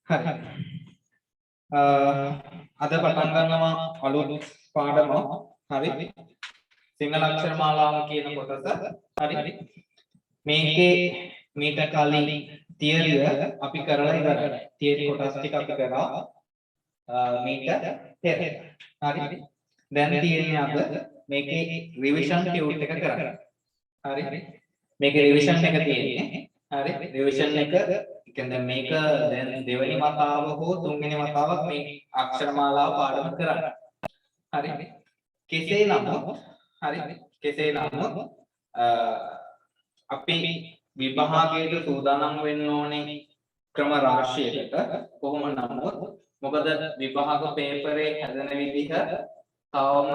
හරි. අද පටන් ගන්නවා අලුත් පාඩම. හරි. සිංහල අක්ෂර මාලාව කියන කොටස. හරි. මේකේ මීට කලින් තියරිය අපි කරලා ඉවරයි. තියරි කොටස් ටික අපි කරා මීට පෙර. හරි. දැන් තියෙන්නේ අද මේකේ රිවිෂන් ටියුට් එක කරන්න. හරි. මේකේ රිවිෂන් එක තියෙන්නේ. හරි. රිවිෂන් එක කියන්නේ මේක දැන් දෙවෙනි වතාව හෝ තුන්වෙනි වතාවක් මේ අක්ෂර මාලාව පාඩම කරන්න. හරි. කෙසේ නමුත් කෙසේ නමුත් අපි විභාගයට සූදානම් වෙන්න ඕනේ ක්‍රම රාශියකට. කොහොම නමුත් මොකද විභාග පේපරේ හැදෙන විදිහ තවම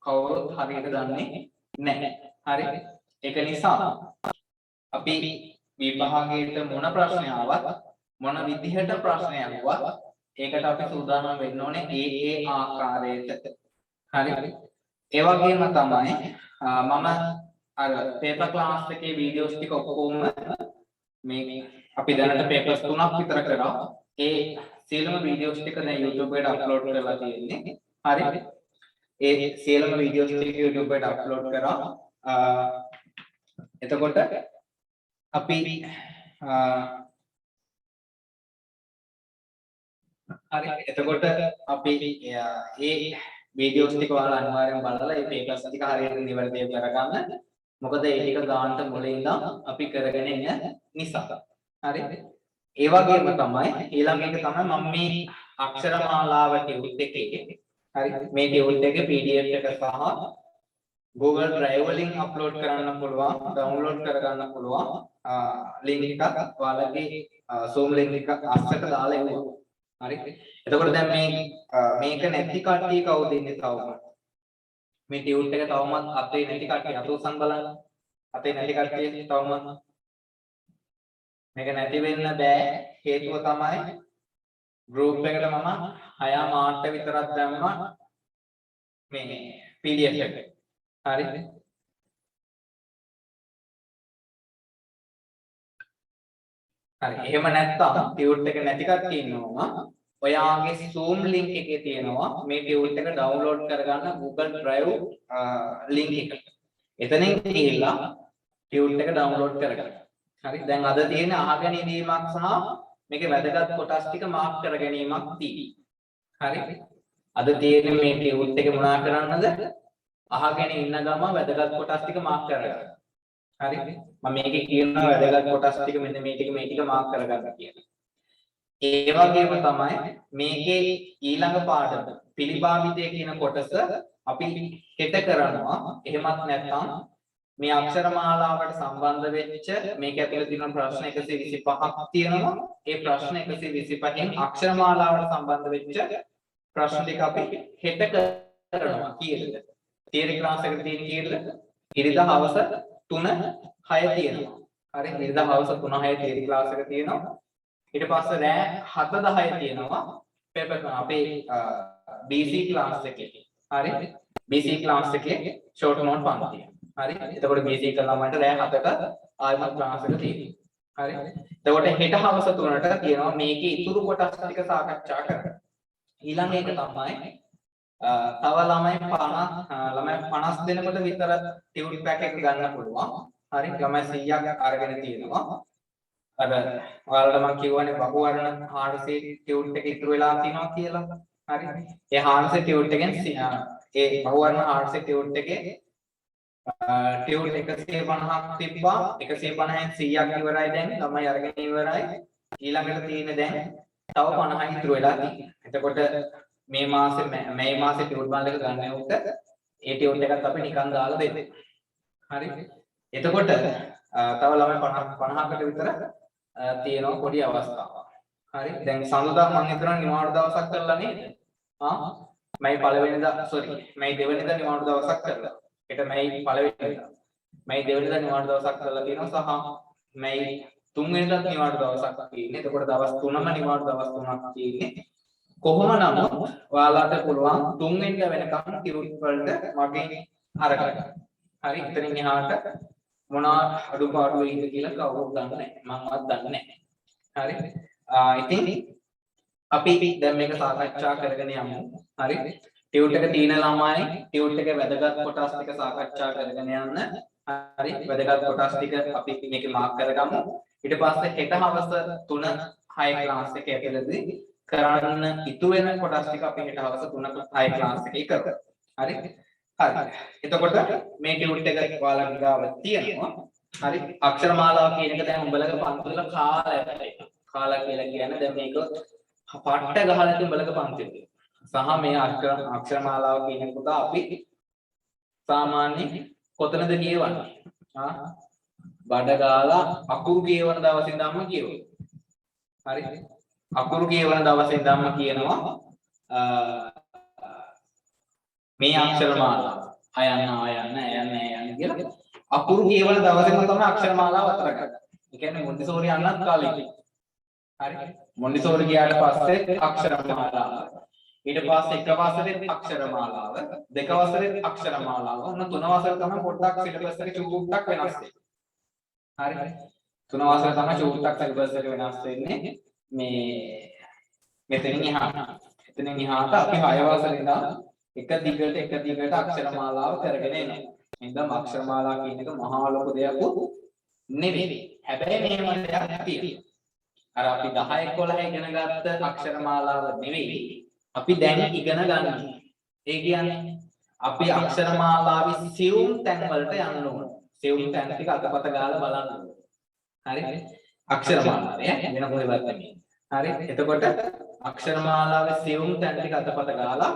කවුරුත් හරියට දන්නේ නැහැ. හරි. ඒක නිසා අපි විභාගයට මොන ප්‍රශ්න ආවත් මොන විදිහට ප්‍රශ්න යනවා ඒකට අපි සූදානම් වෙන්න ඕනේ ඒ ආකාරයට. හරි. ඒ වගේම තමයි මම අර පේපර් ක්ලාස් එකේ වීඩියෝස් ටික ඔක්කොම මේ අපි දැනට පේපර්ස් 3ක් විතර කරා. ඒ සියලුම වීඩියෝස් ටික දැන් YouTube එකට අප්ලෝඩ් කරලා තියෙන්නේ. හරි. ඒ සියලුම වීඩියෝස් ටික YouTube එකට අප්ලෝඩ් කරා. එතකොට අපි හරි. එතකොට අපි ඒ වීඩියෝස් ටික ඔයාලා අනිවාර්යෙන් බලලා මේ පේපර්ස් ටික හරියට නිවැරදිව කරගන්න. මොකද ඒ ටික ගානට මුලින් ඉඳන් අපි කරගෙන ඉන්න නිසා. හරි. ඒ වගේම තමයි ඊළඟ එක තමයි මම මේ අක්ෂර මාලාව ටියුට් එකේ හරි මේ ටියුට් එකේ PDF එක සහ Google Drive වලින් අප්ලෝඩ් කරන්න පුළුවන්, ඩවුන්ලෝඩ් කරගන්න පුළුවන් ලින්ක් එකක් ඔයාලගේ Zoom ලින්ක් එකක් අස්සට දාලා එනවා. හරි. එතකොට දැන් මේක නැති කට්ටිය කවුද ඉන්නේ තවම? මේ ටියුට් එක තවමත් අතේ නැති කට්ටිය අත උසන් බලන්න. අතේ නැති කට්ටිය තවම මේක නැති වෙන්න බෑ. හේතුව තමයි group එකට මම 6 මාර්ට විතරක් දැම්මා මේ PDF එක. හරි. හරි. එහෙම නැත්නම් ටියුට් එක නැති කට්ටිය ඉන්නවා. ඔයාගේ Zoom link එකේ තියෙනවා මේ ටියුට් එක ඩවුන්ලෝඩ් කරගන්න Google Drive link එක. එතනින් ගිහිල්ලා ටියුට් එක ඩවුන්ලෝඩ් කරගන්න. හරි. දැන් අද තියෙන අහගෙන ඉඳීමක් සහ මේකේ වැදගත් කොටස් ටික මාක් කර ගැනීමක් තියෙනවා. හරි. අද තියෙන මේ ටියුට් එක මොනා කරන්නද? අහගෙන ඉන්න ගම වැදගත් කොටස් ටික මාක් කරගන්න. හරි. මම මේකේ කියනවා වැදගත් කොටස් ටික මෙන්න මේ ටික මාක් කරගන්න කියලා. ඒ වගේම තමයි මේකේ ඊළඟ පාඩම පිළිභාවිතය කියන කොටස අපි හෙට කරනවා. එහෙමත් නැත්නම් මේ අක්ෂර මාලාවට සම්බන්ධ වෙච්ච මේක ඇතුළේ තියෙන ප්‍රශ්න 125ක් තියෙනවා. ඒ ප්‍රශ්න 125කින් අක්ෂර මාලාවට සම්බන්ධ වෙච්ච ප්‍රශ්න ටික අපි හෙට කරනවා කීයද? තියරි ක්ලාස් එකට තියෙන කීයද? ඉරිදා හවස 3-6 තියෙනවා. හරි. ඉරිදා හවස 3-6 තියරි ක්ලාස් එක තියෙනවා. ඊට පස්සේ රෑ 7-10 තියෙනවා පේපර් අපේ BC ක්ලාස් එකේ. හරි. BC ක්ලාස් එකේ ෂෝට් නෝට් පන්තිය. හරි. එතකොට BC කළා මට රෑ 7ට ආයෙත් ක්ලාස් එක තියෙනවා. හරි. එතකොට හෙට හවස 3ට තියෙනවා මේකේ ඉතුරු කොටස් ටික සාකච්ඡා කරන්න. ඊළඟ එක තමයි තව ළමයි 50 දෙනෙකුට විතර ටියුට් පැක් එක ගන්න පුළුවන්. හරි. ළමයි 100ක් අරගෙන තියෙනවා. අර ඔයාලට මම කියවනේ බහුවර්ණ හාර්ඩ්සේ ටියුට් එක ඉතුරු වෙලා තියෙනවා කියලා. හරි. ඒ හාර්ඩ්සේ ටියුට් එකෙන් ඒ බහුවර්ණ හාර්ඩ්සේ ටියුට් එකේ ටියුට් 150ක් තිබ්බා. 150න් 100ක් ඉවරයි දැන්. ළමයි අරගෙන ඉවරයි. ඊළඟට තියෙන දැන් තව 50ක් ඉතුරු වෙලා තියෙනවා. එතකොට මේ මාසේ ටියුට් බාල් එක ගන්න උට ඒ ටියුට් එකත් අපි නිකන් දාලා දෙන්න. හරි. එතකොට තව ළමයි 50කට විතර තියෙනවා පොඩි අවස්ථාවක්. හරි. දැන් සඳුදා මම හිතනවා නිවාඩු දවසක් කරලා නේද? මයි පළවෙනිදා මයි දෙවෙනිදා නිවාඩු දවසක් කරලා. හෙට මයි පළවෙනිදා. මයි දෙවෙනිදා නිවාඩු දවසක් කරලා තියෙනවා සහ මයි තුන්වෙනිදා නිවාඩු දවසක් තියෙන්නේ. එතකොට දවස් 3ම නිවාඩු දවස් 3ක් තියෙන්නේ. කොහොම නමුත් ඔයාලට පුළුවන් තුන්වෙනිදා වෙනකම් ටියුට් වලට මගෙන් අරගෙන. හරි. ඉතින් එහාට මොනවා අඩුපාඩු වෙයිද කියලා කවුරුත් දන්නේ නැහැ. මමවත් දන්නේ නැහැ. හරි. ඉතින් අපි දැන් මේක සාකච්ඡා කරගෙන යමු. හරි. ටියුට් එක තියෙන ළමයි ටියුට් එකේ වැදගත් කොටස් ටික සාකච්ඡා කරගෙන යන්න. හරි. වැදගත් කොටස් ටික අපි මේකේ මාක් කරගමු. ඊට පස්සේ හෙට හවස 3-6 ක්ලාස් එකේ ඇතුළතදී කරන්න ඉතුරු වෙන කොටස් ටික අපි හෙට හවස 3-6 ක්ලාස් එකේ කරමු. හරි. හරි. එතකොට මේ ටියුට් එක ඔයාලගේ ගාව තියෙනවා. හරි. අක්ෂර මාලාව කියන එක දැන් උඹලගේ පන්තිවල කාලා කියලා කියන්නේ දැන් මේක පට්ට ගහලා ඉතින් උඹලගේ පන්තිවල. සහ මේ අක්ෂර මාලාව කියන කොට අපි සාමාන්‍ය කොතනද කියවන්නේ? බඩ ගාලා අකුරු කියවන දවසේ ඉඳන්ම කියවනවා. හරි. අකුරු කියවන දවසේ ඉඳන්ම කියනවා මේ අක්ෂර මාලාව අයන්න කියලා අකුරු කියවන දවසේම තමයි අක්ෂර මාලාව අතර ගන්න. ඒ කියන්නේ මොන්ටිසෝරි යන්නත් කාලෙක. හරි. මොන්ටිසෝරි ගියාට පස්සේ අක්ෂර මාලාව. ඊට පස්සේ එක වසරේ අක්ෂර මාලාව, දෙක වසරේ අක්ෂර මාලාව, ඔන්න තුන වසරේ තමයි පොඩ්ඩක් සිලබස් එක චූට්ටක් වෙනස් වෙන්නේ. හරි. තුන වසරේ තමයි චූට්ටක් සිලබස් එක වෙනස් වෙන්නේ. මේ මෙතනින් එහාට. එතනින් එහාට අපි 6 වසරේ ඉඳන් එක දිගට අක්ෂර මාලාව කරගෙන එනවා. එහෙනම් අක්ෂර මාලාව කියන එක මහා ලොකු දෙයක් නෙවෙයි. හැබැයි මේව දෙයක් තියෙනවා. අර අපි 10 11 ඉගෙන ගත්ත අක්ෂර මාලාව නෙවෙයි. අපි දැන් ඉගෙන ගන්න. ඒ කියන්නේ අපි අක්ෂර මාලාවේ සියුම් තැන් වලට යන්න ඕන. සියුම් තැන් ටික අතපත ගාලා බලන්න ඕන. හරි? අක්ෂර මාලාවේ වෙන කොහෙවත් නෙමෙයි. හරි? එතකොට අක්ෂර මාලාවේ සියුම් තැන් ටික අතපත ගාලා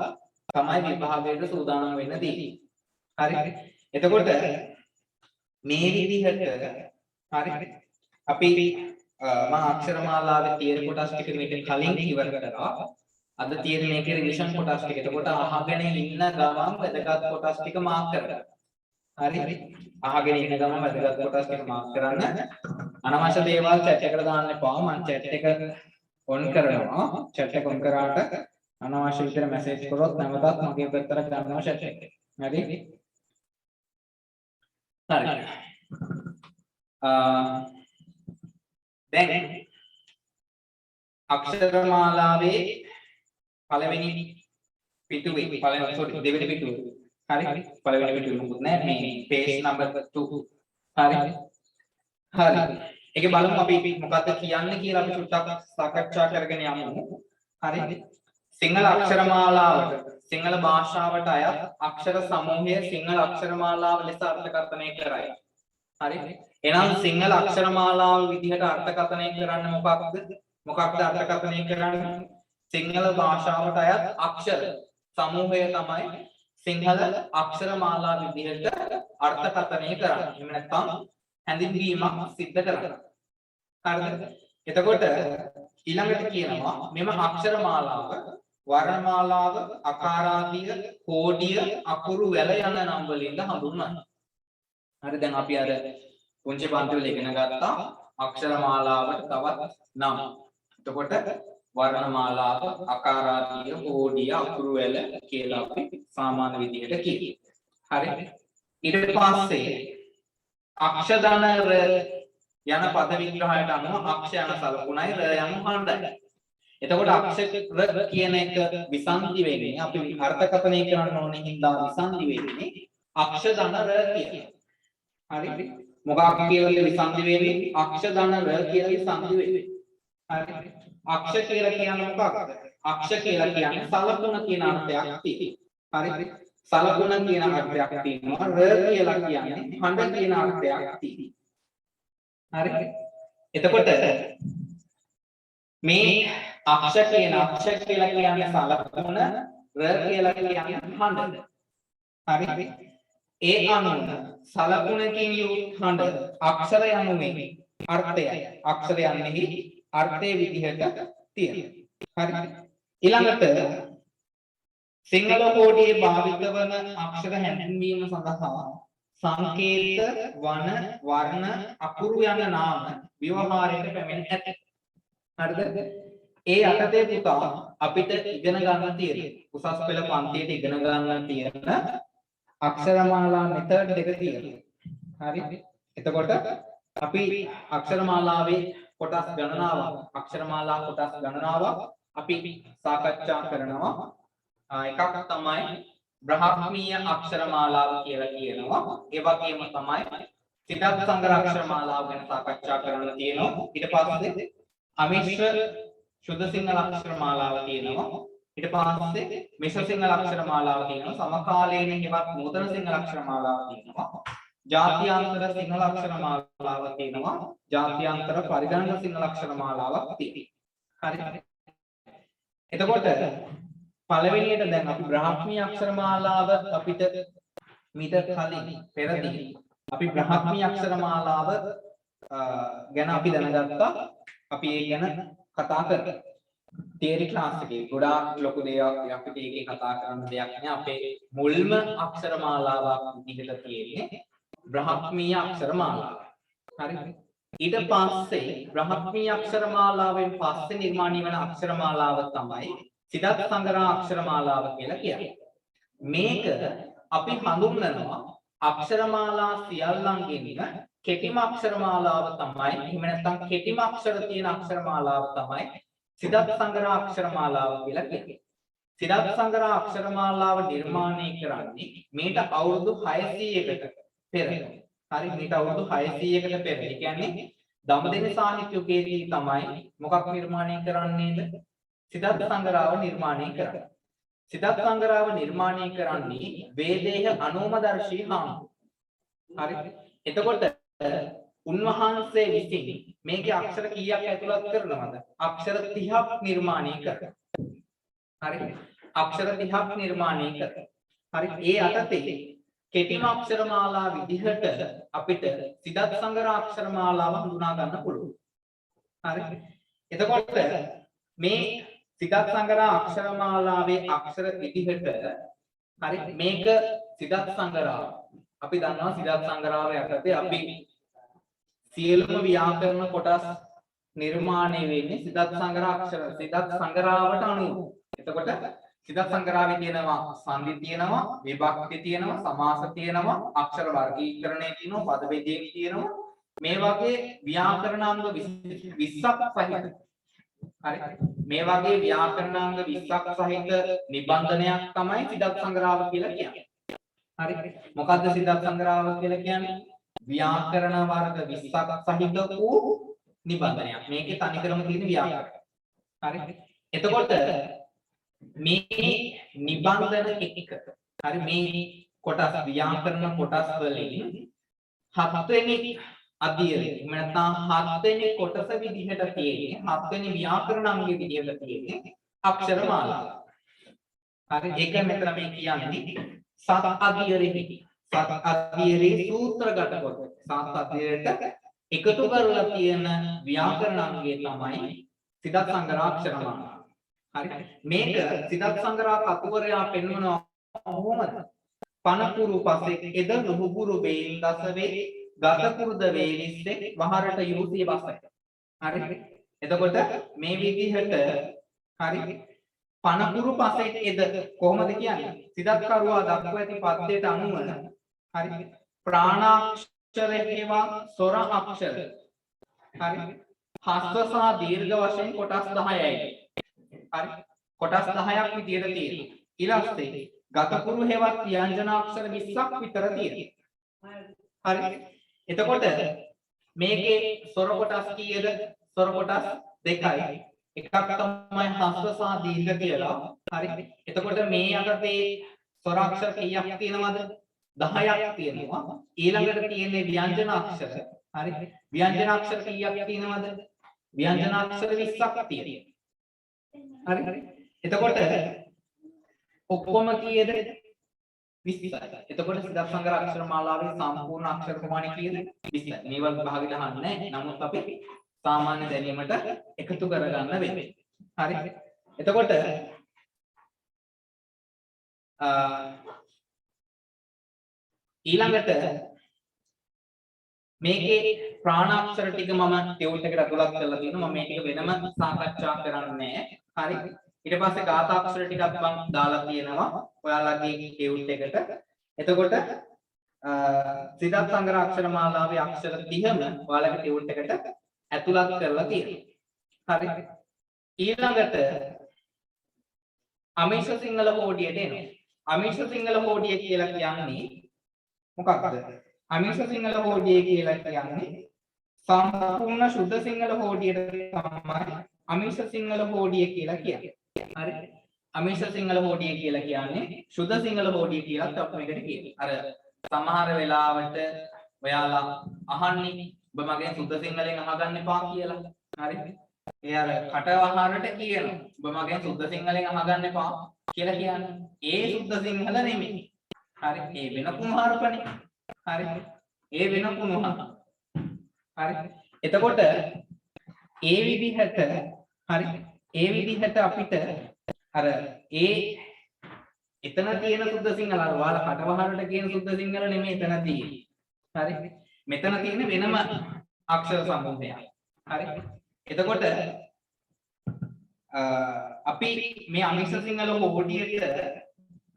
තමයි විභාගයට සූදානම් වෙන්න තියෙන්නේ. හරි? එතකොට මේ විදිහට හරි අපි මම අක්ෂර මාලාවේ තියෙන කොටස් ටික මේක කලින් ඉවර කරා. අද තියෙන මේකේ රිවිෂන් කොටස් ටික. එතකොට අහගෙන ඉන්න ගමන් වැදගත් කොටස් ටික මාක් කරගන්න. හරි? අහගෙන ඉන්න ගමන් වැදගත් කොටස් ටික මාක් කරන්න. අනවශ්‍ය දේවල් chat එකට දාන්න එපා. මම chat එක ඔන් කරනවා. chat එක ඔන් කරාට අනවශ්‍ය විදිහට මැසේජ් කරොත් නැවතත් මගේ පැත්තට ගන්නවා chat එක. හරි? හරි. දැන් අක්ෂර මාලාවේ පළවෙනි පිටුවේ දෙවෙනි පිටුවේ හරි පළවෙනි පිටුවේ මොකුත් නැහැ මේ page number 2 හරි ඒකේ බලමු අපි මොකද්ද කියන්නේ කියලා අපි චුට්ටක් සාකච්ඡා කරගෙන යමු හරි සිංහල අක්ෂර මාලාවට සිංහල භාෂාවට අයත් අක්ෂර සමූහය සිංහල අක්ෂර මාලාව ලෙස අර්ථකථනය කරයි හරි එහෙනම් සිංහල අක්ෂර මාලාව විදිහට අර්ථකථනය කරන්න මොකක්ද අර්ථකථනය කරන්නේ සිංහල භාෂාවට අයත් අක්ෂර සමූහය තමයි සිංහල අක්ෂර මාලාව විදිහට අර්ථකථනය කරන්නේ. එහෙම නැත්නම් හැඳින්වීමක් සිද්ධ කරනවා. හරිද? එතකොට ඊළඟට කියනවා මෙම අක්ෂර මාලාව වර්ණ මාලාව, අකාරාදිය, කෝඩිය, අකුරු වැල යන නම් වලින් හඳුන්වනවා. හරි දැන් අපි අර පුංචි පන්තිවල ඉගෙන ගත්තා අක්ෂර මාලාවට තවත් නම්. එතකොට වර්ණ මාලාව, අකාරාදිය, කෝඩිය, අකුරු වැල කියලා අපි සාමාන්‍ය විදිහට කියනවා. හරි. ඊට පස්සේ අක්ෂ ධන ර යන පද විග්‍රහයට අනුව අක්ෂ යන සලකුණයි ර යන හඬයි. එතකොට අක්ෂ ර කියන එක විසන්ධි වෙන්නේ අපි අර්ථකථනය කරන්න ඕනේ හින්දා විසන්ධි වෙන්නේ අක්ෂ ධන ර කියලා. හරි. මොකක් කියලා විසන්ධි වෙන්නේ අක්ෂ ධන ර කියලා විසන්ධි වෙන්නේ. හරි. අක්ෂ කියලා කියන්නේ මොකක්ද? අක්ෂ කියලා කියන්නේ සලකුණ කියන අර්ථයක් තියෙනවා. හරි. සලකුණ කියන අර්ථයක් තියෙනවා. ර කියලා කියන්නේ හඬ කියන අර්ථයක් තියෙනවා. හරි. එතකොට මේ අක්ෂ කියලා කියන්නේ සලකුණ, ර කියලා කියන්නේ හඬ. හරි. ඒ අනුව සලකුණකින් යුත් හඬ අක්ෂර යනුවෙන් අර්ථයයි. අක්ෂර යන්නේහි අර්ථයේ විදිහට තියෙනවා. හරි. ඊළඟට සිංහල කෝඩියේ භාවිත වන අක්ෂර හැඳින්වීම සඳහා සංකේත, වර්ණ, අකුරු යන නාම ව්‍යවහාරයට පැමිණ ඇත. හරිද? ඒ යටතේ පුතා අපිට ඉගෙන ගන්න තියෙන උසස් පෙළ පන්තියේ ඉගෙන ගන්න තියෙන අක්ෂරමාලා මෙතඩ් දෙක තියෙනවා. හරි. එතකොට අපි අක්ෂරමාලාවේ කොටස් ගණනාවක් අක්ෂරමාලා කොටස් ගණනාවක් අපි සාකච්ඡා කරනවා එකක් තමයි බ්‍රහ්මීය අක්ෂර මාලාව කියලා කියනවා. ඒ වගේම තමයි සිතත් සංග්‍රහ අක්ෂර මාලාව ගැන සාකච්ඡා කරන්න තියෙනවා. ඊට පස්සේ අමිශ්‍ර සුද්ධ සිංහල අක්ෂර මාලාව තියෙනවා. ඊට පස්සේ මිශ්‍ර සිංහල අක්ෂර මාලාව තියෙනවා. සමකාලීන හිවත් නූතන සිංහල අක්ෂර මාලාව තියෙනවා. ජාත්‍යන්තර සිංහල අක්ෂර මාලාව තියෙනවා. ජාත්‍යන්තර පරිගණක සිංහල අක්ෂර මාලාවක් තියෙනවා. හරි. එතකොට පළවෙනියට දැන් අපි බ්‍රාහ්මී අක්ෂර මාලාව අපිට මීට කලින් පෙරදී අපි බ්‍රාහ්මී අක්ෂර මාලාව ගැන අපි දැනගත්තා. අපි ඒ ගැන කතා කරා. තියරි ක්ලාස් එකේ ගොඩාක් ලොකු දේවල් අපිට ඒකේ කතා කරන්න දෙයක් නෑ. අපේ මුල්ම අක්ෂර මාලාවක් විදිහට තියෙන්නේ බ්‍රාහ්මී අක්ෂර මාලාව. හරි. ඊට පස්සේ බ්‍රාහ්මී අක්ෂර මාලාවෙන් පස්සේ නිර්මාණය වෙන අක්ෂර මාලාව තමයි සිතත් සංග්‍රහ අක්ෂර මාලාව කියලා කියන්නේ. මේක අපි හඳුන්වනවා අක්ෂර මාලා සියල්ලන්ගෙන්ම කෙටිම අක්ෂර මාලාව තමයි. එහෙම නැත්නම් කෙටිම අක්ෂර තියෙන අක්ෂර මාලාව තමයි සිතත් සංග්‍රහ අක්ෂර මාලාව කියලා කියන්නේ. සිතත් සංග්‍රහ අක්ෂර මාලාව නිර්මාණය කරන්නේ මේට අවුරුදු 600කට පෙර. හරි, මේට අවුරුදු 600කට පෙර. ඒ කියන්නේ දඹදෙණි සාහිත්‍ය යුගයේදී තමයි මොකක් නිර්මාණය කරන්නේද? සිතත් සංග්‍රහව නිර්මාණය කරන්නේ. සිතත් සංග්‍රහව නිර්මාණය කරන්නේ වේදේහ අනෝමදර්ශී හාමුදුරුවෝ. හරි. එතකොට උන්වහන්සේ විසින් මේකේ අක්ෂර කීයක් ඇතුළත් කරනවද? අක්ෂර 30ක් නිර්මාණය කරනවා. හරි. අක්ෂර 30ක් නිර්මාණය කරනවා. හරි. ඒ අතතේ කෙටිම අක්ෂර මාලා විදිහට අපිට සිතත් සංග්‍රහ අක්ෂර මාලාව හඳුනා ගන්න පුළුවන්. හරි. එතකොට මේ සිතත් සංග්‍රහ අක්ෂර මාලාවේ අක්ෂර විදිහට හරි මේක සිතත් සංග්‍රහ අපි දන්නවා සිතත් සංග්‍රහව යටතේ අපි සියලුම ව්‍යාකරණ කොටස් නිර්මාණය වෙන්නේ සිතත් සංග්‍රහ අක්ෂර සිතත් සංග්‍රහවට අනුව. එතකොට සිතත් සංග්‍රහයේ තියෙනවා සංදි තියෙනවා විභක්ති තියෙනවා සමාස තියෙනවා අක්ෂර වර්ගීකරණය තියෙනවා පද බෙදීම් තියෙනවා මේ වගේ ව්‍යාකරණාංග 20ක් සහිත. හරි. මේ වගේ ව්‍යාකරණාංග 20ක් සහිත නිබන්ධනයක් තමයි සිතත් සංග්‍රහව කියලා කියන්නේ. හරි. මොකද්ද සිතත් සංග්‍රහව කියලා කියන්නේ? ව්‍යාකරණ වර්ග 20ක් සහිත වූ නිබන්ධනයක්. මේකේ තනිකරම තියෙන ව්‍යාකරණ. හරි. එතකොට මේ නිබන්ධන එක හරි මේ කොටස් ව්‍යාකරණ කොටස් වලින් හත්වෙනි අධ්‍යයනය එහෙම නැත්නම් හත්වෙනි කොටස විදිහට තියෙන්නේ හත්වෙනි ව්‍යාකරණ අංගයේ විදිහට තියෙන්නේ අක්ෂර මාලාව. හරි. ඒක මෙතන මේ කියන්නේ සත් අධ්‍යයනෙහි සත් අධ්‍යයනයේ සූත්‍රගත කොට සත් අධ්‍යයනයට එකතු කරලා තියෙන ව්‍යාකරණ අංගය තමයි සිතත් සංග්‍රහ අක්ෂර මාලාව. හරි. මේක සිතත් සංග්‍රහ කතුවරයා පෙන්වනවා කොහොමද? පනපුරු පසේ එද නුහුපුරු බේන් දසවේ ගතකුරුද වේලිස්සේ වහරට යූසිය බසයි. හරි. එතකොට මේ විදිහට හරි පනපුරු පසේ එද කොහොමද කියන්නේ? සිතත් කරුවා දක්වා ඇති පද්‍යයට අනුව හරි ප්‍රාණාක්ෂරේවා සොර අක්ෂර හරි හස්ව සහ දීර්ඝ වශයෙන් කොටස් 10යි. හරි. කොටස් 10ක් විදියට තියෙනවා. ඊළඟට ගතකුරු හේවත් ව්‍යංජනාක්ෂර 20ක් විතර තියෙනවා. හරි. එතකොට මේකේ ස්වර කොටස් කීයද? ස්වර කොටස් දෙකයි. එකක් තමයි හස්ව සහ දීර්ඝ කියලා. හරි. එතකොට මේ අතේ ස්වර අක්ෂර කීයක් තියෙනවද? 10ක් තියෙනවා. ඊළඟට තියෙන්නේ ව්‍යංජන අක්ෂර. හරි. ව්‍යංජන අක්ෂර කීයක් තියෙනවද? ව්‍යංජන අක්ෂර 20ක් තියෙනවා. හරි. එතකොට ඔක්කොම කීයද? 20යි. එතකොට සිතත් සංග්‍රහ අක්ෂර මාලාවේ සම්පූර්ණ අක්ෂර ප්‍රමාණය කීයද? 20යි. මේවල් භාගෙට අහන්නේ නැහැ. නමුත් අපි සාමාන්‍ය දැනීමට එකතු කරගන්න වෙන්නේ. හරි. එතකොට ඊළඟට මේකේ ප්‍රාණාක්ෂර ටික මම ටියුට් එකට අතුලත් කරලා තියෙනවා. මම මේ ටික වෙනම සාකච්ඡා කරන්නේ නැහැ. හරි. ඊට පස්සේ ගාථාක්ෂර ටිකක් මම දාලා තියෙනවා ඔයාලගේ ටියුට් එකට. එතකොට සිතත් සංග්‍රහ අක්ෂර මාලාවේ අක්ෂර 30ම ඔයාලගේ ටියුට් එකට ඇතුළත් කරලා තියෙනවා. හරි. ඊළඟට අමිෂ සිංහල හෝඩියට එනවා. අමිෂ සිංහල හෝඩිය කියලා කියන්නේ මොකක්ද? අමිෂ සිංහල හෝඩිය කියලා කියන්නේ සම්පූර්ණ සුද්ධ සිංහල හෝඩියට තමයි අමිෂ සිංහල හෝඩිය කියලා කියන්නේ. හරි. අමිෂ සිංහල හෝඩිය කියලා කියන්නේ සුද්ධ සිංහල හෝඩිය කියලාත් අපි මේකට කියන්නේ. අර සමහර වෙලාවට ඔයාලා අහන්නේ ඔබ මගෙන් සුද්ධ සිංහලෙන් අහගන්න එපා කියලා. හරි. ඒ අර කටවහරට කියනවා. ඔබ මගෙන් සුද්ධ සිංහලෙන් අහගන්න එපා කියලා කියන්නේ. ඒ සුද්ධ සිංහල නෙමෙයි. හරි. ඒ වෙන කුණුහරුපනේ. හරි. ඒ වෙන කුණුහරුප. හරි. එතකොට ඒ විදිහට හරි. ඒ විදිහට අපිට අර ඒ එතන තියෙන සුද්ධ සිංහල අර ඔයාලා කටවහරට කියන සුද්ධ සිංහල නෙමෙයි එතන තියෙන්නේ. හරි. මෙතන තියෙන වෙනම අක්ෂර සමූහයක්. හරි. එතකොට අපි මේ අමිෂ සිංහල හෝඩියට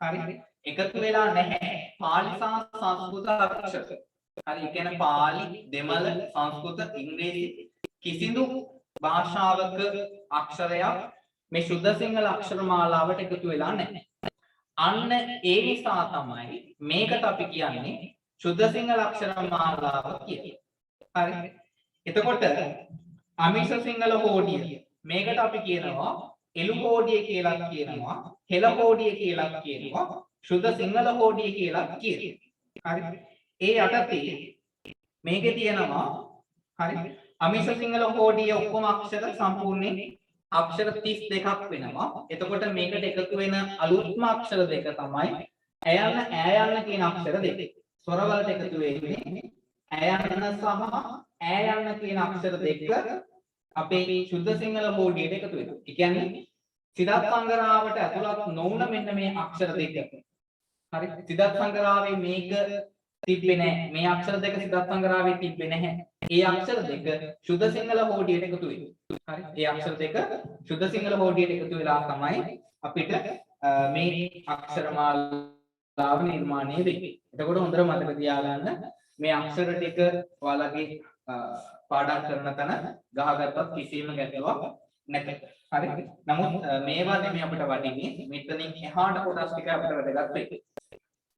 හරි එකතු වෙලා නැහැ පාලි සහ සංස්කෘත අක්ෂර. හරි. ඒ කියන්නේ පාලි, දෙමළ, සංස්කෘත, ඉංග්‍රීසි කිසිදු භාෂාවක අක්ෂරයක් මේ සුද්ධ සිංහල අක්ෂර මාලාවට එකතු වෙලා නැහැ. අන්න ඒ නිසා තමයි මේකට අපි කියන්නේ සුද්ධ සිංහල අක්ෂර මාලාව කියලා. හරි. එතකොට අමිෂ සිංහල හෝඩිය මේකට අපි කියනවා එළු හෝඩිය කියලා කියනවා, හෙළ හෝඩිය කියලා කියනවා, සුද්ධ සිංහල හෝඩිය කියලා කියනවා. හරි. ඒ යටතේ මේකේ තියෙනවා හරි අමිෂ සිංහල හෝඩිය ඔක්කොම අක්ෂර සම්පූර්ණයෙන් අක්ෂර 32ක් වෙනවා. එතකොට මේකට එකතු වෙන අලුත්ම අක්ෂර දෙක තමයි ඈ යන්න කියන අක්ෂර දෙක. ස්වර වලට එකතු වෙන්නේ ඈ යන්න සහ ඈ යන්න කියන අක්ෂර දෙක අපේ සුද්ධ සිංහල හෝඩියට එකතු වෙනවා. ඒ කියන්නේ සිදත් සංගරාවට ඇතුළත් නොවුන මෙන්න මේ අක්ෂර දෙක. හරි. සිදත් සංගරාවේ මේක තිබ්බේ නැහැ. මේ අක්ෂර දෙක සිදත් සංගරාවේ තිබ්බේ නැහැ. ඒ අක්ෂර දෙක සුද්ධ සිංහල හෝඩියට එකතු වෙනවා. හරි. ඒ අක්ෂර දෙක සුද්ධ සිංහල හෝඩියට එකතු වෙලා තමයි අපිට මේ අක්ෂර මාලාව නිර්මාණය වෙන්නේ. එතකොට හොඳට මතක තියාගන්න මේ අක්ෂර ටික ඔයාලගේ පාඩම් කරන තැන ගහගත්තත් කිසිම ගැටලුවක් නැහැ. හරි. නමුත් මේවා නෙමෙයි අපිට වටින්නේ. මෙතනින් එහාට කොටස් ටික අපිට වැදගත් වෙයි.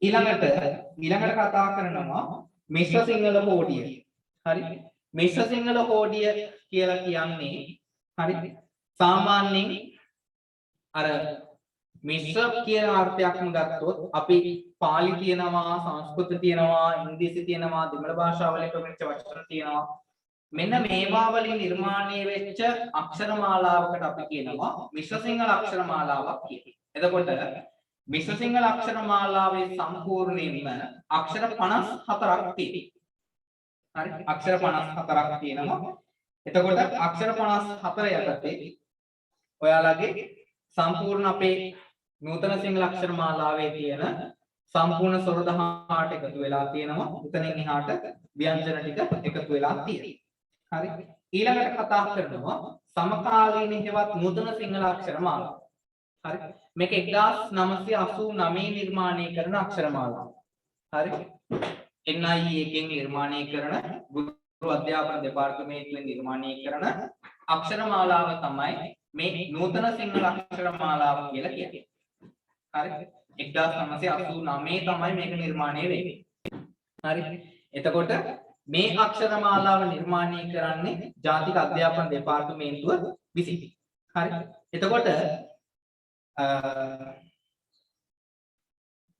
ඊළඟට කතා කරනවා මිශ්‍ර සිංහල හෝඩිය. හරි. මිශ්‍ර සිංහල හෝඩිය කියලා කියන්නේ හරි සාමාන්‍යයෙන් අර මිශ්‍ර කියන අර්ථයක්ම ගත්තොත් අපි පාලි තියෙනවා, සංස්කෘත තියෙනවා, ඉංග්‍රීසි තියෙනවා, දෙමළ භාෂාවල ප්‍රමිත වචන තියෙනවා. මෙන්න මේවා වලින් නිර්මාණය වෙච්ච අක්ෂර මාලාවකට අපි කියනවා මිශ්‍ර සිංහල අක්ෂර මාලාවක් කියලා. එතකොට මිශ්‍ර සිංහල අක්ෂර මාලාවේ සම්පූර්ණයෙන්ම අක්ෂර 54ක් තියෙනවා. හරි. අක්ෂර 54ක් තියෙනවා. එතකොට අක්ෂර 54 යටතේ ඔයාලගේ සම්පූර්ණ අපේ නූතන සිංහල අක්ෂර මාලාවේ තියෙන සම්පූර්ණ ස්වර 18 එකතු වෙලා තියෙනවා. එතනින් එහාට ව්‍යංජන ටික එකතු වෙලා තියෙනවා. හරි. ඊළඟට කතා කරනවා සමකාලීන හේවත් නූතන සිංහල අක්ෂර මාලාව. හරි. මේක 1989 නිර්මාණය කරන අක්ෂර මාලාව. හරි. NIE එකෙන් නිර්මාණය කරන ගුරු අධ්‍යාපන දෙපාර්තමේන්තුවෙන් නිර්මාණය කරන අක්ෂර මාලාව තමයි මේ නූතන සිංහල අක්ෂර මාලාව කියලා කියන්නේ. හරි. 1989 තමයි මේක නිර්මාණය වෙන්නේ. හරි. එතකොට මේ අක්ෂර මාලාව නිර්මාණය කරන්නේ ජාතික අධ්‍යාපන දෙපාර්තමේන්තුව විසින්. හරි. එතකොට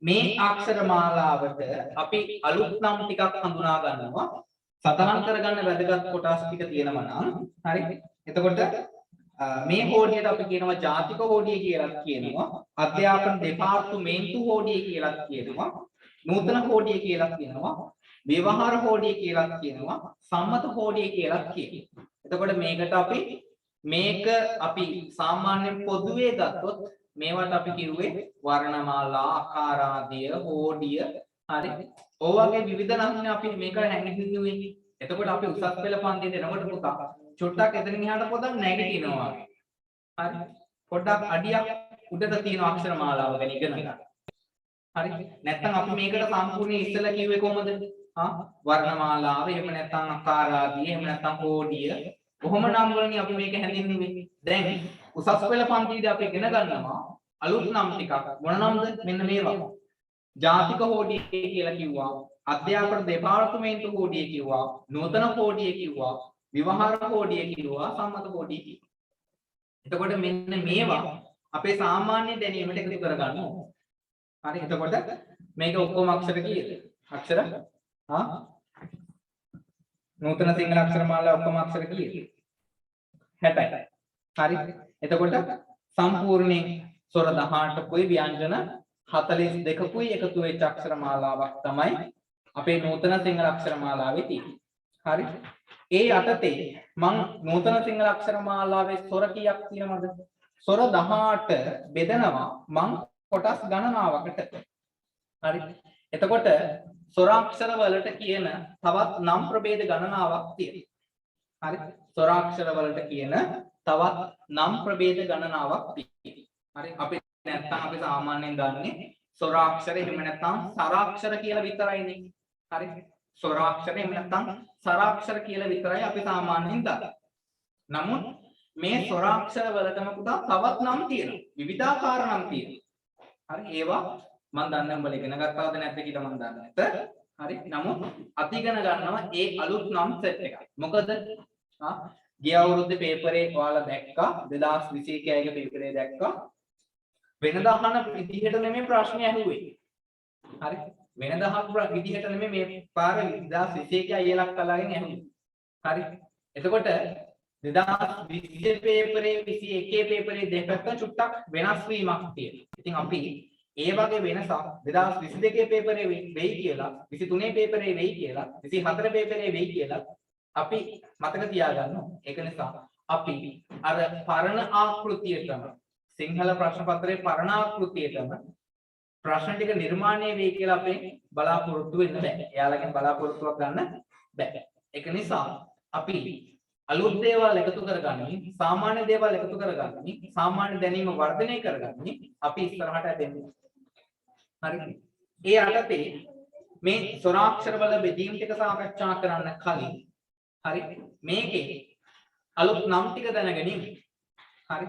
මේ අක්ෂර මාලාවට අපි අලුත් නම් ටිකක් හඳුනා ගන්නවා. සතහන් කරගන්න වැදගත් කොටස් ටික තියෙනවා නම් හරි. එතකොට මේ හෝඩියට අපි කියනවා ජාතික හෝඩිය කියලා කියනවා. අධ්‍යාපන දෙපාර්තමේන්තු හෝඩිය කියලා කියනවා. නූතන හෝඩිය කියලා කියනවා. ව්‍යවහාර හෝඩිය කියලා කියනවා. සම්මත හෝඩිය කියලා කියනවා. එතකොට මේක අපි සාමාන්‍යයෙන් පොදුවේ ගත්තොත් මේවට අපි කිව්වේ වර්ණමාලා, ආකාරාදිය, හෝඩිය. හරි. ඔය වගේ විවිධ නම් අපි මේක හැංගින්නුවේ. එතකොට අපි උසස් පෙළ පන්තියට එනකොට පුතා චුට්ටක් එතනින් එහාට පොඩක් නැගිටිනවා වගේ. හරි. පොඩ්ඩක් අඩියක් උඩට තියෙන අක්ෂර මාලාව ගැන ඉගෙන ගන්න. හරි. නැත්නම් අපි මේකට සම්පූර්ණ ඉස්සෙල්ලා කිව්වේ කොහොමද? වර්ණමාලාව, එහෙම නැත්නම් ආකාරාදිය, එහෙම නැත්නම් හෝඩිය. කොහොම නම් වලින් අපි මේක හැඳින්වුවේ. දැන් උසස් පෙළ පන්තියේදී අපි ඉගෙන ගන්නවා අලුත් නම් ටිකක් මොන නම්ද මෙන්න මේවා ජාතික හෝඩිය කියලා කිව්වා අධ්‍යාපන දෙපාර්තමේන්තු හෝඩිය කිව්වා නූතන හෝඩිය කිව්වා විවහාර හෝඩිය කිව්වා සම්මත හෝඩිය කිව්වා එතකොට මෙන්න මේවා අපේ සාමාන්‍ය දැනීමට එකතු කරගන්න ඕනේ හරි එතකොට මේක ඔක්කොම අක්ෂර කීයද අක්ෂර නූතන සිංහල අක්ෂර මාලාව ඔක්කොම අක්ෂර කීයද 60යි හරි එතකොට සම්පූර්ණයෙන් ස්වර 18කුයි ව්‍යංජන 42කුයි එකතු වෙච්ච අක්ෂර මාලාවක් තමයි අපේ නූතන සිංහල අක්ෂර මාලාවේ තියෙන්නේ. හරි. ඒ යටතේ මම නූතන සිංහල අක්ෂර මාලාවේ ස්වර කීයක් තියෙනවද? ස්වර 18 බෙදනවා මම කොටස් ගණනාවකට. හරි. එතකොට ස්වරාක්ෂර වලට කියන තවත් නම් ප්‍රභේද ගණනාවක් තියෙනවා. හරි. ස්වරාක්ෂර වලට කියන තවත් නම් ප්‍රභේද ගණනාවක් තියෙනවා. හරි. අපි නැත්තම් අපි සාමාන්‍යයෙන් දන්නේ ස්වරාක්ෂර එහෙම නැත්නම් සරාක්ෂර කියලා විතරයිනේ. හරි. ස්වරාක්ෂර එහෙම නැත්නම් සරාක්ෂර කියලා විතරයි අපි සාමාන්‍යයෙන් දන්නේ. නමුත් මේ ස්වරාක්ෂර වලටම පුතා තවත් නම් තියෙනවා. විවිධාකාර නම් තියෙනවා. හරි. ඒවා මම දන්නේ උඹලා ඉගෙන ගත්තාද නැද්ද කියලා මම දන්නේ නැත. හරි. නමුත් අපි ඉගෙන ගන්නවා ඒ අලුත් නම් සෙට් එකක්. මොකද ගිය අවුරුද්දේ පේපරේ ඔයාලා දැක්කා 2021 ගේ පේපරේ දැක්කා වෙනදා අහන විදිහට නෙමෙයි ප්‍රශ්නේ ඇහුවේ. හරි. වෙනදා විදිහට නෙමෙයි මේ පාර 2021 අයලක් කලාගෙන ඇහුවේ. හරි. එතකොට 2020 පේපරේ 21 පේපරේ දෙකක චුට්ටක් වෙනස් වීමක් තියෙනවා. ඉතින් අපි ඒ වගේ වෙනසක් 2022 පේපරේ වෙයි කියලා 23 පේපරේ වෙයි කියලා 24 පේපරේ වෙයි කියලා අපි මතක තියාගන්න ඕනේ. ඒක නිසා අපි අර පරණ ආකෘතියටම සිංහල ප්‍රශ්න පත්‍රයේ පරණ ආකෘතියටම ප්‍රශ්න ටික නිර්මාණය වෙයි කියලා අපේ බලාපොරොත්තු වෙන්න බෑ. එයාලගෙන් බලාපොරොත්තුවක් ගන්න බෑ. ඒක නිසා අපි අලුත් දේවල් එකතු කරගන්නේ, සාමාන්‍ය දේවල් එකතු කරගන්නේ, සාමාන්‍ය දැනීම වර්ධනය කරගන්නේ අපි ඉස්සරහට ඇදෙන්නේ. හරිද? ඒ යටතේ මේ ස්වරාක්ෂර වල බෙදීම් ටික සාකච්ඡා කරන්න කලින් හරි මේකේ අලුත් නම් ටික දැනගනිමු. හරි.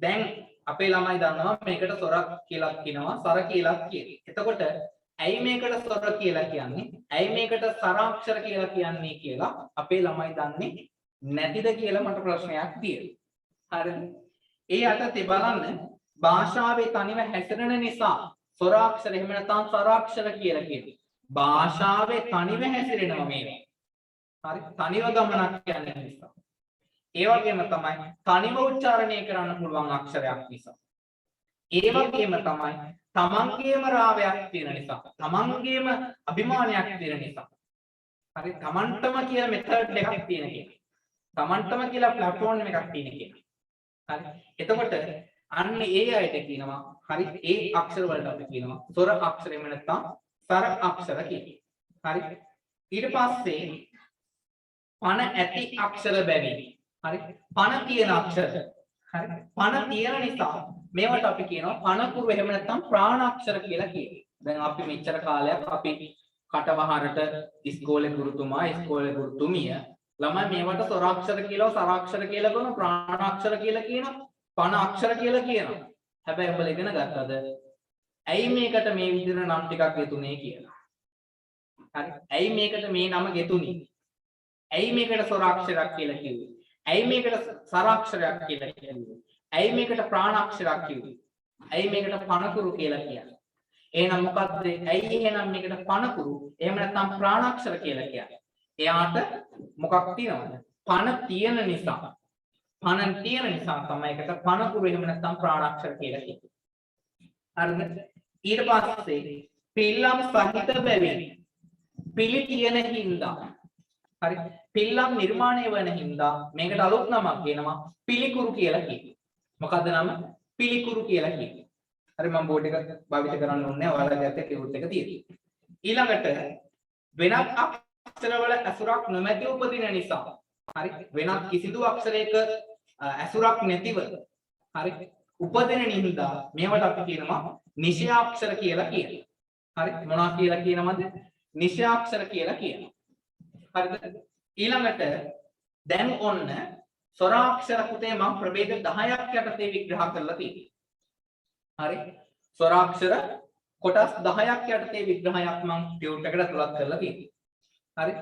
දැන් අපේ ළමයි දන්නවා මේකට ස්වරක් කියලා කියනවා සර කියලා කියනවා. එතකොට ඇයි මේකට ස්වර කියලා කියන්නේ? ඇයි මේකට සරාක්ෂර කියලා කියන්නේ කියලා අපේ ළමයි දන්නේ නැතිද කියලා මට ප්‍රශ්නයක් තියෙනවා. හරිද? ඒ යටතේ බලන්න භාෂාවේ තනිව හැසිරෙන නිසා ස්වරාක්ෂර එහෙම නැත්නම් සරාක්ෂර කියලා කියනවා. භාෂාවේ තනිව හැසිරෙනවා මේවා. හරි තනිව ගමනක් යන නිසා. ඒ වගේම තමයි තනිව උච්චාරණය කරන්න පුළුවන් අක්ෂරයක් නිසා. ඒ වගේම තමයි තමන්ගේම රාවයක් තියෙන නිසා. තමන්ගේම අභිමානයක් තියෙන නිසා. හරි තමන්ටම කියලා මෙතඩ් එකක් තියෙන කෙනෙක්. තමන්ටම කියලා ප්ලැට්ෆෝම් එකක් තියෙන කෙනෙක්. හරි එතකොට අන්න ඒ අයට කියනවා හරි ඒ අක්ෂර වලට අපි කියනවා ස්වර අක්ෂර එහෙම නැත්නම් සර අක්ෂර කියලා. හරි ඊට පස්සේ පණ ඇති අක්ෂර බැවින් හරි පණ තියෙන අක්ෂර හරි පණ තියෙන නිසා මේවට අපි කියනවා පණකුරු එහෙම නැත්නම් ප්‍රාණාක්ෂර කියලා කියනවා. දැන් අපි මෙච්චර කාලයක් අපි කටවහරට ඉස්කෝලේ ගුරුතුමා ඉස්කෝලේ ගුරුතුමිය ළමයි මේවට ස්වරාක්ෂර කියලා සරාක්ෂර කියලා කරන ප්‍රාණාක්ෂර කියලා කියනවා පණ අක්ෂර කියලා කියනවා. හැබැයි ඔබලා ඉගෙන ගත්තද ඇයි මේකට මේ විදිහට නම් ටිකක් ගෙතුනේ කියලා. හරි ඇයි මේකට මේ නම ගෙතුනේ? ඇයි මේකට ස්වරාක්ෂරයක් කියලා කිව්වේ? ඇයි මේකට සරාක්ෂරයක් කියලා කිව්වේ? ඇයි මේකට ප්‍රාණාක්ෂරයක් කිව්වේ? ඇයි මේකට පණකුරු කියලා කියන්නේ? එහෙනම් මොකද්ද? ඇයි එහෙනම් මේකට පණකුරු එහෙම නැත්නම් ප්‍රාණාක්ෂර කියලා කියන්නේ? එයාට මොකක් තියෙනවද? පණ තියෙන නිසා. පණ තියෙන නිසා තමයි ඒකට පණකුරු එහෙම නැත්නම් ප්‍රාණාක්ෂර කියලා කියන්නේ. හරිද? ඊට පස්සේ පිල්ලම් සහිත බැවින් පිළි කියන හින්දා හරි පිල්ලම් නිර්මාණය වෙන හින්දා මේකට අලුත් නමක් කියනවා පිළිකුරු කියලා කියනවා. මොකද්ද නම? පිළිකුරු කියලා කියනවා. හරි මම බෝඩ් එක භාවිත කරන්න ඕනේ. ඔයාලගේ අතේ කිව්ට් එක තියෙනවා. ඊළඟට වෙනත් අක්ෂරවල ඇසුරක් නොමැති උපදින නිසා හරි වෙනත් කිසිදු අක්ෂරයක ඇසුරක් නැතිව හරි උපදින නින්දා මේවට අපි කියනවා නිශ්චයාක්ෂර කියලා කියනවා. හරි මොනවා කියලා කියනවද? නිශ්චයාක්ෂර කියලා කියනවා. හරිද? ඊළඟට දැන් ඔන්න ස්වරාක්ෂර පුතේ මම ප්‍රභේද 10ක් යටතේ විග්‍රහ කරලා තියෙනවා. හරි ස්වරාක්ෂර කොටස් 10ක් යටතේ විග්‍රහයක් මම ටියුට් එකට ඇතුළත් කරලා තියෙනවා. හරි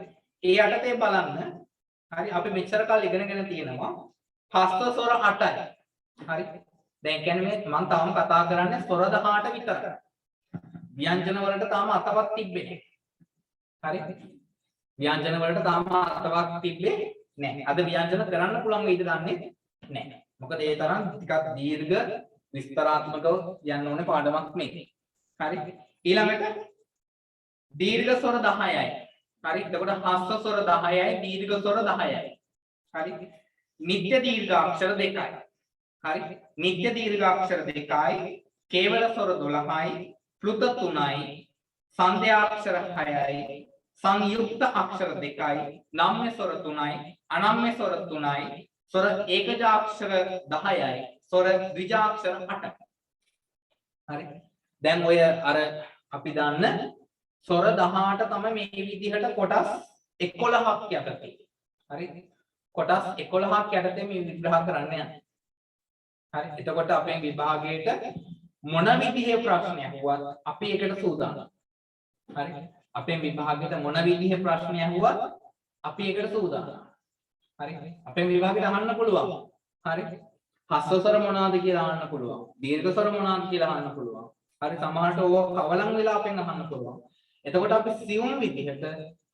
ඒ යටතේ බලන්න හරි අපි මෙච්චර කාල ඉගෙනගෙන තියෙනවා හස්ත ස්වර 8යි. හරි දැන් කියන්නේ මම තාම කතා කරන්නේ ස්වර 18 විතරයි. ව්‍යංජන වලට තාම අතවක් තිබ්බේ නැහැ. හරි ව්‍යංජන වලට තාම අතවක් තිබ්බේ නැහැ. අද ව්‍යංජන කරන්න පුළුවන් වෙයිද දන්නේ නැහැ. මොකද ඒ තරම් ටිකක් දීර්ඝ විස්තරාත්මකව යන්න ඕනේ පාඩමක් මේක. හරි ඊළඟට දීර්ඝ ස්වර 10යි. හරි එතකොට හස්ත ස්වර 10යි දීර්ඝ ස්වර 10යි. හරි නිත්‍ය දීර්ඝාක්ෂර 2යි. හරි නිත්‍ය දීර්ඝාක්ෂර 2යි කේවල ස්වර 12යි ප්ලුත 3යි සංධ්‍යාක්ෂර 6යි සංයුක්ත අක්ෂර 2යි නම්‍ය ස්වර 3යි අනම්‍ය ස්වර 3යි ස්වර ඒකජාක්ෂර 10යි ස්වර ද්විජාක්ෂර 8යි. හරි දැන් ඔය අර අපි දන්න ස්වර 18 තමයි මේ විදිහට කොටස් 11ක් යටතේ. හරි කොටස් 11ක් යටතේ මේ විග්‍රහ කරන්න යන්නේ. හරි එතකොට අපේ විභාගයට මොන විදිහේ ප්‍රශ්නයක් වුවත් අපි ඒකට සූදානම්. හරි අපේ විභාගයට මොන විදිහේ ප්‍රශ්නයක් වුවත් අපි ඒකට සූදානම්. හරි අපේ විභාගයට අහන්න පුළුවන්. හරි හස්ත ස්වර මොනවාද කියලා අහන්න පුළුවන්. දීර්ඝ ස්වර මොනවාද කියලා අහන්න පුළුවන්. හරි සමහරට ඕක කවලම් වෙලා අපෙන් අහන්න පුළුවන්. එතකොට අපි සියුම් විදිහට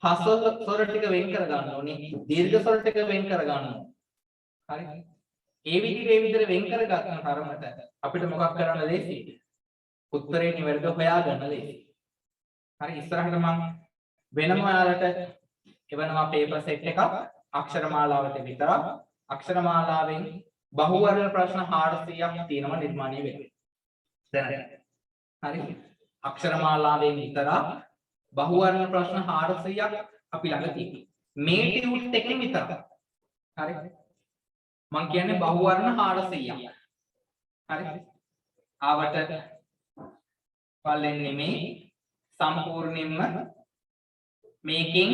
හස්ත ස්වර ටික වෙන් කර ගන්න ඕනේ. දීර්ඝ ස්වර ටික වෙන් කර ගන්න ඕනේ. හරි ඒ විදිහට වෙන් කරගන්න තරමට අපිට මොකක් කරන්න ලේසියි? උත්තරේ නිවැරදිව හොයාගන්න ලේසියි. හරි ඉස්සරහට මම වෙනම ඔයාලට එවනවා පේපර් සෙට් එකක් අක්ෂර මාලාවට විතරක්. අක්ෂර මාලාවෙන් බහුවර්ණ ප්‍රශ්න 400ක් තියෙනවා නිර්මාණය වෙන්නේ. දැනගන්න. හරි අක්ෂර මාලාවෙන් විතරක් බහුවර්ණ ප්‍රශ්න 400ක් අපි ළඟ තියෙනවා. මේ ටියුට් එකෙන් විතරක්. හරි මං කියන්නේ බහුවර්ණ 400ක්. හරි ආවට පල්ලෙන් නෙමේ සම්පූර්ණයෙන්ම මේකෙන්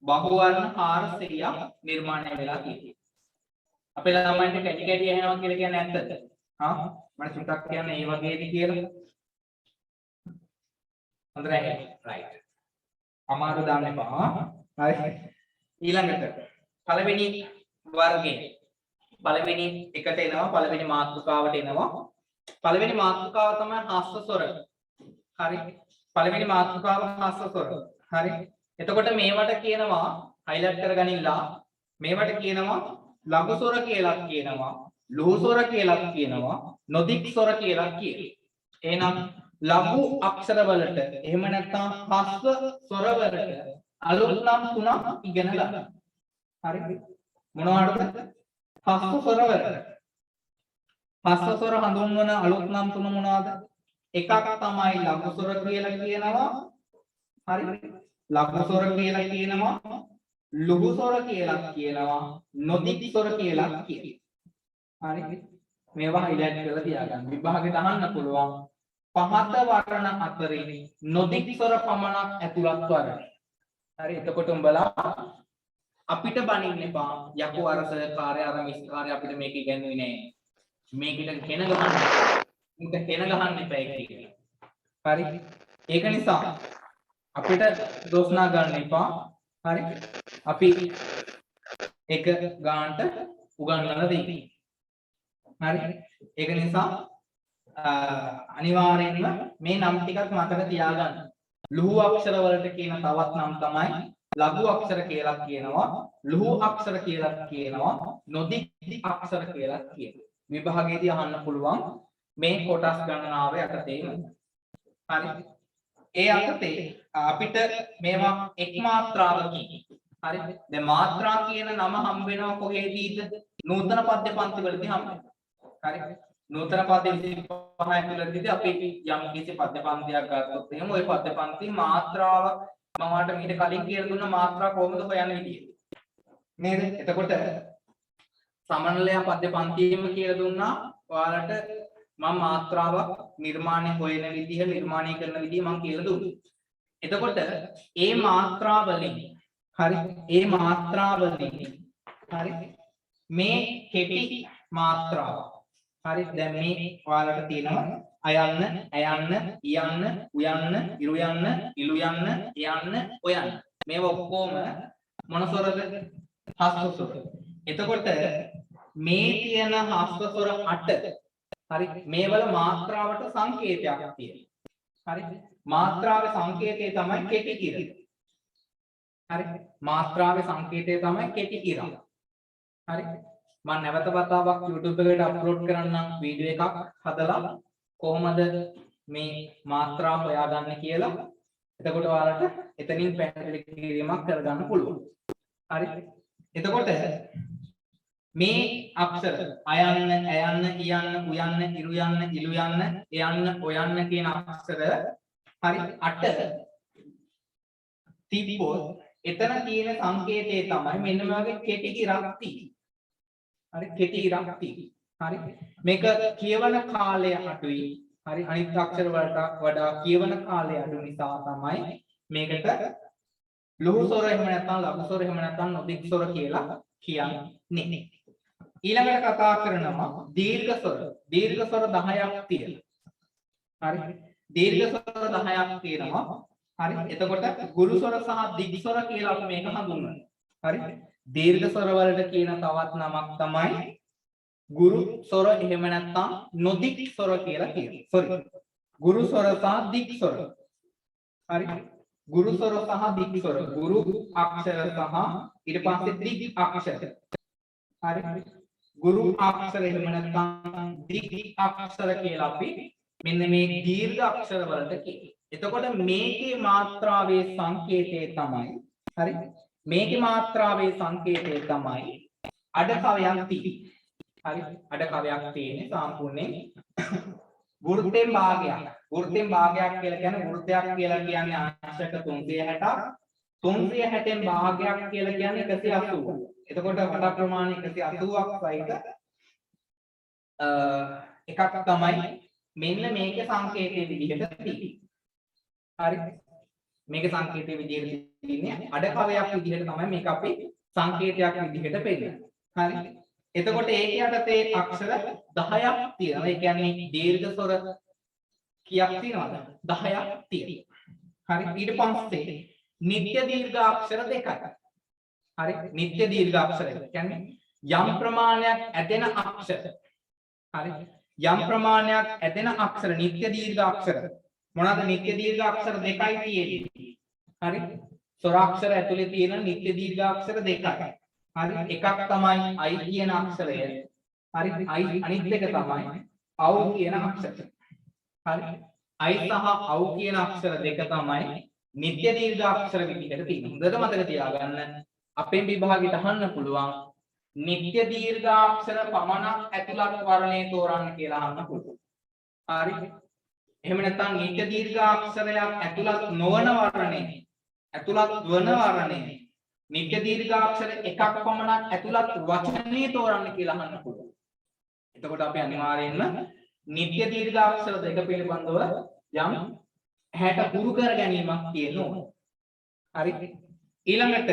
බහුවර්ණ 400ක් නිර්මාණය වෙලා තියෙනවා. අපේ ළමයින්ට කැටි කැටි ඇහෙනවා කියලා කියන්නේ ඇත්තද? මම සුටක් කියන්නේ ඒ වගේද කියලා. හොඳයි රයිට්. අමාරු දාන්න එපා. හරි ඊළඟට පළවෙනි වර්ගයේ පළවෙනි එකට එනවා පළවෙනි මාතෘකාවට එනවා. පළවෙනි මාතෘකාව තමයි හස්ත ස්වර. හරි පළවෙනි මාතෘකාව හස්ත ස්වර. හරි එතකොට මේවට කියනවා හයිලයිට් කරගනින්නලා මේවට කියනවා ලඝු ස්වර කියලා කියනවා ලඝු ස්වර කියලා කියනවා නොදික් ස්වර කියලා කියනවා. එහෙනම් ලඝු අක්ෂර වලට එහෙම නැත්නම් හස්ත ස්වර වලට අලුත් නම් තුනක් ඉගෙන ගන්න. හරි මොනවද? හස්ත ස්වර වලට හස්ත ස්වර හඳුන්වන අලුත් නම් තුන මොනවාද? එකක් තමයි ලඝු ස්වර කියලා කියනවා. හරි ලඝු ස්වර කියලා කියනවා ලඝු ස්වර කියලා කියනවා නොදික් ස්වර කියලා කියනවා. හරි මේවා හයිලයිට් කරලා තියාගන්න. විභාගෙට අහන්න පුළුවන් පහත වර්ණ අතරින් නොදික් ස්වර පමණක් ඇතුළත් වර්ණ. හරි එතකොට උඹලා අපිට බනින්න එපා යකෝ අරස කාර්ය අර මිස් කාර්ය අපිට මේක ඉගෙනුවේ නෑ. මේකට කෙන ගහන්න. මේක කෙන ගහන්න එපා ඒක කියලා. හරි ඒක නිසා අපිට දොස්නා ගන්න එපා. හරි අපි එක ගානට උගන්වලා දෙයි. හරි ඒක නිසා අනිවාර්යෙන්ම මේ නම් ටිකක් මතක තියාගන්න. ලඝු අක්ෂර වලට කියන තවත් නම් තමයි ලඝු අක්ෂර කියලා කියනවා ලඝු අක්ෂර කියලා කියනවා නොදික් අක්ෂර කියලා කියනවා. විභාගයේදී අහන්න පුළුවන් මේ කොටස් ගණනාව යටතේම. හරි ඒ යටතේ අපිට මේවා එක් මාත්‍රාවකින් හරි දැන් මාත්‍රා කියන නම හම් වෙනවා කොහේදීද? නූතන පද්‍ය පන්ති වලදී හම් වෙනවා. හරි නූතන පද්‍ය 25 ඇතුළතදී අපි යම් කිසි පද්‍ය පන්තියක් ගත්තොත් එහෙනම් ওই පද්‍ය පන්ති මාත්‍රාව මම ඔයාලට මීට කලින් කියලා දුන්න මාත්‍රා කොහොමද හොයන්නේ විදිය නේද? එතකොට සමනලය පද්‍ය පන්තියෙම කියලා දුන්නා ඔයාලට මම මාත්‍රාවක් නිර්මාණය හොයන විදිහ නිර්මාණය කරන විදිහ මම කියලා දුන්නා. එතකොට ඒ මාත්‍රාවලින් හරි ඒ මාත්‍රාවලින් හරි මේ කෙටි මාත්‍රාව හරි දැන් මේ ඔයාලට තියෙනවා අයන්න, ඇයන්න, ඉයන්න, උයන්න, ඉරු යන්න, ඉලු යන්න, යන්න, ඔයන්න. මේවා ඔක්කොම මොන ස්වරද? හස්ත ස්වර. එතකොට මේ තියෙන හස්ත ස්වර 8 හරි මේවල මාත්‍රාවට සංකේතයක් තියෙනවා. හරි මාත්‍රාවේ සංකේතය තමයි කෙටි කිර. හරි මාත්‍රාවේ සංකේතය තමයි කෙටි කිර. හරි මම නැවත වතාවක් YouTube එකට අප්ලෝඩ් කරන්නම් වීඩියෝ එකක් හදලා කොහොමද මේ මාත්‍රා හොයාගන්නේ කියලා. එතකොට ඔයාලට එතනින් පැහැදිලි කිරීමක් කරගන්න පුළුවන්. හරි එතකොට මේ අක්ෂර අයන්න, ඇයන්න, ඉයන්න, උයන්න, ඉරු යන්න, ඉලු යන්න, යන්න, ඔයන්න කියන අක්ෂර හරි 8 තිබ්බොත් එතන තියෙන සංකේතය තමයි මෙන්න මේ වගේ කෙටි ඉරක් තියෙන්නේ. හරි කෙටි ඉරක් තියෙන්නේ. හරි මේක කියවන කාලය අඩුයි. හරි අනිත් අක්ෂර වලට වඩා කියවන කාලය අඩු නිසා තමයි මේකට ලඝු ස්වර එහෙම නැත්නම් ලඝු ස්වර එහෙම නැත්නම් නොදික් ස්වර කියලා කියන්නේ. ඊළඟට කතා කරනවා දීර්ඝ ස්වර. දීර්ඝ ස්වර 10ක් තියෙනවා. හරි දීර්ඝ ස්වර 10ක් තියෙනවා. හරි එතකොට ගුරු ස්වර සහ දිග් ස්වර කියලා අපි මේක හඳුන්වනවා. හරි දීර්ඝ ස්වර වලට කියන තවත් නමක් තමයි ගුරු ස්වර එහෙම නැත්නම් නොදික් ස්වර කියලා කියනවා. සෝරි ගුරු ස්වර සහ දිග් ස්වර. හරි ගුරු ස්වර සහ දිග් ස්වර. ගුරු අක්ෂර සහ ඊට පස්සේ දිග් අක්ෂර. හරි ගුරු අක්ෂර එහෙම නැත්නම් දිග් අක්ෂර කියලා අපි මෙන්න මේ දීර්ඝ අක්ෂර වලට කියනවා. එතකොට මේකේ මාත්‍රාවේ සංකේතය තමයි හරි මේකේ මාත්‍රාවේ සංකේතය තමයි අඩ කවයක් තියෙන්නේ. හරි අඩ කවයක් තියෙන්නේ සම්පූර්ණයෙන් වෘත්තෙන් භාගයක්. වෘත්තෙන් භාගයක් කියලා කියන්නේ වෘත්තයක් කියලා කියන්නේ අංශක 360ක් 360න් භාගයක් කියලා කියන්නේ 180ක්. එතකොට වට ප්‍රමාණය 180ක් සහිත එකක් තමයි මෙන්න මේකේ සංකේතයේ විදිහට තියෙන්නේ. හරි මේකේ සංකේතයේ විදිහට තියෙන්නේ අඩ කවයක් විදිහට තමයි මේක අපි සංකේතයක් විදිහට පෙන්නන්නේ. හරි එතකොට ඒකේ යටතේ අක්ෂර 10ක් තියෙනවා. ඒ කියන්නේ දීර්ඝ ස්වර කීයක් තියෙනවද? 10ක් තියෙනවා. හරි ඊට පස්සේ නිත්‍ය දීර්ඝ අක්ෂර දෙකයි. හරි නිත්‍ය දීර්ඝ අක්ෂර කියන්නේ යම් ප්‍රමාණයක් ඇදෙන අක්ෂර. හරි යම් ප්‍රමාණයක් ඇදෙන අක්ෂර නිත්‍ය දීර්ඝ අක්ෂර. මොනවාද නිත්‍ය දීර්ඝ අක්ෂර දෙකයි තියෙන්නේ. හරි ස්වරාක්ෂර ඇතුලේ තියෙන නිත්‍ය දීර්ඝ අක්ෂර දෙකයි. හරි එකක් තමයි I කියන අක්ෂරය. හරි අනිත් එක තමයි ඖ කියන අක්ෂරය. හරි I සහ ඖ කියන අක්ෂර දෙක තමයි නිත්‍ය දීර්ඝ අක්ෂර විදිහට තියෙන්නේ. හොඳට මතක තියාගන්න. අපේ විභාගෙට අහන්න පුළුවන් නිත්‍ය දීර්ඝ අක්ෂර පමණක් ඇතුළත් වර්ණය තෝරන්න කියලා අහන්න පුළුවන්. හරි එහෙම නැත්නම් නිත්‍ය දීර්ඝ අක්ෂරයක් ඇතුළත් නොවන වර්ණය ඇතුළත් වන වර්ණය නිත්‍ය දීර්ඝාක්ෂර එකක් පමණක් ඇතුළත් වචනේ තෝරන්න කියලා අහන්න පුළුවන්. එතකොට අපි අනිවාර්යයෙන්ම නිත්‍ය දීර්ඝාක්ෂර දෙක පිළිබඳව යම් හැට පුරු කර ගැනීමක් තියෙනවා. හරි. ඊළඟට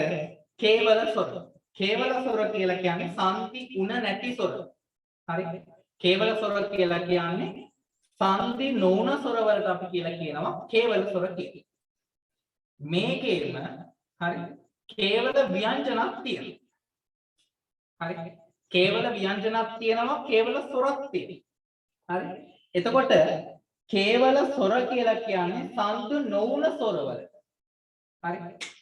කේවල ස්වර. කේවල ස්වර කියලා කියන්නේ සංති උණ නැති ස්වර. හරි. කේවල ස්වර කියලා කියන්නේ සංති නොඋන ස්වර වලට අපි කියලා කියනවා කේවල ස්වර කියලා. මේකේම හරි කේවල ව්‍යංජනක් තියෙනවා. හරි. කේවල ව්‍යංජනක් තියෙනවා කේවල ස්වරක් තියෙනවා. හරි. එතකොට කේවල ස්වර කියලා කියන්නේ සංදු නොඋන ස්වරවල. හරි.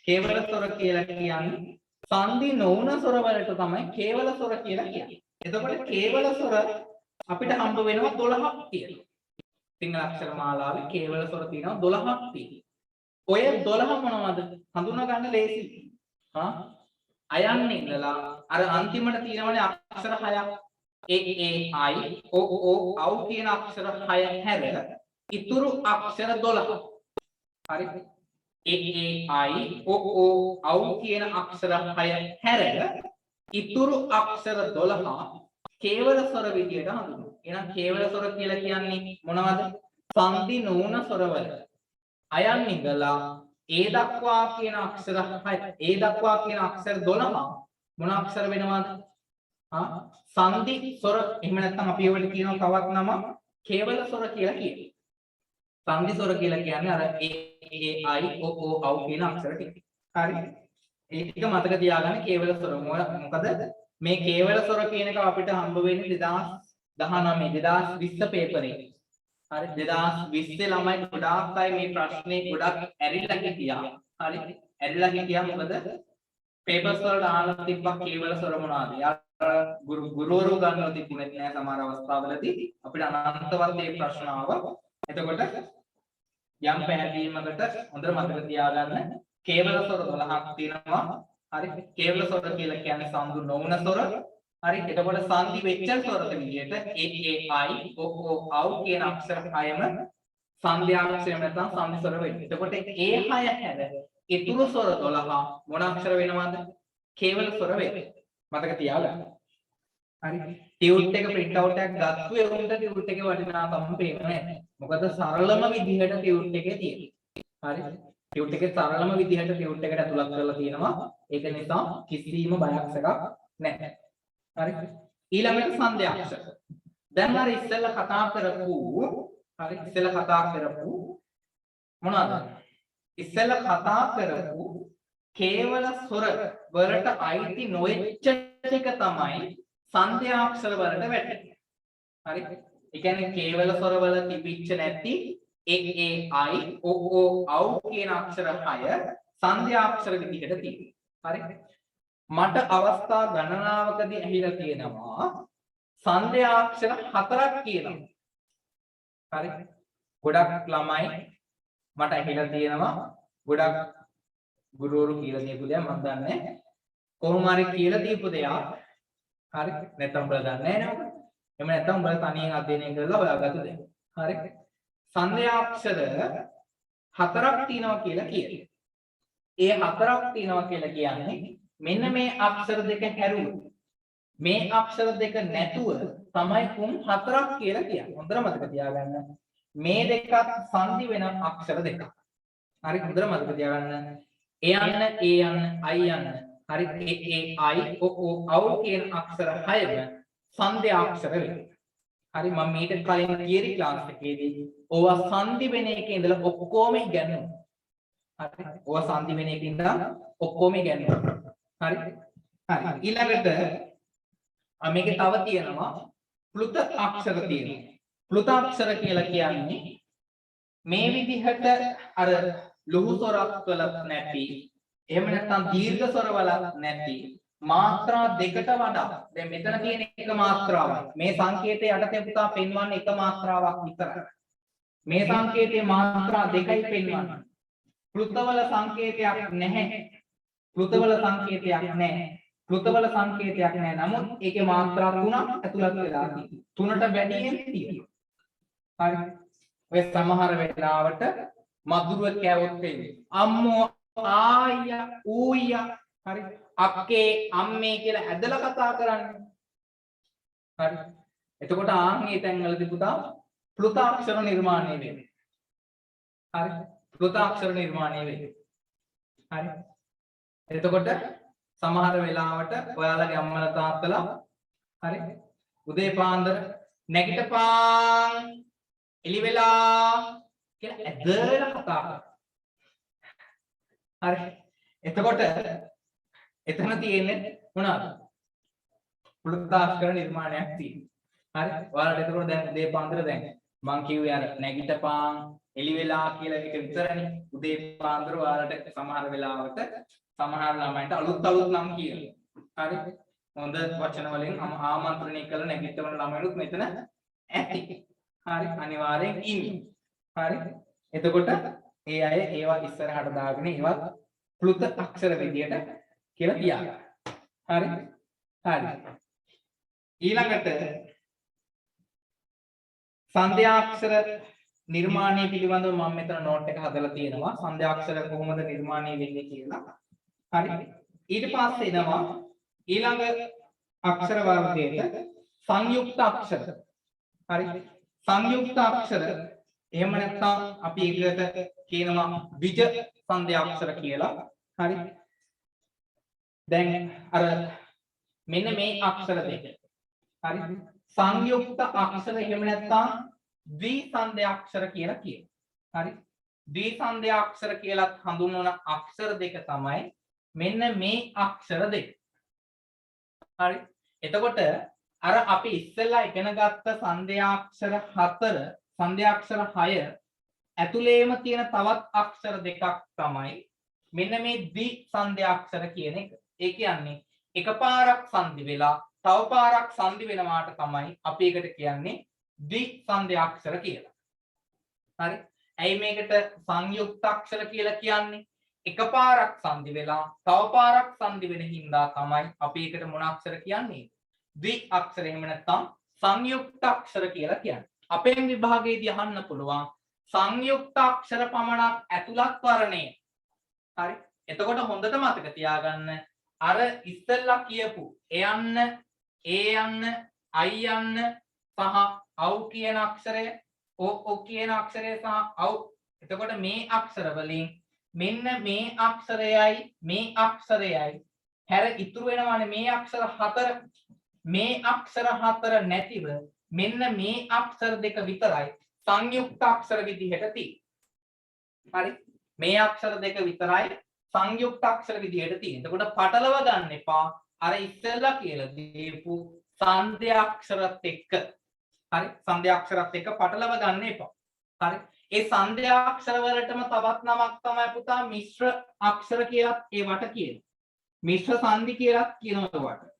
කේවල ස්වර කියලා කියන්නේ සංදි නොඋන ස්වරවලට තමයි කේවල ස්වර කියලා කියන්නේ. එතකොට කේවල ස්වර අපිට හම්බ වෙනවා 12ක් තියෙනවා. සිංහල අක්ෂර මාලාවේ කේවල ස්වර තියෙනවා 12ක් තියෙනවා. ඔය 12 මොනවද? හඳුනා ගන්න ලේසි. අයන්නේ ඉඳලා අර අන්තිමට තියෙනවනේ අක්ෂර 6ක් a I o o ඖ කියන අක්ෂර 6 හැර ඉතුරු අක්ෂර 12. හරි. a I o o ඖ කියන අක්ෂර 6 හැර ඉතුරු අක්ෂර 12 කේවල ස්වර විදියට හඳුන්වනවා. එහෙනම් කේවල ස්වර කියලා කියන්නේ මොනවද? සංදි නොඋන ස්වරවල. අයන් ඉඳලා ඒ දක්වා කියන අක්ෂර 6 ඒ දක්වා කියන අක්ෂර 12 මොන අක්ෂර වෙනවද? සංදි ස්වර. එහෙම නැත්නම් අපි ඒවට කියනවා තවත් නම කේවල ස්වර කියලා කියනවා. සංදි ස්වර කියලා කියන්නේ අර a i o o au කියන අක්ෂර ටික. හරි. ඒ ටික මතක තියාගන්න කේවල ස්වර. මොකද මේ කේවල ස්වර කියන එක අපිට හම්බ වෙන්නේ 2019 2020 පේපරේ. හරි 2020 ළමයි ගොඩාක් අය මේ ප්‍රශ්නේ ගොඩක් ඇරිලා හිටියා. හරි. ඇරිලා හිටියා මොකද පේපර්ස් වලට අහලා තිබ්බා කේවල ස්වර මොනවාද? යාර ගුරුවරු ගන්නව තිබුණේ නැහැ සමහර අවස්ථාවලදී. අපිට අනන්තවත් මේ ප්‍රශ්න ආවා. එතකොට යම් පැහැදීමකට හොඳට මතක තියාගන්න කේවල ස්වර 12ක් තියෙනවා. හරි. කේවල ස්වර කියලා කියන්නේ සංදු නොවන ස්වර. හරි. එතකොට සංදි වෙච්ච ස්වරත විදිහට a i o o au කියන අක්ෂර හයම සංධ්‍යාක්ෂර නැත්නම් සංදි ස්වර වෙන්නේ. එතකොට ඒ හය හැර ඉතුරු ස්වර 12 මොන අක්ෂර වෙනවද? කේවල ස්වර වෙන්නේ. මතක තියාගන්න. හරි. ටියුට් එක print out එකක් ගත්තු එවුන්ට ටියුට් එකේ වටිනාකම පේන්නේ නැහැ. මොකද සරලම විදිහට ටියුට් එකේ තියෙන්නේ. හරි. ටියුට් එකේ සරලම විදිහට ටියුට් එකට ඇතුළත් කරලා තියෙනවා. ඒක නිසා කිසිම බයක් එකක් නැහැ. හරි. ඊළඟට සංධ්‍යාක්ෂර. දැන් අර ඉස්සෙල්ලා කතා කරපු මොනවද? ඉස්සෙල්ලා කතා කරපු කේවල ස්වර වලට අයිති නොවෙච්ච ටික තමයි සංධ්‍යාක්ෂර වලට වැටෙන්නේ. හරි. ඒ කියන්නේ කේවල ස්වර වල තිබිච්ච නැති a i o o au කියන අක්ෂර 6 සංධ්‍යාක්ෂර විදිහට තියෙනවා. හරි. මට අවස්ථා ගණනාවකදී ඇහිලා තියෙනවා සංධ්‍යාක්ෂර 4ක් කියනවා. හරි. ගොඩක් ළමයි මට ඇහිලා තියෙනවා ගොඩක් ගුරුවරු කියලා දීපු දෙයක් මම දන්නේ කොහොම හරි කියලා දීපු දෙයක්. හරි. නැත්නම් උඹලා දන්නේ නැහැ නේද? එහෙම නැත්නම් උඹලා තනියෙන් අධ්‍යයනය කරලා හොයාගත්තු දෙයක්. හරි. සංධ්‍යාක්ෂර 4ක් තියෙනවා කියලා කියනවා. ඒ 4ක් තියෙනවා කියලා කියන්නේ මෙන්න මේ අක්ෂර දෙක හැරුණු මේ අක්ෂර දෙක නැතුව තමයි 4ක් කියලා කියන්නේ. හොඳට මතක තියාගන්න. මේ දෙකත් සංදි වෙන අක්ෂර දෙකක්. හරි. හොඳට මතක තියාගන්න. ඒ යන්න I යන්න. හරි. a i o o au කියන අක්ෂර 6ම සංධ්‍යාක්ෂර වෙනවා. හරි. මම මීට කලින් තියරි ක්ලාස් එකේදී ඕවා සංදි වෙන එකේ ඉඳලා ඔක්කොම ඉගෙනුවා. හරි. ඕවා සංදි වෙන එකේ ඉඳලා ඔක්කොම ඉගෙනුවා. හරි. හරි. ඊළඟට මේකේ තව තියෙනවා ප්ලුත අක්ෂර තියෙනවා. ප්ලුත අක්ෂර කියලා කියන්නේ මේ විදිහට අර ලොහු ස්වරක් වල නැති එහෙම නැත්නම් දීර්ඝ ස්වර වල නැති මාත්‍රා දෙකට වඩා දැන් මෙතන තියෙන එක මාත්‍රාවක් මේ සංකේතයේ යටතේ පුතා පෙන්වන්නේ එක මාත්‍රාවක් විතරයි. මේ සංකේතයේ මාත්‍රා දෙකයි පෙන්වන්නේ. ප්ලුතවල සංකේතයක් නැහැ. ප්ලුතවල සංකේතයක් නැහැ. ප්ලුතවල සංකේතයක් නැහැ. නමුත් ඒකේ මාත්‍රා 3ක් ඇතුළත් වෙලා තියෙනවා. 3ට වැඩියෙන් තියෙනවා. හරි. ඔය සමහර වෙලාවට මధుර කෑවොත් වෙන්නේ. අම්මෝ ආයියා ඌයියා හරි. අක්කේ අම්මේ කියලා ඇදලා කතා කරන්නේ. හරි. එතකොට ආන්ගේ තැන්වලදී පුතා ප්ලුතාක්ෂර නිර්මාණය වෙන්නේ. හරි. ප්ලුතාක්ෂර නිර්මාණය වෙන්නේ. හරි. එතකොට සමහර වෙලාවට ඔයාලගේ අම්මලා තාත්තලා හරි උදේ පාන්දර නැගිටපාන් එලි වෙලා කියලා ඇදලා කතා කරනවා. හරි. එතකොට එතන තියෙන්නේ මොනවද? ප්ලුතාක්ෂර නිර්මාණයක් තියෙනවා. හරි. ඔයාලට එතකොට දැන් උදේ පාන්දර දැන් මං කිව්වේ අර නැගිටපාන් එලි වෙලා කියලා එක විතරනේ. උදේ පාන්දර ඔයාලට සමහර වෙලාවට සමහර ළමයින්ට අලුත් නම් කියනවා. හරි. හොඳ වචන වලින් ආමන්ත්‍රණය කළ නැගිටවන ළමයිනුත් මෙතන ඇති. හරි. අනිවාර්යෙන් ඉන්නේ. හරි. එතකොට ඒ අය ඒවා ඉස්සරහට දාගෙන ඒවත් ප්ලුත අක්ෂර විදියට කියලා තියාගන්න. හරි. හරි. ඊළඟට සංධ්‍යාක්ෂර නිර්මාණය පිළිබඳව මම මෙතන නෝට් එක හදලා තියෙනවා. සංධ්‍යාක්ෂර කොහොමද නිර්මාණය වෙන්නේ කියලා. හරි. ඊට පස්සේ එනවා ඊළඟ අක්ෂර වර්ගයට සංයුක්ත අක්ෂර. හරි. සංයුක්ත අක්ෂර එහෙම නැත්නම් අපි ඒකට කියනවා විජ සංධ්‍යාක්ෂර කියලා. හරි. දැන් අර මෙන්න මේ අක්ෂර දෙක. හරි. සංයුක්ත අක්ෂර එහෙම නැත්නම් ද්විසන්ධ්‍යාක්ෂර කියලා කියනවා. හරි. ද්විසන්ධ්‍යාක්ෂර කියලා හඳුන්වන අක්ෂර දෙක තමයි මෙන්න මේ අක්ෂර දෙක. හරි. එතකොට අර අපි ඉස්සෙල්ලා ඉගෙන ගත්ත සංධ්‍යාක්ෂර 4 සංධ්‍යාක්ෂර 6 ඇතුළේම තියෙන තවත් අක්ෂර දෙකක් තමයි මෙන්න මේ ද්විසන්ධ්‍යාක්ෂර කියන එක. ඒ කියන්නේ එකපාරක් සංධි වෙලා තව පාරක් සංධි වෙනවාට තමයි අපි ඒකට කියන්නේ ද්විසන්ධ්‍යාක්ෂර කියලා. හරි. ඇයි මේකට සංයුක්ත අක්ෂර කියලා කියන්නේ? එකපාරක් සංධි වෙලා තව පාරක් සංධි වෙන හින්දා තමයි අපි ඒකට මොන අක්ෂර කියන්නේ? ද්වි අක්ෂර. එහෙම නැත්නම් සංයුක්ත අක්ෂර කියලා කියන්නේ. අපේ විභාගයේදී අහන්න පුළුවන් සංයුක්ත අක්ෂර පමණක් ඇතුළත් වර්ණය. හරි. එතකොට හොඳට මතක තියාගන්න අර ඉස්සෙල්ලා කියපු එයන්න, ඒ යන්න, අයි යන්න සහ අව් කියන අක්ෂරය, ඔ කියන අක්ෂරය සහ අව්. එතකොට මේ අක්ෂර වලින් මෙන්න මේ අක්ෂරයයි මේ අක්ෂරයයි හැර ඉතුරු වෙනවානේ මේ අක්ෂර 4. මේ අක්ෂර 4 නැතිව මෙන්න මේ අක්ෂර දෙක විතරයි සංයුක්ත අක්ෂර විදිහට තියෙන්නේ. හරි. මේ අක්ෂර දෙක විතරයි සංයුක්ත අක්ෂර විදිහට තියෙන්නේ. එතකොට පටලව ගන්න එපා. අර ඉස්සෙල්ලා කියලා දීපු සංධ්‍යාක්ෂරත් එක්ක. හරි. සංධ්‍යාක්ෂරත් එක්ක පටලව ගන්න එපා. හරි. ඒ සංධ්‍යාක්ෂර වලටම තවත් නමක් තමයි පුතා මිශ්‍ර අක්ෂර කියලාත් ඒවට කියනවා. මිශ්‍ර සංධි කියලාත් කියනවා වට.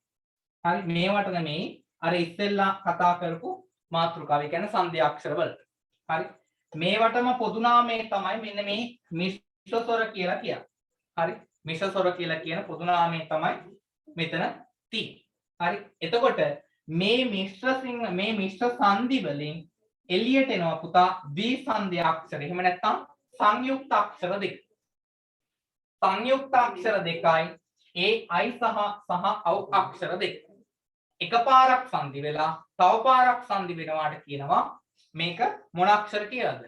හරි. මේවට නෙමෙයි අර ඉස්සෙල්ලා කතා කරපු මාතෘකාව. ඒ කියන්නේ සංධ්‍යාක්ෂර වලට. හරි. මේවටම පොදු නාමය තමයි මෙන්න මේ මිශ්‍ර ස්වර කියලා කියන්නේ. හරි. මිශ්‍ර ස්වර කියලා කියන පොදු නාමය තමයි මෙතන තියෙන්නේ. හරි. එතකොට මේ මිශ්‍ර සංධි වලින් එළියට එනවා පුතා ද්විසන්ධ්‍යාක්ෂර. එහෙම නැත්නම් සංයුක්ත අක්ෂර දෙක. සංයුක්ත අක්ෂර දෙකයි ඒ අයි සහ අව් අක්ෂර දෙක. එකපාරක් සංධි වෙලා තව පාරක් සංධි වෙනවාට කියනවා මේක මොන අක්ෂර කියලාද?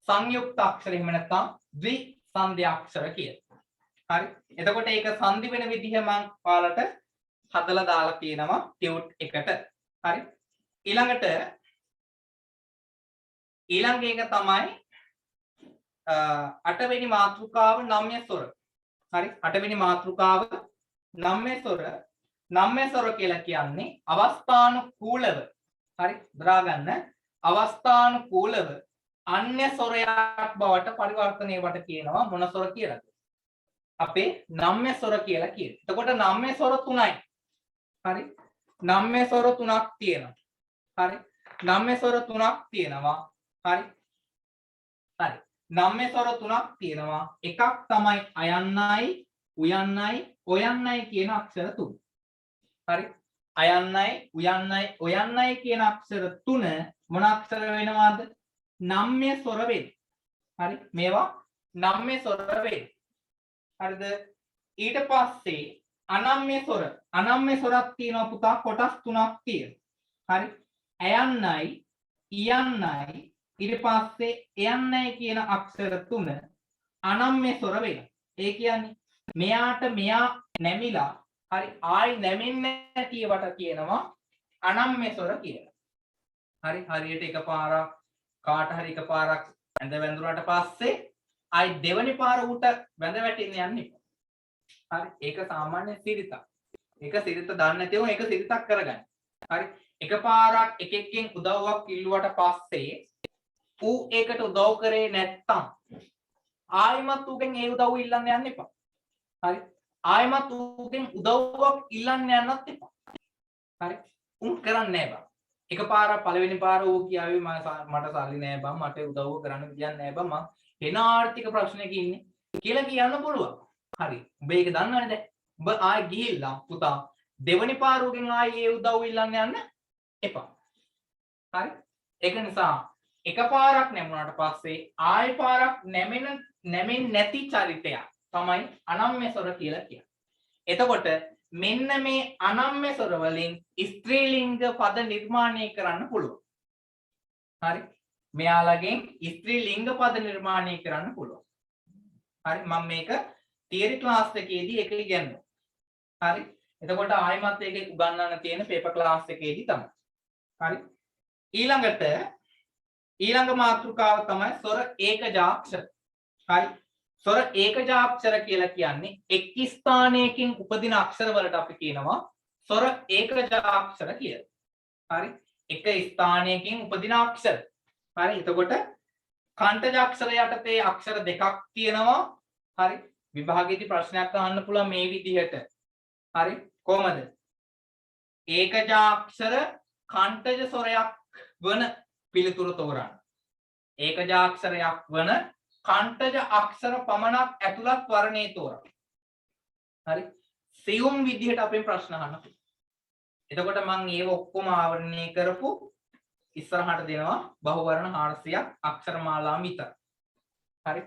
සංයුක්ත අක්ෂර. එහෙම නැත්නම් ද්විසන්ධ්‍යාක්ෂර කියලා. හරි. එතකොට ඒක සංධි වෙන විදිහ මම ඔයාලට හදලා දාලා තියෙනවා ටියුට් එකට. හරි. ඊළඟ එක තමයි 8 වෙනි මාතෘකාව නම්‍ය ස්වර. හරි. 8 වෙනි මාතෘකාව නම්‍ය ස්වර. නම්‍ය ස්වර කියලා කියන්නේ අවස්ථානුකූලව. හරි. දරා ගන්න. අවස්ථානුකූලව අන්‍ය ස්වරයක් බවට පරිවර්තනය වට කියනවා මොන ස්වර කියලාද? අපේ නම්‍ය ස්වර කියලා කියනවා. එතකොට නම්‍ය ස්වර 3යි. හරි. නම්‍ය ස්වර 3ක් තියෙනවා. හරි. නම්‍ය ස්වර 3ක් තියෙනවා. හරි. හරි. නම්‍ය ස්වර 3ක් තියෙනවා. එකක් තමයි අයන්නයි, උයන්නයි, ඔයන්නයි කියන අක්ෂර 3. හරි. අයන්නයි, උයන්නයි, ඔයන්නයි කියන අක්ෂර 3 මොන අක්ෂර වෙනවද? නම්‍ය ස්වර වෙන්නේ. හරි. මේවා නම්‍ය ස්වර වෙන්නේ. හරිද? ඊට පස්සේ අනම්‍ය ස්වර. අනම්‍ය ස්වරක් තියෙනවා පුතා කොටස් 3ක් තියෙනවා. හරි. අයන්නයි, ඉයන්නයි, ඊට පස්සේ එයන්නයි කියන අක්ෂර 3 අනම්‍ය ස්වර වෙනවා. ඒ කියන්නේ මෙයාට මෙයා නැමිලා හරි ආයි නැමෙන්නේ නැති ඒවට කියනවා අනම්‍ය ස්වර කියලා. හරි. හරියට එකපාරක් කාට හරි එකපාරක් ඇඳ වැඳුනට පස්සේ ආයි දෙවෙනි පාර උට වැඳ වැටෙන්න යන්නේ. හරි. ඒක සාමාන්‍ය සිරිතක්. ඒක සිරිත දන්නේ නැතිව ඒක සිරිතක් කරගන්න. හරි. එකපාරක් එකෙක්ගෙන් උදව්වක් ඉල්ලුවට පස්සේ ඌ ඒකට උදව් කරේ නැත්තම් ආයිමත් ඌගෙන් ඒ උදව්ව ඉල්ලන්න යන්න එපා. හරි. ආයිමත් ඌගෙන් උදව්වක් ඉල්ලන්න යන්නත් එපා. හරි. උන් කරන්නේ නැහැ බං. එකපාරක් පළවෙනි පාර ඌ කියාවේ මට සල්ලි නැහැ බං, මට උදව්ව කරන්න විදියක් නැහැ බං, මම වෙන ආර්ථික ප්‍රශ්නයක ඉන්නේ කියලා කියන්න පුළුවන්. හරි. උඹ ඒක දන්නවනේ දැන්. උඹ ආයෙ ගිහිල්ලා පුතා දෙවෙනි පාර ඌගෙන් ආයෙ ඒ උදව්ව ඉල්ලන්න යන්න එපා. හරි. ඒක නිසා එකපාරක් නැමුණාට පස්සේ ආයෙ පාරක් නැමෙන්නේ නැති චරිතයක් තමයි අනම්‍ය ස්වර කියලා කියන්නේ. එතකොට මෙන්න මේ අනම්‍ය ස්වර වලින් ස්ත්‍රීලිංග පද නිර්මාණය කරන්න පුළුවන්. හරි. මෙයාලගෙන් ස්ත්‍රීලිංග පද නිර්මාණය කරන්න පුළුවන්. හරි. මම මේක තියරි ක්ලාස් එකේදී ඒක ඉගෙනුවා. හරි. එතකොට ආයෙමත් ඒක උගන්වන්න තියෙන පේපර් ක්ලාස් එකේදී තමයි. හරි. ඊළඟට ඊළඟ මාතෘකාව තමයි ස්වර ඒකජාක්ෂර. හරි. ස්වර ඒකජාක්ෂර කියලා කියන්නේ එක් ස්ථානයකින් උපදින අක්ෂර වලට අපි කියනවා ස්වර ඒකජාක්ෂර කියලා. හරි. එක ස්ථානයකින් උපදින අක්ෂර. හරි. එතකොට කාන්තජාක්ෂර යටතේ අක්ෂර දෙකක් තියෙනවා. හරි. විභාගයේදී ප්‍රශ්නයක් අහන්න පුළුවන් මේ විදිහට. හරි. කොහමද? ඒකජාක්ෂර කාන්තජ ස්වරයක් වන පිළිතුරු තෝරන්න. ඒකජාක්ෂරයක් වන කාන්තජ අක්ෂර පමණක් ඇතුළත් වර්ණයේ තෝරන්න. හරි. සියුම් විදිහට අපෙන් ප්‍රශ්න අහන්න. එතකොට මම ඒව ඔක්කොම ආවරණය කරපු ඉස්සරහට දෙනවා බහුවර්ණ 400ක් අක්ෂර මාලාව විතර. හරි.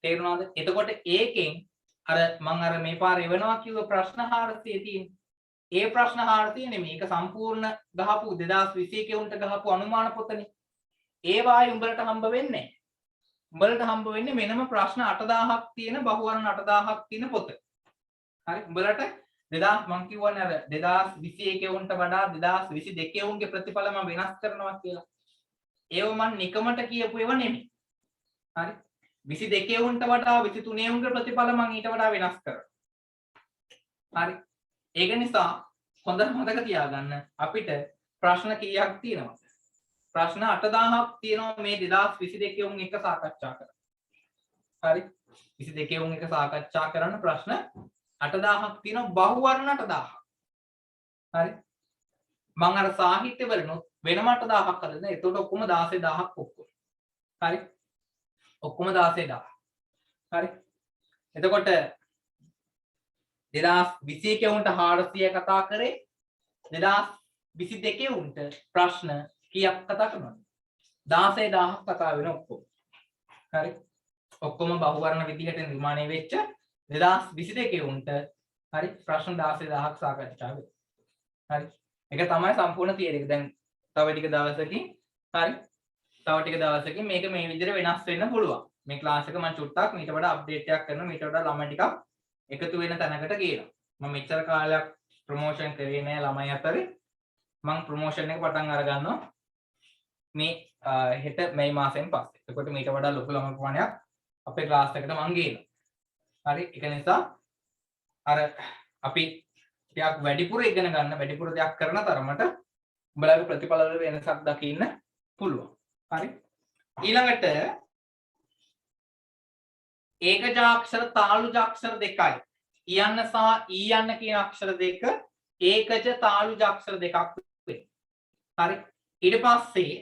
තේරුණාද? එතකොට ඒකෙන් අර මම අර මේ පාර එවනවා කිව්ව ප්‍රශ්න 400 තියෙන. ඒ ප්‍රශ්න 400 නෙමෙයි. ඒක සම්පූර්ණ ගහපු 2021 උන්ට ගහපු අනුමාන පොතනේ. ඒ වායි උඹලට හම්බ වෙන්නේ නැහැ. උඹලට හම්බ වෙන්නේ මෙනම ප්‍රශ්න 8000ක් තියෙන බහුවර්ණ 8000ක් තියෙන පොත. හරි. උඹලට 2000 මං කියවනේ අර 2021 උන්ට වඩා 2022 උන්ගේ ප්‍රතිඵල මම වෙනස් කරනවා කියලා. ඒව මං නිකමට කියපු ඒවා නෙමෙයි. හරි. 22 උන්ට වඩා 23 උන්ගේ ප්‍රතිඵල මං ඊට වඩා වෙනස් කරනවා. හරි. ඒක නිසා හොඳට මතක තියාගන්න අපිට ප්‍රශ්න කීයක් තියෙනවද? ප්‍රශ්න 8000ක් තියෙනවා මේ 2022 උන් එක සාකච්ඡා කරන්න. හරි. 22 උන් එක සාකච්ඡා කරන්න ප්‍රශ්න 8000ක් තියෙනවා බහුවර්ණ 8000ක්. හරි. මම අර සාහිත්‍ය වලනොත් වෙනම 8000ක් හදන්න. එතකොට ඔක්කොම 16000ක් ඔක්කොම. හරි. ඔක්කොම 16000. හරි. එතකොට 2021 උන්ට 400 කතා කරේ 2022 උන්ට ප්‍රශ්න කීයක් කතා කරනවද? 16000ක් කතා වෙන ඔක්කොම. හරි. ඔක්කොම බහුවර්ණ විදිහට නිර්මාණය වෙච්ච 2022 උන්ට හරි ප්‍රශ්න 16000ක් සාකච්ඡා වෙයි. හරි. ඒක තමයි සම්පූර්ණ තියරි එක. දැන් තව ටික දවසකින් හරි. තව ටික දවසකින් මේක මේ විදිහට වෙනස් වෙන්න පුළුවන්. මේ ක්ලාස් එක මම චුට්ටක් මීට වඩා අප්ඩේට් එකක් කරනවා. මීට වඩා ළමයි ටිකක් එකතු වෙන තැනකට ගේනවා. මම මෙච්චර කාලයක් ප්‍රොමෝෂන් කරේ නෑ ළමයි අතරේ. මම ප්‍රොමෝෂන් එක පටන් අර ගන්නවා මේ හෙට මේ මාසෙන් පස්සේ. එතකොට මීට වඩා ලොකු ළමයි ප්‍රමාණයක් අපේ ක්ලාස් එකට මම ගේනවා. හරි. ඒක නිසා අර අපි ටිකක් වැඩිපුර ඉගෙන ගන්න වැඩිපුර දෙයක් කරන තරමට උඹලගේ ප්‍රතිඵල වල වෙනසක් දකින්න පුළුවන්. හරි. ඊළඟට ඒකජාක්ෂර තාලුජාක්ෂර දෙකයි. ඉයන්න සහ ඊයන්න කියන අක්ෂර දෙක ඒකජ තාලුජාක්ෂර දෙකක් වෙයි. හරි. ඊට පස්සේ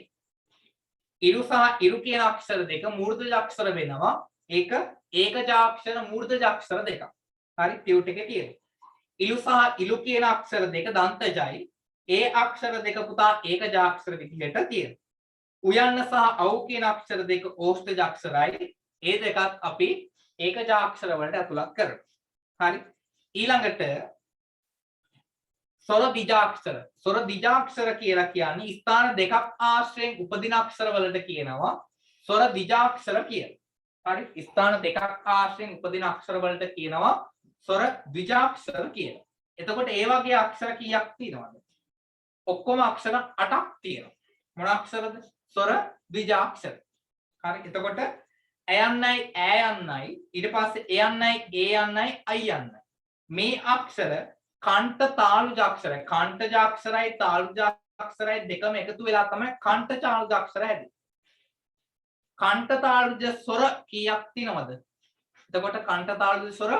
ඉරු සහ ඉරු කියන අක්ෂර දෙක මූර්ධජාක්ෂර වෙනවා. ඒක ඒකජාක්ෂර මූර්ධජාක්ෂර දෙකක්. හරි. ටියුට් එකේ තියෙනවා. ඉලු සහ ඉලු කියන අක්ෂර දෙක දන්තජයි. ඒ අක්ෂර දෙක පුතා ඒකජාක්ෂර විදිහට තියෙනවා. උයන්න සහ අව් කියන අක්ෂර දෙක ඕෂ්ඨජාක්ෂරයි. ඒ දෙකත් අපි ඒකජාක්ෂර වලට ඇතුළත් කරනවා. හරි. ඊළඟට ස්වර දිජාක්ෂර. ස්වර දිජාක්ෂර කියලා කියන්නේ ස්ථාන දෙකක් ආශ්‍රයෙන් උපදින අක්ෂර වලට කියනවා ස්වර දිජාක්ෂර කියලා. හරි. ස්ථාන දෙකක් ආශ්‍රයෙන් උපදින අක්ෂර වලට කියනවා ස්වර ද්විජාක්ෂර කියලා. එතකොට ඒ වගේ අක්ෂර කීයක් තියෙනවද? ඔක්කොම අක්ෂර 8ක් තියෙනවා. මොන අක්ෂරද? ස්වර ද්විජාක්ෂර. හරි. එතකොට ඇයන්නයි ඈයන්නයි ඊට පස්සේ එයන්නයි ඒයන්නයි අයන්නයි. මේ අක්ෂර කණ්ඨ තාලුජාක්ෂරයි. කණ්ඨජාක්ෂරයි තාලුජාක්ෂරයි දෙකම එකතු වෙලා තමයි කණ්ඨ තාලුජාක්ෂර හැදෙන්නේ. කණ්ඨ තාලුජ ස්වර කීයක් තියෙනවද? එතකොට කණ්ඨ තාලුජ ස්වර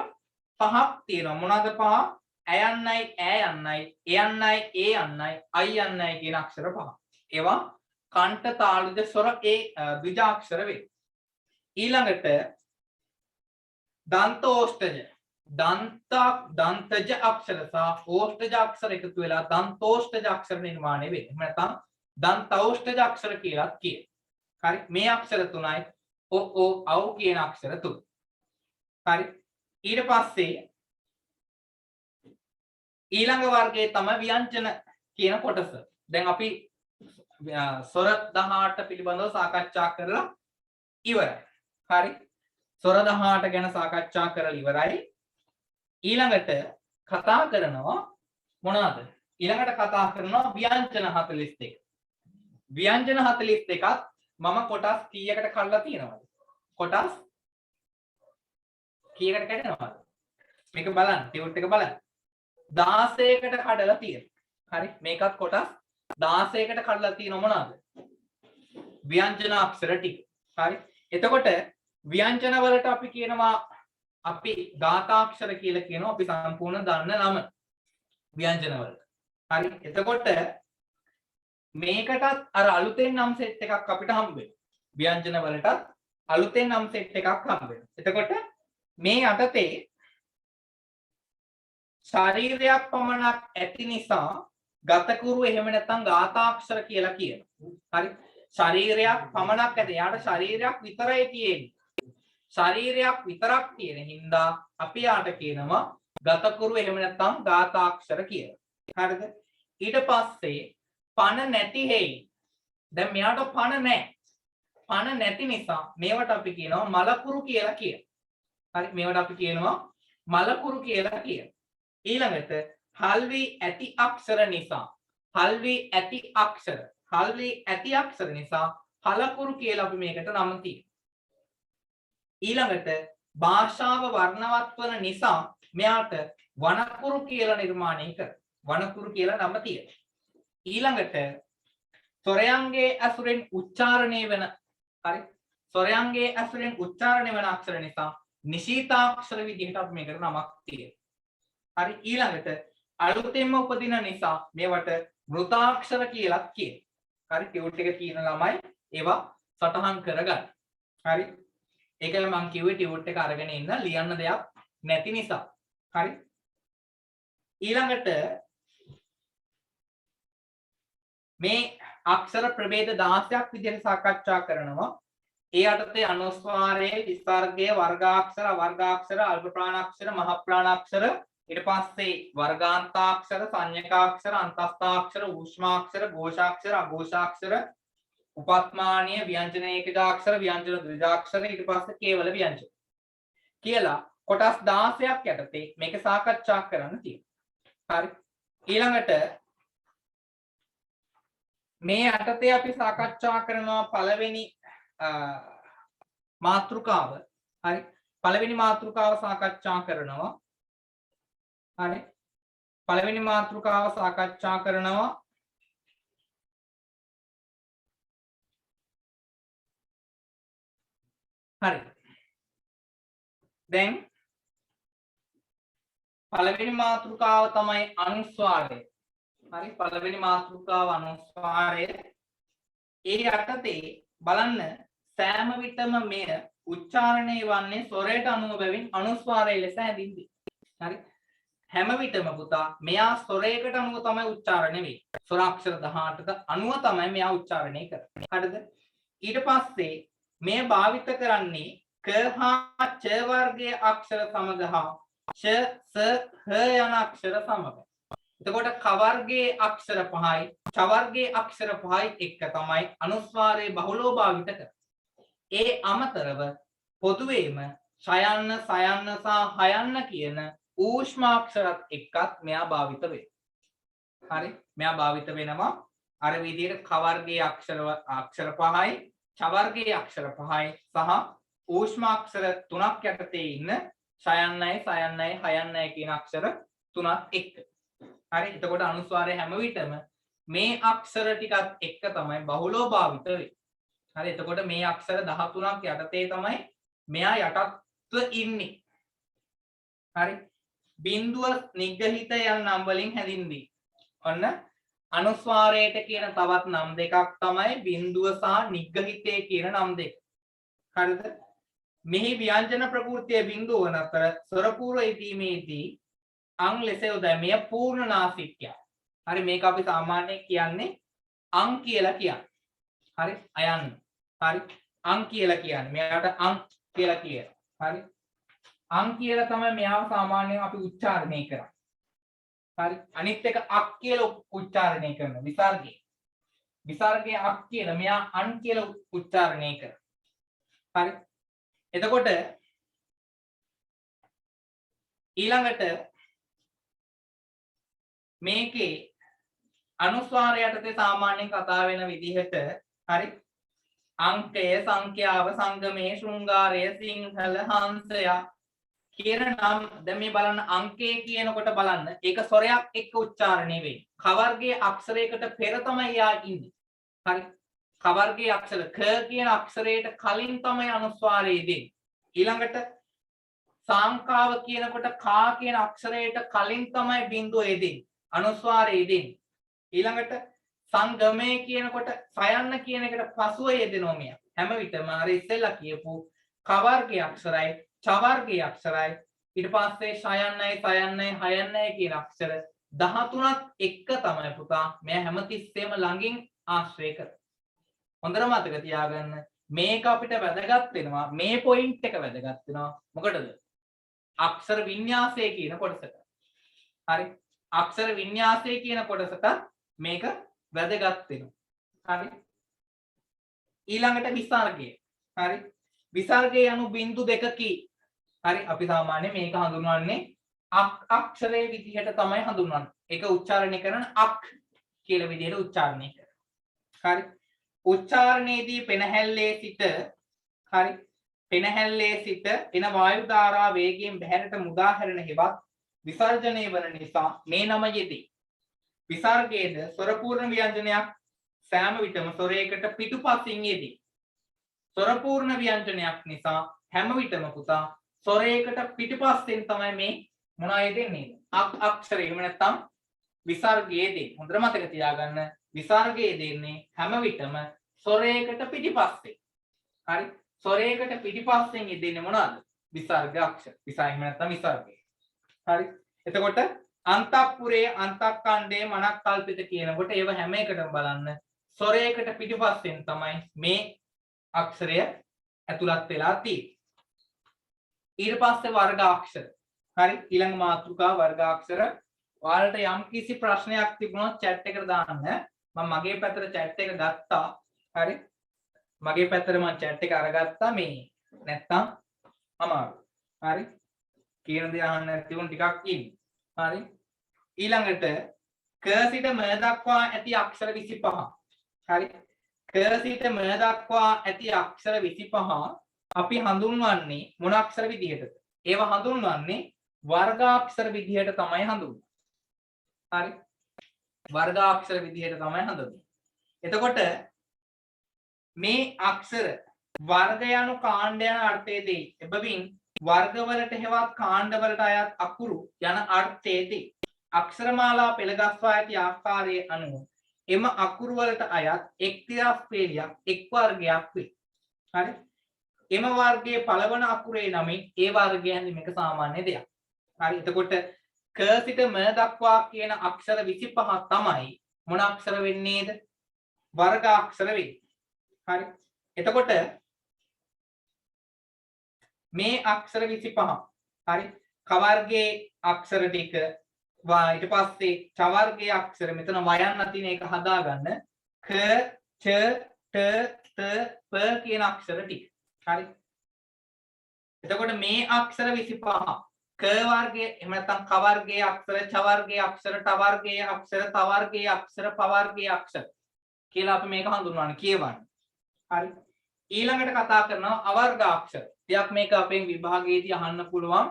5ක් තියෙනවා. මොනවාද 5? ඇයන්නයි ඈයන්නයි එයන්නයි ඒයන්නයි අයන්නයි කියන අක්ෂර 5. ඒවා කණ්ඨ තාලුජ ස්වර ඒ ද්විජාක්ෂර වේ. ඊළඟට දන්ත ඕෂ්ඨජ දන්තජ අක්ෂර සහ ඕෂ්ඨජ අක්ෂර එකතු වෙලා දන්තෝෂ්ඨජ අක්ෂර නිර්මාණය වෙන්නේ. එහෙම නැත්නම් දන්තෞෂ්ඨජ අක්ෂර කියලා කියනවා. හරි. මේ අක්ෂර තුනයි ඔ අව් කියන අක්ෂර තුන. හරි. ඊට පස්සේ ඊළඟ වර්ගයේ තමයි ව්‍යංජන කියන කොටස. දැන් අපි ස්වර 18 පිළිබඳව සාකච්ඡා කරලා ඉවරයි. හරි. ස්වර 18 ගැන සාකච්ඡා කරලා ඉවරයි. ඊළඟට කතා කරනවා මොනවද? ඊළඟට කතා කරනවා ව්‍යංජන 42. ව්‍යංජන 42ත් මම කොටස් කීයකට කඩලා තියෙනවද? කොටස් කීයකට කඩනවද? මේක බලන්න ටියුට් එක බලන්න. 16කට කඩලා තියෙනවා. හරි මේකත් කොටස් 16කට කඩලා තියෙනව මොනවාද? ව්‍යංජන අක්ෂර ටික. හරි එතකොට ව්‍යංජන වලට අපි කියනවා අපි ධාතාක්ෂර කියලා කියනවා අපි සම්පූර්ණ දන්න නම ව්‍යංජන වලට. හරි එතකොට මේකටත් අර අලුතෙන් නම් සෙට් එකක් අපිට හම්බ වෙනවා. ව්‍යංජන වලටත් අලුතෙන් නම් සෙට් එකක් හම්බ වෙනවා. එතකොට මේ යටතේ ශරීරයක් පමණක් ඇති නිසා ගතකුරු එහෙම නැත්නම් ගාථාක්ෂර කියලා කියනවා. හරි ශරීරයක් පමණක් ඇති. යාට ශරීරයක් විතරයි තියෙන්නේ. ශරීරයක් විතරක් තියෙන හින්දා අපි යාට කියනවා ගතකුරු එහෙම නැත්නම් ගාථාක්ෂර කියලා. හරිද? ඊට පස්සේ පණ නැති හේයි. දැන් මෙයාට පණ නැහැ. පණ නැති නිසා මේවට අපි කියනවා මලකුරු කියලා කියනවා. හරි මේවට අපි කියනවා මලකුරු කියලා කියනවා. ඊළඟට හල්වි ඇති අක්ෂර නිසා හල්වි ඇති අක්ෂර නිසා හලකුරු කියලා අපි මේකට නම තියෙනවා. ඊළඟට භාෂාව වර්ණවත් වන නිසා මෙයාට වනකුරු කියලා නිර්මාණය කරනවා. වනකුරු කියලා නම තියෙනවා. ඊළඟට සොරයන්ගේ ඇසුරෙන් උච්චාරණය වෙන හරි සොරයන්ගේ ඇසුරෙන් උච්චාරණය වෙන අක්ෂර නිසා නිශීතාක්ෂර විදිහට අපි මේකට නමක් තියෙනවා. හරි ඊළඟට අලුතෙන්ම උපදින නිසා මේවට මෘතාක්ෂර කියලා කියනවා. හරි ටියුට් එක තියෙන ළමයි ඒවා සටහන් කරගන්න. හරි ඒකයි මම කිව්වේ ටියුට් එක අරගෙන ඉන්න ලියන්න දෙයක් නැති නිසා. හරි ඊළඟට මේ අක්ෂර ප්‍රභේද 16ක් විදිහට සාකච්ඡා කරනවා. ඒ යටතේ අනුස්වාරයේ විස්තර්ගය වර්ගාක්ෂර අවර්ගාක්ෂර අල්ප ප්‍රාණාක්ෂර මහ ප්‍රාණාක්ෂර ඊට පස්සේ වර්ගාන්තාක්ෂර සංඥකාක්ෂර අන්තස්ථාක්ෂර ඌෂ්මාක්ෂර ഘോഷාක්ෂර අഘോഷාක්ෂර උපත්මානීය ව්‍යංජන ඒකජාක්ෂර ව්‍යංජන ද්විජාක්ෂර ඊට පස්සේ කේවල ව්‍යංජන කියලා කොටස් 16ක් යටතේ මේක සාකච්ඡා කරන්න තියෙනවා. හරි ඊළඟට මේ යටතේ අපි සාකච්ඡා කරනවා පළවෙනි මාතෘකාව. හරි පළවෙනි මාතෘකාව සාකච්ඡා කරනවා. හරි පළවෙනි මාතෘකාව සාකච්ඡා කරනවා හරි දැන් පළවෙනි මාතෘකාව තමයි අනුස්වාරය. හරි පළවෙනි මාතෘකාව අනුස්වාරය. ඒ යටතේ බලන්න සෑම විටම මෙය උච්චාරණය වන්නේ ස්වරයට අනුව බැවින් අනුස්වාරය ලෙස හැඳින්වේ. හරි හැම විටම පුතා මෙයා ස්වරයකට අනුව තමයි උච්චාරණය වෙන්නේ. ස්වරාක්ෂර 18ක අනුව තමයි මෙයා උච්චාරණය කරන්නේ. හරිද? ඊට පස්සේ මේ භාවිත කරන්නේ ක හා ච වර්ගයේ අක්ෂර සමග හා ච ස හ යන අක්ෂර සමග. එතකොට ක වර්ගයේ අක්ෂර 5යි ච වර්ගයේ අක්ෂර 5යි එක තමයි අනුස්වාරයේ බහුලව භාවිත කරන්නේ. ඒ අමතරව පොදුවේම ඡයන්න සයන්න සහ හයන්න කියන ඌෂ්මාක්ෂරත් එක්කත් මෙයා භාවිත වෙනවා. හරි මෙයා භාවිත වෙනවා අර විදිහට ක වර්ගයේ අක්ෂර 5යි ච වර්ගයේ අක්ෂර 5යි සහ ඌෂ්මාක්ෂර 3ක් යටතේ ඉන්න ඡයන්නයි සයන්නයි හයන්නයි කියන අක්ෂර 3ත් එක්ක. හරි එතකොට අනුස්වාරය හැම විටම මේ අක්ෂර ටිකත් එක්ක තමයි බහුලව භාවිත වෙන්නේ. හරි එතකොට මේ අක්ෂර 13ක් යටතේ තමයි මෙයා යටත්ව ඉන්නේ. හරි බිඳුව නිග්‍රහිත යන නම් වලින් හැදින්වී. ඔන්න අනුස්වාරයට කියන තවත් නම් දෙකක් තමයි බිඳුව සහ නිග්‍රහිතය කියන නම් දෙක. හරිද? මෙහි ව්‍යංජන ප්‍රකෘතිය බිඳුව වන අතර ස්වර පූර්ව යෙදීමේදී අං ලෙස යොදන්නේ පූර්ණ නාසිකය. හරි මේක අපි සාමාන්‍යයෙන් කියන්නේ අං කියලා කියන්නේ. හරි අයන්න. හරි අං කියලා කියන්නේ. මෙයාට අං කියලා කියනවා. හරි අං කියලා තමයි මෙයාව සාමාන්‍යයෙන් අපි උච්චාරණය කරන්නේ. හරි අනිත් එක අක් කියලා උච්චාරණය කරනවා. විසර්ගය. විසර්ගයේ අක් කියලා මෙයා අන් කියලා උච්චාරණය කරනවා. හරි එතකොට ඊළඟට මේකේ අනුස්වාරය යටතේ සාමාන්‍යයෙන් කතා වෙන විදිහට හරි අංකය සංඛ්‍යාව සංගමේ ශෘංගාරය සිංහල හංසය කියන නම් දැන් මේ බලන්න අංකය කියනකොට බලන්න ඒක ස්වරයක් එක්ක උච්චාරණය වෙයි. ක වර්ගයේ අක්ෂරයකට පෙර තමයි යා ඉන්නේ. හරි. ක වර්ගයේ අක්ෂර ක කියන අක්ෂරයට කලින් තමයි අනුස්වාරය දෙන්නේ. ඊළඟට සංඛාව කියනකොට කා කියන අක්ෂරයට කලින් තමයි බිඳුව යෙදෙන්නේ. අනුස්වාරය යෙදෙන්නේ. ඊළඟට සංගමේ කියනකොට සයන්න කියන එකට පසුව යෙදෙනවා මෙයා. හැම විටම අර ඉස්සෙල්ලා කියපු ක වර්ගයේ අක්ෂරයි ච වර්ගයේ අක්ෂරයි ඊට පස්සේ ශයන්නයි සයන්නයි හයන්නයි කියන අක්ෂර 13ත් එක්ක තමයි පුතා මෙයා හැමතිස්සෙම ළඟින් ආශ්‍රය කරන්නේ. හොඳට මතක තියාගන්න මේක අපිට වැදගත් වෙනවා මේ පොයින්ට් එක වැදගත් වෙනවා මොකටද? අක්ෂර වින්‍යාසය කියන කොටසට. හරි. අක්ෂර වින්‍යාසය කියන කොටසට මේක වැදගත් වෙනවා. හරි. ඊළඟට විසර්ගය. හරි. විසර්ගය යනු බිංදු දෙකකි. හරි. අපි සාමාන්‍යයෙන් මේක හඳුන්වන්නේ අක්ෂරයේ විදිහට තමයි හඳුන්වන්නේ. ඒක උච්චාරණය කරන අක් කියලා විදිහට උච්චාරණය කරනවා. හරි. උච්චාරණයේදී පෙනහැල්ලේ සිට හරි පෙනහැල්ලේ සිට එන වායු ධාරා වේගයෙන් බැහැරට මුදා හැරෙන හෙවත් විසර්ජනය වන නිසා මේ නම යෙදී. විසර්ගයේද ස්වරපූර්ණ ව්‍යංජනයක් සෑම විටම ස්වරයකට පිටුපසින් යෙදී. ස්වරපූර්ණ ව්‍යංජනයක් නිසා හැම විටම පුතා ස්වරයකට පිටුපස්සෙන් තමයි මේ මොනවා යෙදෙන්නේ? අක්ෂරය. එහෙම නැත්නම් විසර්ගයේ දෙන්නේ. හොඳට මතක තියාගන්න විසර්ගයේ දෙන්නේ හැම විටම ස්වරයකට පිටිපස්සේ. හරි. ස්වරයකට පිටිපස්සෙන් යෙදෙන්නේ මොනවද? විසර්ග අක්ෂර. එහෙම නැත්නම් විසර්ගය. හරි. එතකොට අන්තපුරේ අන්තක්ඛණ්ඩේ මනක් කල්පිත කියනකොට ඒව හැම එකටම බලන්න ස්වරයකට පිටිපස්සෙන් තමයි මේ අක්ෂරය ඇතුළත් වෙලා තියෙන්නේ. ඊට පස්සේ වර්ගාක්ෂර. හරි. ඊළඟ මාතෘකා වර්ගාක්ෂර. ඔයාලට යම් කිසි ප්‍රශ්නයක් තිබුණොත් chat එකට දාන්න. මම මගේ පැත්තට chat එක ගත්තා. හරි. මගේ පැත්තට මම chat එක අරගත්තා මේ. නැත්තම් අමාරු. හරි. කියන දේ අහන්න නැති වුණ ටිකක් ඉන්නේ. හරි. ඊළඟට ක සිට ම දක්වා ඇති අක්ෂර 25. හරි. ක සිට ම දක්වා ඇති අක්ෂර 25 අපි හඳුන්වන්නේ මොන අක්ෂර විදිහටද? ඒවා හඳුන්වන්නේ වර්ගාක්ෂර විදිහට තමයි හඳුන්වන්නේ. හරි. වර්ගාක්ෂර විදිහට තමයි හඳුන්වන්නේ. එතකොට මේ අක්ෂර වර්ග යනු කාණ්ඩ යන අර්ථයේ දෙයි. එබැවින් වර්ගවලට හෙවත් කාණ්ඩවලට අයත් අකුරු යන අර්ථයේ දෙයි. අක්ෂරමාලා පෙළගස්වා ඇති ආකාරයේ අනුව එම අකුරු වලට අයත් එක් තිරස් පේලියක් එක් වර්ගයක් වේ. හරි. එම වර්ගයේ පළවන අකුරේ නමින් ඒ වර්ගය හැඳින්වීම එක සාමාන්‍ය දෙයක්. හරි. එතකොට ක සිට ම දක්වා කියන අක්ෂර 25 තමයි මොන අක්ෂර වෙන්නේද? වර්ග අක්ෂර වෙන්නේ. හරි. එතකොට මේ අක්ෂර 25 හරි ක වර්ගයේ අක්ෂර ටික ඊට පස්සේ ච වර්ගයේ අක්ෂර මෙතන වයන්න තියෙන එක හදාගන්න ක ච ට ත ප කියන අක්ෂර ටික. හරි. එතකොට මේ අක්ෂර 25 ක වර්ගයේ එහෙම නැත්නම් ක වර්ගයේ අක්ෂර ච වර්ගයේ අක්ෂර ට වර්ගයේ අක්ෂර ත වර්ගයේ අක්ෂර ප වර්ගයේ අක්ෂර කියලා අපි මේක හඳුන්වන්නේ කියවන්නේ. හරි. ඊළඟට කතා කරනවා අවර්ගාක්ෂර. ටිකක් මේක අපෙන් විභාගයේදී අහන්න පුළුවන්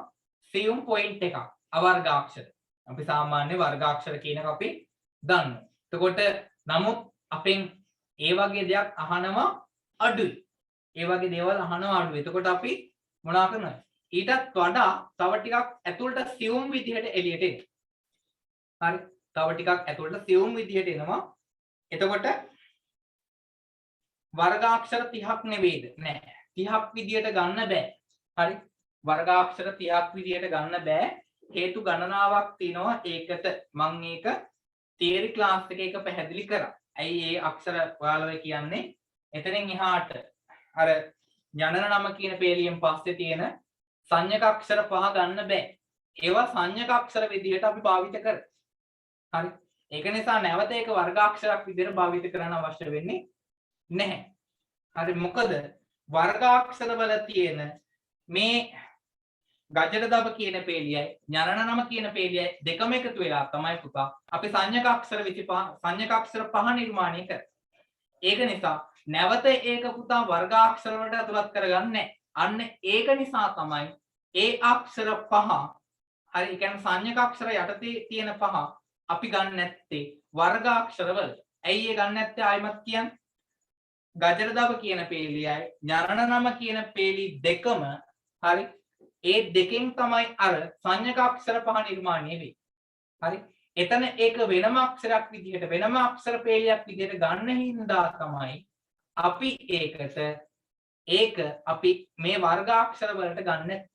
සියුම් පොයින්ට් එකක්. අවර්ගාක්ෂර. අපි සාමාන්‍ය වර්ගාක්ෂර කියන එක අපි දන්නවා. එතකොට නමුත් අපෙන් ඒ වගේ දෙයක් අහනවා අඩුයි. ඒ වගේ දේවල් අහනවා අඩුයි. එතකොට අපි මොනවා කරනවද? ඊටත් වඩා තව ටිකක් ඇතුළට සියුම් විදිහට එළියට එන්න. හරි. තව ටිකක් ඇතුළට සියුම් විදිහට එනවා. එතකොට වර්ගාක්ෂර 30ක් නෙවෙයිද? නෑ. 30ක් විදියට ගන්න බෑ. හරි. වර්ගාක්ෂර 30ක් විදියට ගන්න බෑ. හේතු ගණනාවක් තියෙනවා. ඒකට මම ඒක තියරි ක්ලාස් එකේ එක පැහැදිලි කරා. ඇයි මේ අක්ෂර ඔයාලව කියන්නේ? එතනින් එහාට අර ජනන නම කියන පේලියෙන් පස්සේ තියෙන සංඥක අක්ෂර පහ ගන්න බෑ. ඒවා සංඥක අක්ෂර විදියට අපි භාවිත කරා. හරි. ඒක නිසා නැවත ඒක වර්ගාක්ෂරයක් විදියට භාවිත කරන්න අවශ්‍ය වෙන්නේ නැහැ. හරි. මොකද වර්ගාක්ෂර වල තියෙන මේ ගජර දබ කියන පේලියයි ඥරණ නම කියන පේලියයි දෙකම එකතු වෙලා තමයි පුතා අපි සංඥක අක්ෂර 25 සංඥක අක්ෂර 5 නිර්මාණය කරන්නේ. ඒක නිසා නැවත ඒක පුතා වර්ගාක්ෂර වලට ඇතුළත් කරගන්නේ අන්න ඒක නිසා තමයි ඒ අක්ෂර පහ හරි ඒ කියන්නේ සංඥක අක්ෂර යටතේ තියෙන පහ අපි ගන්න නැත්තේ වර්ගාක්ෂර වල. ඇයි ඒ ගන්න නැත්තේ ආයිමත් කියන්නේ? ගජරදව කියන පේලියයි ඥාන නම කියන පේලි දෙකම හරි ඒ දෙකෙන් තමයි අර සංඥක අක්ෂර පහ නිර්මාණය වෙන්නේ. හරි එතන ඒක වෙනම අක්ෂරයක් විදිහට වෙනම අක්ෂර පේලියක් විදිහට ගන්න හින්දා තමයි අපි ඒක අපි මේ වර්ගාක්ෂර වලට ගන්න.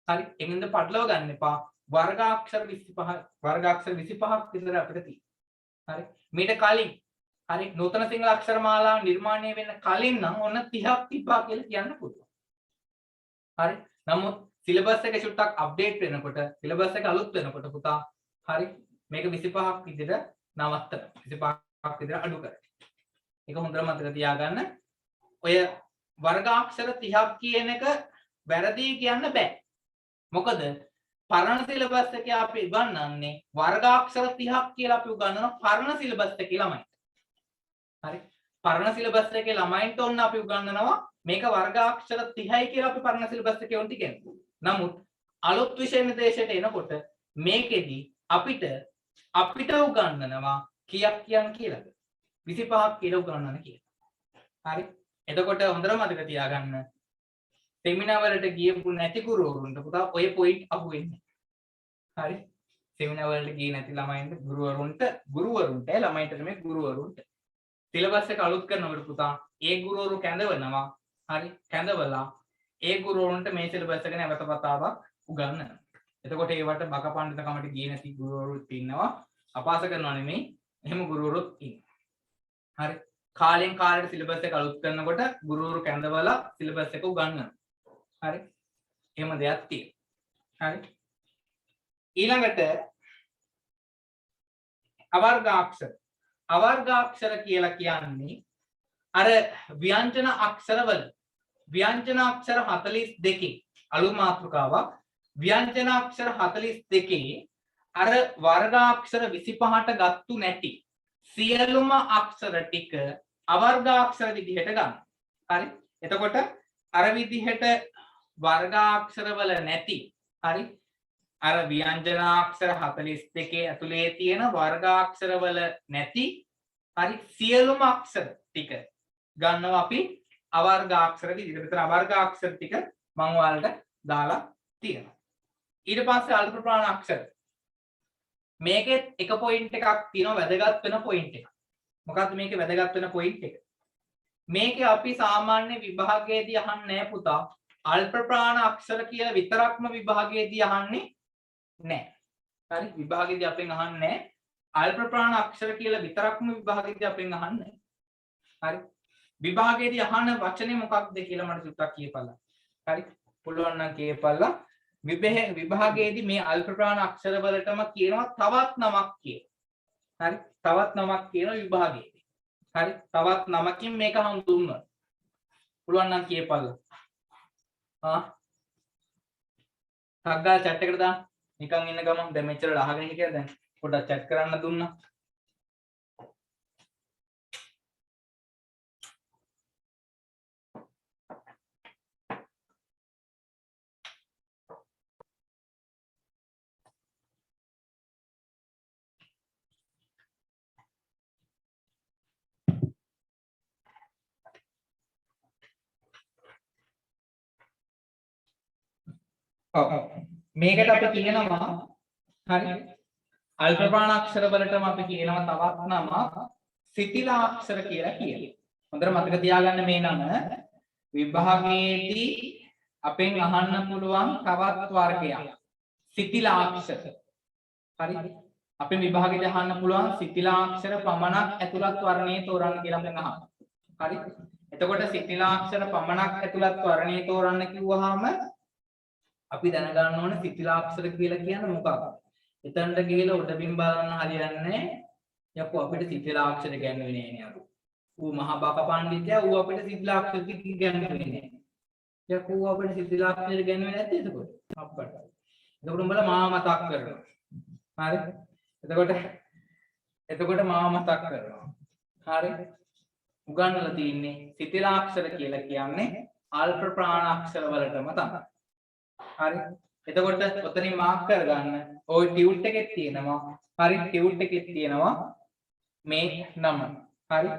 හරි එකින්ද පටලව ගන්න එපා. වර්ගාක්ෂර 25 වර්ගාක්ෂර 25ක් විතර අපිට තියෙනවා. හරි මීට කලින් හරි නූතන සිංහල අක්ෂර මාලාව නිර්මාණය වෙන්න කලින් නම් ඔන්න 30ක් තිබ්බා කියලා කියන්න පුළුවන්. හරි නමුත් සිලබස් එක චුට්ටක් අප්ඩේට් වෙනකොට සිලබස් එක අලුත් වෙනකොට පුතා හරි මේක 25ක් විදිහට නවත්තන 25ක් විදිහට අඩු කරගන්න. ඒක හොඳට මතක තියාගන්න. ඔය වර්ගාක්ෂර 30ක් කියන එක වැරදි කියන්න බෑ. මොකද පරණ සිලබස් එකේ අපි උගන්වන්නේ වර්ගාක්ෂර 30ක් කියලා අපි උගන්වන පරණ සිලබස් එකේ ළමයින්ට. හරි පරණ සිලබස් එකේ ළමයින්ට ඔන්න අපි උගන්වනවා මේක වර්ගාක්ෂර 30යි කියලා අපි පරණ සිලබස් එකේ උන්ට කියනවා. නමුත් අලුත් විෂය නිර්දේශයට එනකොට මේකෙදි අපිට උගන්වනවා කීයක් කියන්න කියලාද? 25ක් කියලා උගන්වන්න කියලා. හරි එතකොට හොඳට මතක තියාගන්න සෙමිනාර් වලට ගියපු නැති ගුරුවරුන්ට පුතා ඔය පොයින්ට් අහුවෙන්නේ. හරි සෙමිනාර් වලට ගියේ නැති ළමයින්ට ගුරුවරුන්ට ළමයින්ට නෙමෙයි ගුරුවරුන්ට සිලබස් එක අලුත් කරනකොට පුතා ඒ ගුරුවරු කැඳවනවා. හරි කැඳවලා ඒ ගුරුවරුන්ට මේ සිලබස් එක නැවත වතාවක් උගන්වනවා. එතකොට ඒවට බක පඬිතුකමට ගියේ නැති ගුරුවරුත් ඉන්නවා. අපහාස කරනවා නෙමෙයි එහෙම ගුරුවරුත් ඉන්නවා. හරි කාලෙන් කාලයට සිලබස් එක අලුත් කරනකොට ගුරුවරු කැඳවලා සිලබස් එක උගන්වනවා. හරි එහෙම දෙයක් තියෙනවා. හරි ඊළඟට අවර්ගාක්ෂර කියලා කියන්නේ අර ව්‍යංජන අක්ෂරවල ව්‍යංජන අක්ෂර 42 අලු මාතෘකාවක් ව්‍යංජන අක්ෂර 42 අර වර්ගාක්ෂර 25ට ගත්තු නැති සියලුම අක්ෂර ටික අවර්ගාක්ෂර විදිහට ගන්න. හරි එතකොට අර විදිහට වර්ගාක්ෂර වල නැති හරි අර ව්‍යංජනාක්ෂර 42 ඇතුලේ තියෙන වර්ගාක්ෂර වල නැති හරි සියලුම අක්ෂර ටික ගන්නවා අපි අවර්ගාක්ෂර විදිහට. විතර අවර්ගාක්ෂර ටික මම ඔයාලට දාලා තියෙනවා. ඊට පස්සේ අල්ප ප්‍රාණ අක්ෂර මේකෙත් එක පොයින්ට් එකක් තියෙනවා වැදගත් වෙන පොයින්ට් එකක්. මොකක්ද මේකේ වැදගත් වෙන පොයින්ට් එක? මේකේ අපි සාමාන්‍ය විභාගයේදී අහන්නේ නැහැ පුතා. අල්ප ප්‍රාණ අක්ෂර කියලා විතරක්ම විභාගයේදී අහන්නේ නැහැ. හරි විභාගයේදී අපෙන් අහන්නේ අල්ප ප්‍රාණ අක්ෂර කියලා විතරක්ම විභාගයේදී අපෙන් අහන්නේ. හරි විභාගයේදී අහන වචනේ මොකක්ද කියලා මට චුට්ටක් කියපල්ලා. හරි පුළුවන් නම් කියපල්ලා. විභාගයේදී මේ අල්ප ප්‍රාණ අක්ෂර වලටම කියනවා තවත් නමක් කියලා. හරි තවත් නමක් කියනවා විභාගයේදී. හරි තවත් නමකින් මේක හඳුන්වනවා. පුළුවන් නම් කියපල්ලා. ටග්ගා chat එකට දාන්න. නිකන් ඉන්න ගමන් දැන් මෙච්චර අහගෙන හිටියද දැන් පොඩ්ඩක් chat කරන්න දුන්නා. මේකට අපි කියනවා හරි අල්ප ප්‍රාණ අක්ෂර වලටම අපි කියනවා තවත් නම සිතිලා අක්ෂර කියලා කියනවා. හොඳට මතක තියාගන්න මේ නම විභාගයේදී අපෙන් අහන්න පුළුවන් තවත් වර්ගයක් සිතිලා අක්ෂර. හරි අපේ විභාගයේදී අහන්න පුළුවන් සිතිලා අක්ෂර පමණක් ඇතුළත් වර්ණයේ තෝරන්න කියලා අපෙන් අහනවා. හරි එතකොට සිතිලා අක්ෂර පමණක් ඇතුළත් වර්ණයේ තෝරන්න කිව්වහම අපි දැනගන්න ඕනේ සිතිලාක්ෂර කියලා කියන්නේ මොකක්ද? එතනට ගිහලා උඩින් බලන්න හරියන්නේ යකෝ අපිට සිතිලාක්ෂර ගන්නේ නෑනේ අර. ඌ මහා බක පඬිතුයා ඌ අපිට සිතිලාක්ෂර ගන්නේ නෑ. යකෝ ඌ අපිට සිතිලාක්ෂර ගන්නේ නැද්ද එතකොට? අප්පට. එතකොට උඹලා මාව මතක් කරනවා. හරි? එතකොට මාව මතක් කරනවා. හරි? උගන්වලා තින්නේ සිතිලාක්ෂර කියලා කියන්නේ අල්ප ප්‍රාණාක්ෂර වලටම තමයි. හරි. එතකොට ඔතනින් මාක් කරගන්න. ওই ටියුට් එකේ තියෙනවා. හරි ටියුට් එකේ තියෙනවා මේ නම. හරි.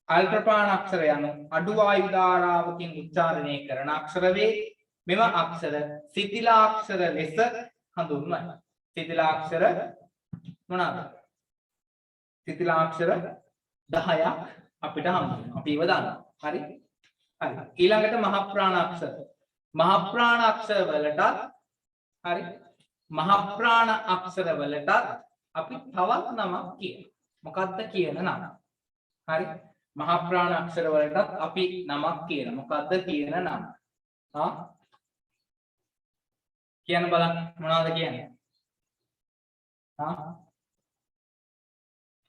අල්ප ප්‍රාණාක්ෂර යන අඩු වායු ධාරාවකින් උච්චාරණය කරන අක්ෂර වේ. මෙම අක්ෂර සිතිලාක්ෂර ලෙස හඳුන්වයි. සිතිලාක්ෂර මොනවාද? සිතිලාක්ෂර 10ක් අපිට හම්බුනේ. අපි ඒව දන්නවා. හරි. හරි. ඊළඟට මහ ප්‍රාණාක්ෂර. මහ ප්‍රාණාක්ෂර වලට හරි. මහ ප්‍රාණ අක්ෂර වලට අපි තවත් නමක් කියනවා. මොකක්ද කියන නම? හරි. මහ ප්‍රාණ අක්ෂර වලට අපි නමක් කියනවා. මොකක්ද කියන නම? කියන්න බලන්න මොනවද කියන්නේ?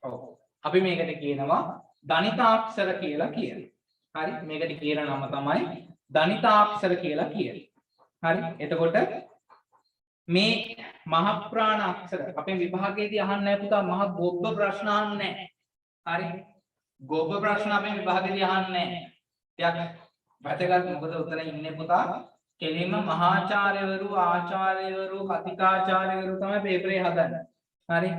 ඔව්. අපි මේකට කියනවා ධනිතාක්ෂර කියලා කියනවා. හරි. මේකට කියන නම තමයි ධනිතාක්ෂර කියලා කියන්නේ. හරි. එතකොට මේ මහ ප්‍රාණ අක්ෂර අපේ විභාගයේදී අහන්නේ නැහැ පුතා. මහ ගොබ්බ ප්‍රශ්න අහන්නේ නැහැ. හරි. ගොබ්බ ප්‍රශ්න අපේ විභාගයේදී අහන්නේ නැහැ. ටිකක් වැදගත්. මොකද උතන ඉන්නේ පුතා කෙලින්ම මහාචාර්යවරු ආචාර්යවරු කතිකාචාර්යවරු තමයි පේපරේ හදන්නේ. හරි.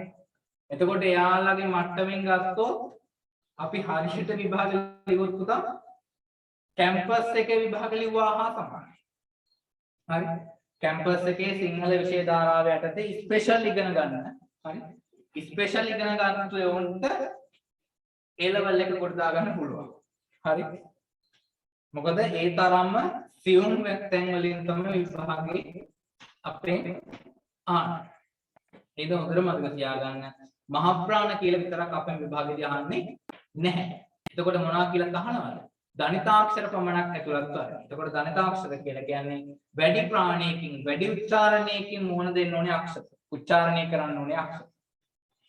එතකොට එයාලගේ මට්ටමින් ගත්තොත් අපි හරියට විභාග ලියුවොත් පුතා කැම්පස් එකේ විභාග ලිව්වා හා සමානයි. හරි. කැම්පස් එකේ සිංහල විෂය ධාරාව යටතේ ස්පෙෂල් ඉගෙන ගන්න. හරි. ස්පෙෂල් ඉගෙන ගන්නත් උන්ට A level එක කොට දා ගන්න පුළුවන්. හරි. මොකද ඒ තරම්ම සියුම් තැන් වලින් තමයි විභාගේ අපේ ඒක හොඳට මතක තියාගන්න. මහ ප්‍රාණ කියලා විතරක් අපේ විභාගයේදී අහන්නේ නැහැ. එතකොට මොනවා කියලා අහනවද? ධනිතාක්ෂර පමණක් ඇතුළත් කරලා. එතකොට ධනිතාක්ෂර කියලා කියන්නේ වැඩි ප්‍රාණයකින් වැඩි උච්චාරණයකින් මුහුණ දෙන්න ඕනේ අක්ෂර. උච්චාරණය කරන්න ඕනේ අක්ෂර.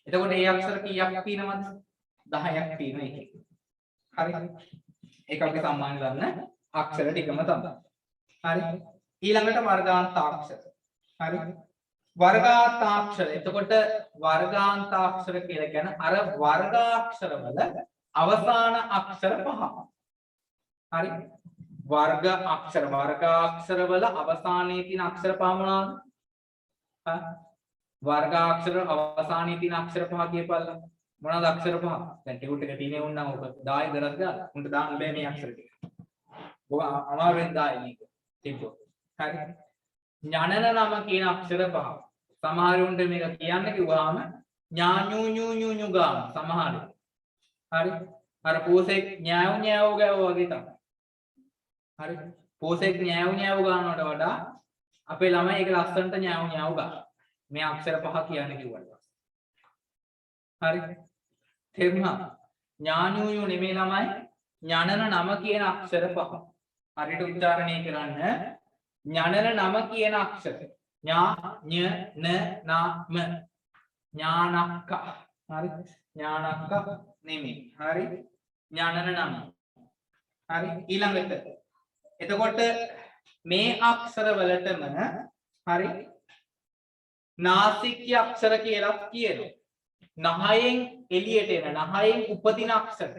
එතකොට මේ අක්ෂර කීයක් තියෙනවද? 10ක් තියෙනවා එකේ. හරි. ඒක අපි සාමාන්‍ය ගන්න අක්ෂර ටිකම තමයි. හරි. ඊළඟට වර්ගාන්තාක්ෂර. හරි. වර්ගාන්තාක්ෂර. එතකොට වර්ගාන්තාක්ෂර කියලා කියන්නේ අර වර්ගාක්ෂර වල අවසාන අක්ෂර පහ. හරි. වර්ගාක්ෂර වල අවසානයේ තියෙන අක්ෂර පහ මොනවාද? වර්ගාක්ෂර අවසානයේ තියෙන අක්ෂර පහ කියපල්ලා. මොනවාද අක්ෂර පහ? දැන් ටියුට් එක තියෙන්නේ වුණා ඕක 10 දරස් ගාලා. උන්ට දාන්න බෑ මේ අක්ෂර ටික. ඔබ අමාරුවෙන් දායි මේක. තිබ්බොත්. හරි. ඥානන නම කියන අක්ෂර පහ. සමහරුන්ට මේක කියන්න කිව්වහම ඥාඤු ඤු ඤු ඤු ගාන සමහරු. හරි. අර පෝසෙක් ඥාව් ඥාව් ගාව වගේ තමයි. හරි. පෝසෙක් ඥාව් ඥාව් ගන්නවට වඩා අපේ ළමයි ඒක ලස්සනට ඥාව් ඥාව් ගන්න. මේ අක්ෂර පහ කියන්න කිව්වට. හරි. තේරුණා? ඥාඤු ඤු නෙමෙයි ළමයි ඥානන නම කියන අක්ෂර පහ. හරියට උච්චාරණය කරන්න ඥානන නම කියන අක්ෂර ඥා ඤ න නා ම ඥානක්ක. හරි. ඥානක්ක නෙමෙයි. හරි. ඥානන නම. හරි. ඊළඟට එතකොට මේ අක්ෂර වලටම හරි නාසික අක්ෂර කියලා කියනවා. නහයෙන් එළියට එන නහයෙන් උපදින අක්ෂර.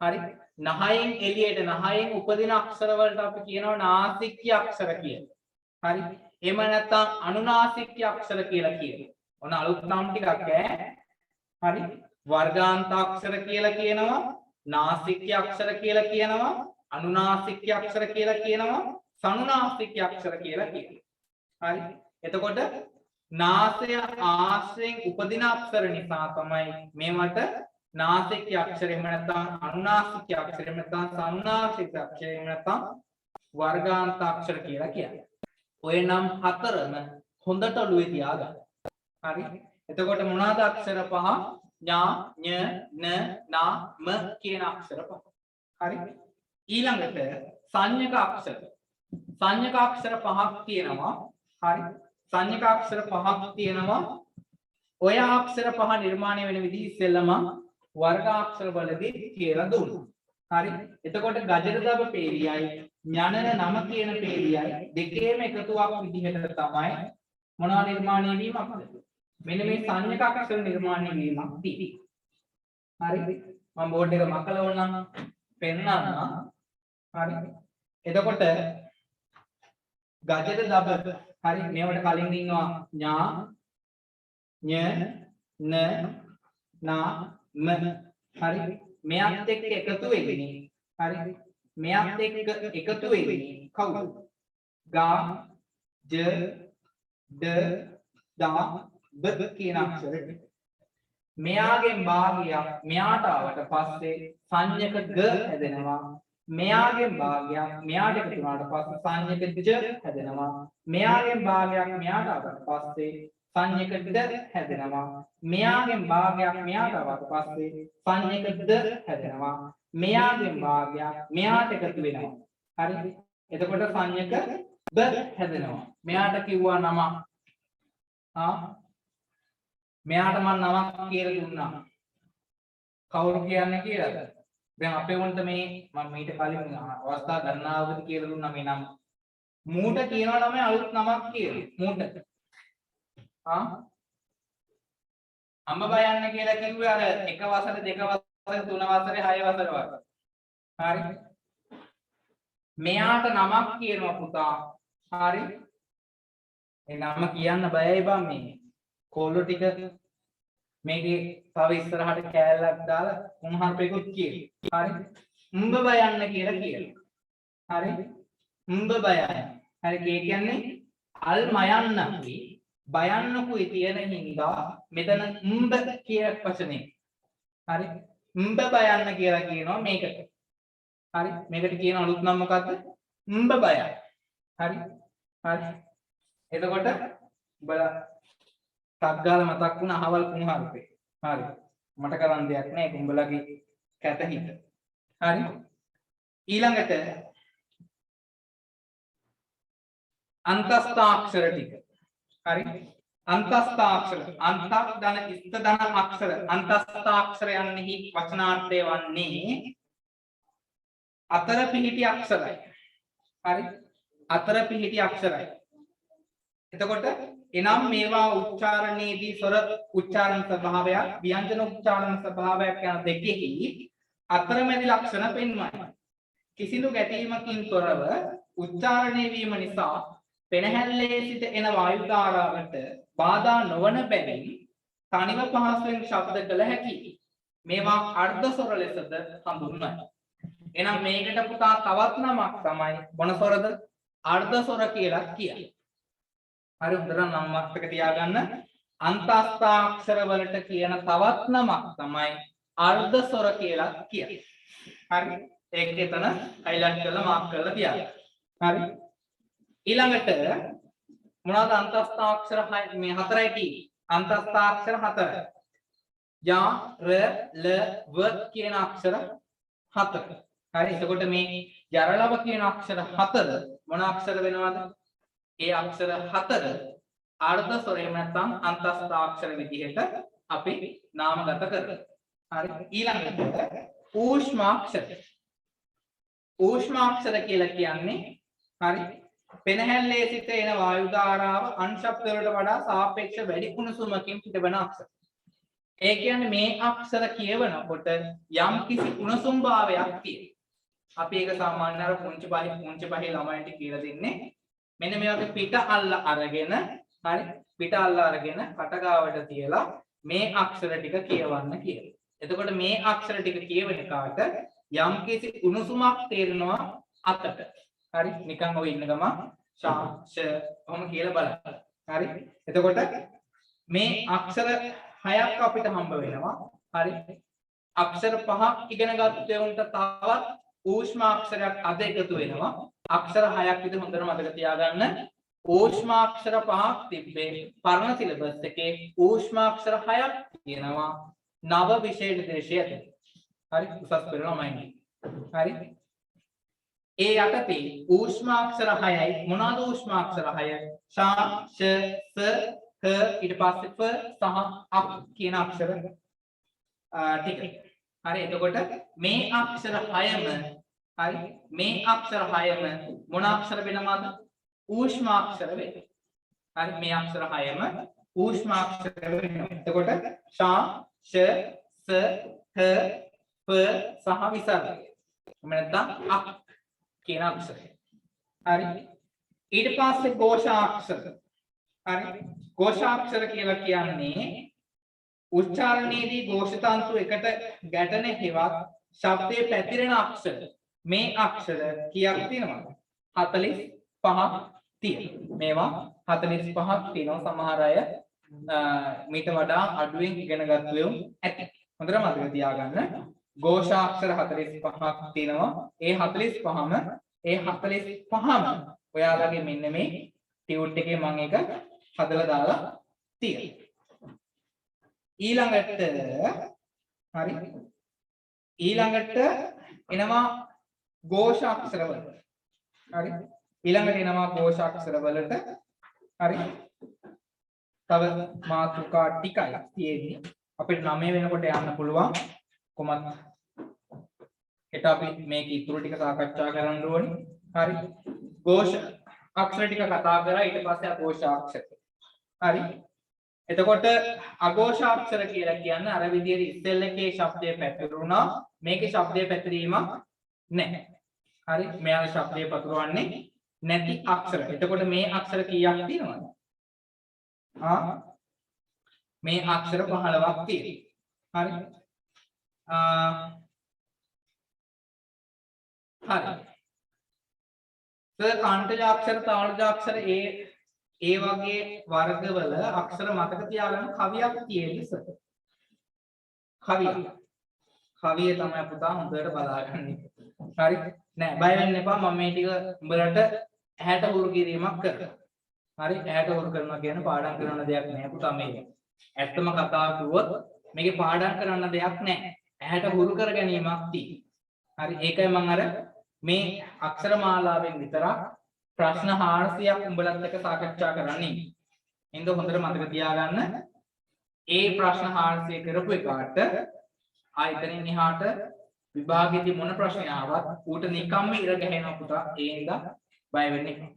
හරි. නහයෙන් එළියට නහයෙන් උපදින අක්ෂර වලට අපි කියනවා නාසික අක්ෂර කියලා. හරි. එහෙම නැත්නම් අනුනාසික අක්ෂර කියලා කියනවා. ඔන්න අලුත් නම් ටිකක් ඈ. හරි. වර්ගාන්තාක්ෂර කියලා කියනවා, නාසික අක්ෂර කියලා කියනවා, අනුනාසික අක්ෂර කියලා කියනවා, සනුනාසික අක්ෂර කියලා කියනවා. හරි. එතකොට නාසය ආශ්‍රයෙන් උපදින අක්ෂර නිසා තමයි මේවට නාසික අක්ෂර එහෙම නැත්නම් අනුනාසික අක්ෂර එහෙම නැත්නම් සනුනාසික අක්ෂර එහෙම නැත්නම් වර්ගාන්තාක්ෂර කියලා කියන්නේ. ඔය නම් හතරම හොඳට ඔළුවේ තියාගන්න. හරි. එතකොට මොනවාද අක්ෂර පහ? ඥා ඤ න නා ම කියන අක්ෂර පහ. හරි. ඊළඟට සංඥක අක්ෂර. සංඥක අක්ෂර පහක් තියෙනවා. හරි. සංඥක අක්ෂර පහක් තියෙනවා. ඔය අක්ෂර පහ නිර්මාණය වෙන විදිහ ඉස්සෙල්ලම වර්ගාක්ෂර වලදී කියලා දුන්නා. හරි. එතකොට ගජරදබ පේලියයි ඥානන නම කියන පේලියයි දෙකේම එකතුවක් විදිහට තමයි මොනවා නිර්මාණය වීමක්ද? මෙන්න මේ සංඥක අක්ෂර නිර්මාණය වීමක් තියෙන්නේ. හරි. මම බෝඩ් එක මකලා ඕනනම් පෙන්නන්න. හරි. එතකොට ගජට දබ. හරි. මේවට කලින් ඉන්නවා ඥා ඤ න නා ම. හරි. මෙයත් එක්ක එකතු වෙන්නේ. හරි. මෙයත් එක්ක එකතු වෙන්නේ කවුද? ගා ජ ඩ දා බ කියන අක්ෂර ටික. මෙයාගෙන් භාගයක් මෙයාට ආවට පස්සේ සංඥක ග හැදෙනවා. මෙයාගෙන් භාගයක් මෙයාට එකතු වුණාට පස්සේ සංඥක ජ හැදෙනවා. මෙයාගෙන් භාගයක් මෙයාට ආවට පස්සේ සංඥක ද හැදෙනවා. මෙයාගෙන් භාගයක් මෙයාට ආවට පස්සේ සංඥක ද හැදෙනවා. මෙයාගෙන් භාගයක් මෙයාට එකතු වෙනවා. හරි. එතකොට සංඥක ද හැදෙනවා. මෙයාට කිව්වා නම. මෙයාට මම නමක් කියලා දුන්නා. කවුරු කියන්නේ කියලාද? දැන් අපේ වුණත මේ මම මීට කලින් අවස්ථා ගණනාවකදී කියලා දුන්නා මේ නම. මූට කියනවා නම් අලුත් නමක් කියලා. මූට. අම්බබා යන්න කියලා කිව්වේ අර එක වසර දෙක වසර තුන වසරේ හය වසර වගේ. හරි. මෙයාට නමක් කියනවා පුතා. හරි. ඒ නම කියන්න බයයි බං මේ. කොල්ල ටික මේකේ තව ඉස්සරහට කෑල්ලක් දාලා කුණහරුපෙකුත් කියනවා. හරි. උඹ බයන්න කියලා කියනවා. හරි. උඹ බයයි. හරි. ඒ කියන්නේ අල් මයන්නකුයි බයන්නකුයි තියෙන හින්දා මෙතන උඹ කියන වචනේ. හරි. උඹ බයන්න කියලා කියනවා මේකට. හරි. මේකට කියන අලුත් නම මොකද්ද? උඹ බයයි. හරි. හරි. එතකොට උඹලා තක්ගාල මතක් වුණ අහවල් කුණහරුපේ. හරි. මට කරන්න දෙයක් නැහැ. උඹලගේ කැත හිත. හරි. ඊළඟට අන්තස්ථාක්ෂර ටික. හරි. අන්තස්ථාක්ෂර අන්තක් ධන ඉස්ත ධන අක්ෂර අන්තස්ථාක්ෂරයන්හි වචනාර්ථය වන්නේ අතර පිහිටි අක්ෂරයි. හරි. අතර පිහිටි අක්ෂරයි. එතකොට එනම් මේවා උච්චාරණයේදී ස්වර උච්චාරණ ස්වභාවයක් ව්‍යංජන උච්චාරණ ස්වභාවයක් යන දෙකෙහි අතරමැදි ලක්ෂණ පෙන්වයි. කිසිදු ගැටීමකින් තොරව උච්චාරණය වීම නිසා පෙනහැල්ලේ සිට එන වායු ධාරාවට බාධා නොවන බැවින් තනිව පහසුවෙන් ශබ්ද කළ හැකියි. මේවා අර්ධ ස්වර ලෙසද හඳුන්වයි. එහෙනම් මේකට පුතා තවත් නමක් තමයි මොන ස්වරද? අර්ධ ස්වර කියලා කියන්නේ. හරි. හොඳට නම් මතක තියාගන්න. අන්තස්ථාක්ෂර වලට කියන තවත් නමක් තමයි අර්ධ ස්වර කියලා කියන්නේ. හරි. ඒක එතන highlight කරලා මාක් කරලා තියාගන්න. හරි. ඊළඟට මොනවාද අන්තස්ථාක්ෂර මේ හතරයි තියෙන්නේ. අන්තස්ථාක්ෂර හතරයි. යා ර ල ව කියන අක්ෂර හතර. හරි. එතකොට මේ යරලව කියන අක්ෂර හතර මොන අක්ෂර වෙනවද? ඒ අක්ෂර හතර අර්ධ ස්වරය නැත්නම් අන්තස්ථාක්ෂර විදිහට අපි නාමගත කරනවා. හරි. ඊළඟට ඌෂ්මාක්ෂර. ඌෂ්මාක්ෂර කියලා කියන්නේ හරි පෙනහැල්ලේ සිට එන වායු ධාරාව අංශබ්ද වලට වඩා සාපේක්ෂ වැඩි උණුසුමකින් පිටවන අක්ෂර. ඒ කියන්නේ මේ අක්ෂර කියවනකොට යම් කිසි උණුසුම් භාවයක් තියෙනවා. අපි ඒක සාමාන්‍යයෙන් අර පුංචි පහේ ළමයින්ට කියලා දෙන්නේ මෙන්න මේ වගේ පිට අල්ල අරගෙන හරි පිට අල්ල අරගෙන කටගාවට තියලා මේ අක්ෂර ටික කියවන්න කියලා. එතකොට මේ අක්ෂර ටික කියවෙන කාට යම් කිසි උණුසුමක් තේරෙනවා අතට. හරි. නිකන් ඔය ඉන්න ගම ශා ෂ ඔහොම කියලා බලන්න. හරි. එතකොට මේ අක්ෂර 6ක් අපිට හම්බ වෙනවා. හරි. අක්ෂර 5ක් ඉගෙන ගත්තේ උන්ට තවත් ඌෂ්මාක්ෂරයක් අද එකතු වෙනවා. අක්ෂර 6ක් විතර හොඳට මතක තියාගන්න. ඌෂ්මාක්ෂර 5ක් තිබ්බේ පරණ සිලබස් එකේ. ඌෂ්මාක්ෂර 6ක් තියෙනවා නව විෂය නිර්දේශය ඇතුළේ. හරි. උසස් පෙළ ළමයින්ගේ. හරි. ඒ යටතේ ඌෂ්මාක්ෂර 6යි. මොනවාද ඌෂ්මාක්ෂර 6? ශා ෂ ස හ ඊට පස්සේ ප සහ අක් කියන අක්ෂර ටික. හරි. එතකොට මේ අක්ෂර 6ම හරි මේ අක්ෂර 6ම මොන අක්ෂර වෙනවද? ඌෂ්මාක්ෂර වෙනවා. හරි. මේ අක්ෂර 6ම ඌෂ්මාක්ෂර වෙනවා. එතකොට ශා ෂ ස හ ප සහ විසර්ග. එහෙම නැත්නම් අක් කියන අක්ෂරය. හරි. ඊට පස්සේ ഘോഷාක්ෂර. හරි. ഘോഷාක්ෂර කියලා කියන්නේ උච්චාරණයේදී ഘോഷ තන්තු එකට ගැටෙන හේවත් ශබ්දයේ පැතිරෙන අක්ෂර. මේ අක්ෂර කීයක් තියෙනවද? 45ක් තියෙනවා. මේවා 45ක් තියෙනවා. සමහර අය මීට වඩා අඩුවෙන් ඉගෙන ගන්නු ඇති. හොඳට මතක තියාගන්න. ഘോഷාක්ෂර 45ක් තියෙනවා. ඒ 45ම ඔයාලගේ මෙන්න මේ ටියුට් එකේ මම ඒක හදලා දාලා තියෙනවා. ඊළඟට හරි ඊළඟට එනවා ഘോഷාක්ෂර වලට. හරි ඊළඟට එනවා ഘോഷාක්ෂර වලට. හරි තව මාතෘකා ටිකයි තියෙන්නේ. අපිට 9 වෙනකොට යන්න පුළුවන්. කොහොමද හෙට අපි මේක ඉතුරු ටික සාකච්ඡා කරන්න ඕනේ. හරි ഘോഷ අක්ෂර ටික කතා කරා ඊට පස්සේ අഘോഷාක්ෂර. හරි එතකොට අഘോഷාක්ෂර කියලා කියන්නේ අර විදිහට ඉස්සෙල් එකේ ශබ්දය පැතිරුණා මේකේ ශබ්දය පැතිරීමක් නැහැ. හරි මෙයාගේ ශබ්දය පතුරවන්නේ නැති අක්ෂර. එතකොට මේ අක්ෂර කීයක් තියෙනවද? මේ අක්ෂර 15ක් තියෙනවා. හරි හරි කාන්තජාක්ෂර තාලජාක්ෂර ඒ වගේ වර්ගවල අක්ෂර මතක තියාගන්න කවියක් තියෙන්නේ සර්. කවිය තමයි පුතා හොඳට බලාගන්න. හරි නෑ බය වෙන්න එපා මම මේ ටික උඹලට ඇහැට හුරු කිරීමක් කරනවා. හරි ඇහැට හුරු කරනවා කියන්නේ පාඩම් කරන දෙයක් නෑ පුතා මේක. ඇත්තම කතාව කිව්වොත් මේකේ පාඩම් කරන්න දෙයක් නෑ. ඇහැට හුරු කර ගැනීමක් තියෙනවා. හරි ඒකයි මම අර මේ අක්ෂර මාලාවෙන් විතරක් ප්‍රශ්න 400ක් උඹලත් එක්ක සාකච්ඡා කරන්නේ. හින්ද හොඳට මතක තියාගන්න. ඒ ප්‍රශ්න 400 කරපු එකට ආයතනෙන් එහාට විභාගෙදී මොන ප්‍රශ්න ආවත් ඌට නිකම්ම ඉර ගහනවා පුතා. ඒ හින්දා බය වෙන්න එපා.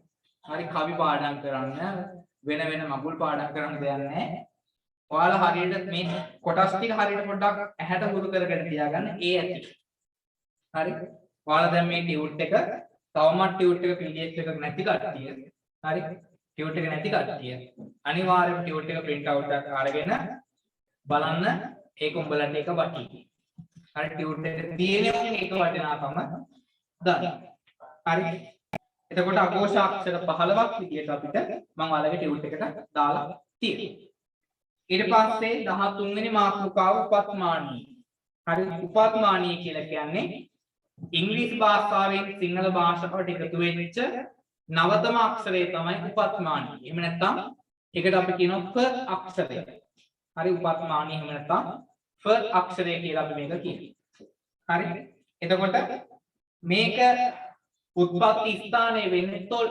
හරි කවි පාඩම් කරන්න වෙන මගුල් පාඩම් කරන්න දෙයක් නැහැ. ඔයාලා හරියට මේ කොටස් ටික හරියට පොඩ්ඩක් ඇහැට හුරු කරගෙන තියාගන්න ඒ ඇති. හරි ඔයාලා දැන් මේ ටියුට් එක තවමත් ටියුට් එක PDF එකක් නැති කට්ටිය හරි ටියුට් එක නැති කට්ටිය අනිවාර්යයෙන් ටියුට් එක print out එකක් අරගෙන බලන්න ඒක උඹලට එක වටි. හරි ටියුට් එක තියෙනවා ඒක වටිනාකම දාන්න. හරි එතකොට අഘോഷාක්ෂර 15ක් විදියට අපිට මම ඔයාලගේ ටියුට් එකට දාලා තියෙනවා. ඊට පස්සේ 13 වෙනි මාතෘකාව උපත්මානී. හරි උපත්මානී කියලා කියන්නේ ඉංග්‍රීසි භාෂාවෙන් සිංහල භාෂාවට එකතු වෙච්ච නවතම අක්ෂරය තමයි උපත්මානී. එහෙම නැත්නම් ඒකට අපි කියනවා ෆ අක්ෂරය. හරි උපත්මානී එහෙම නැත්නම් ෆ අක්ෂරය කියලා අපි මේක කියනවා. හරි එතකොට මේක උත්පත්ති ස්ථානය වෙන්නේ තොල්.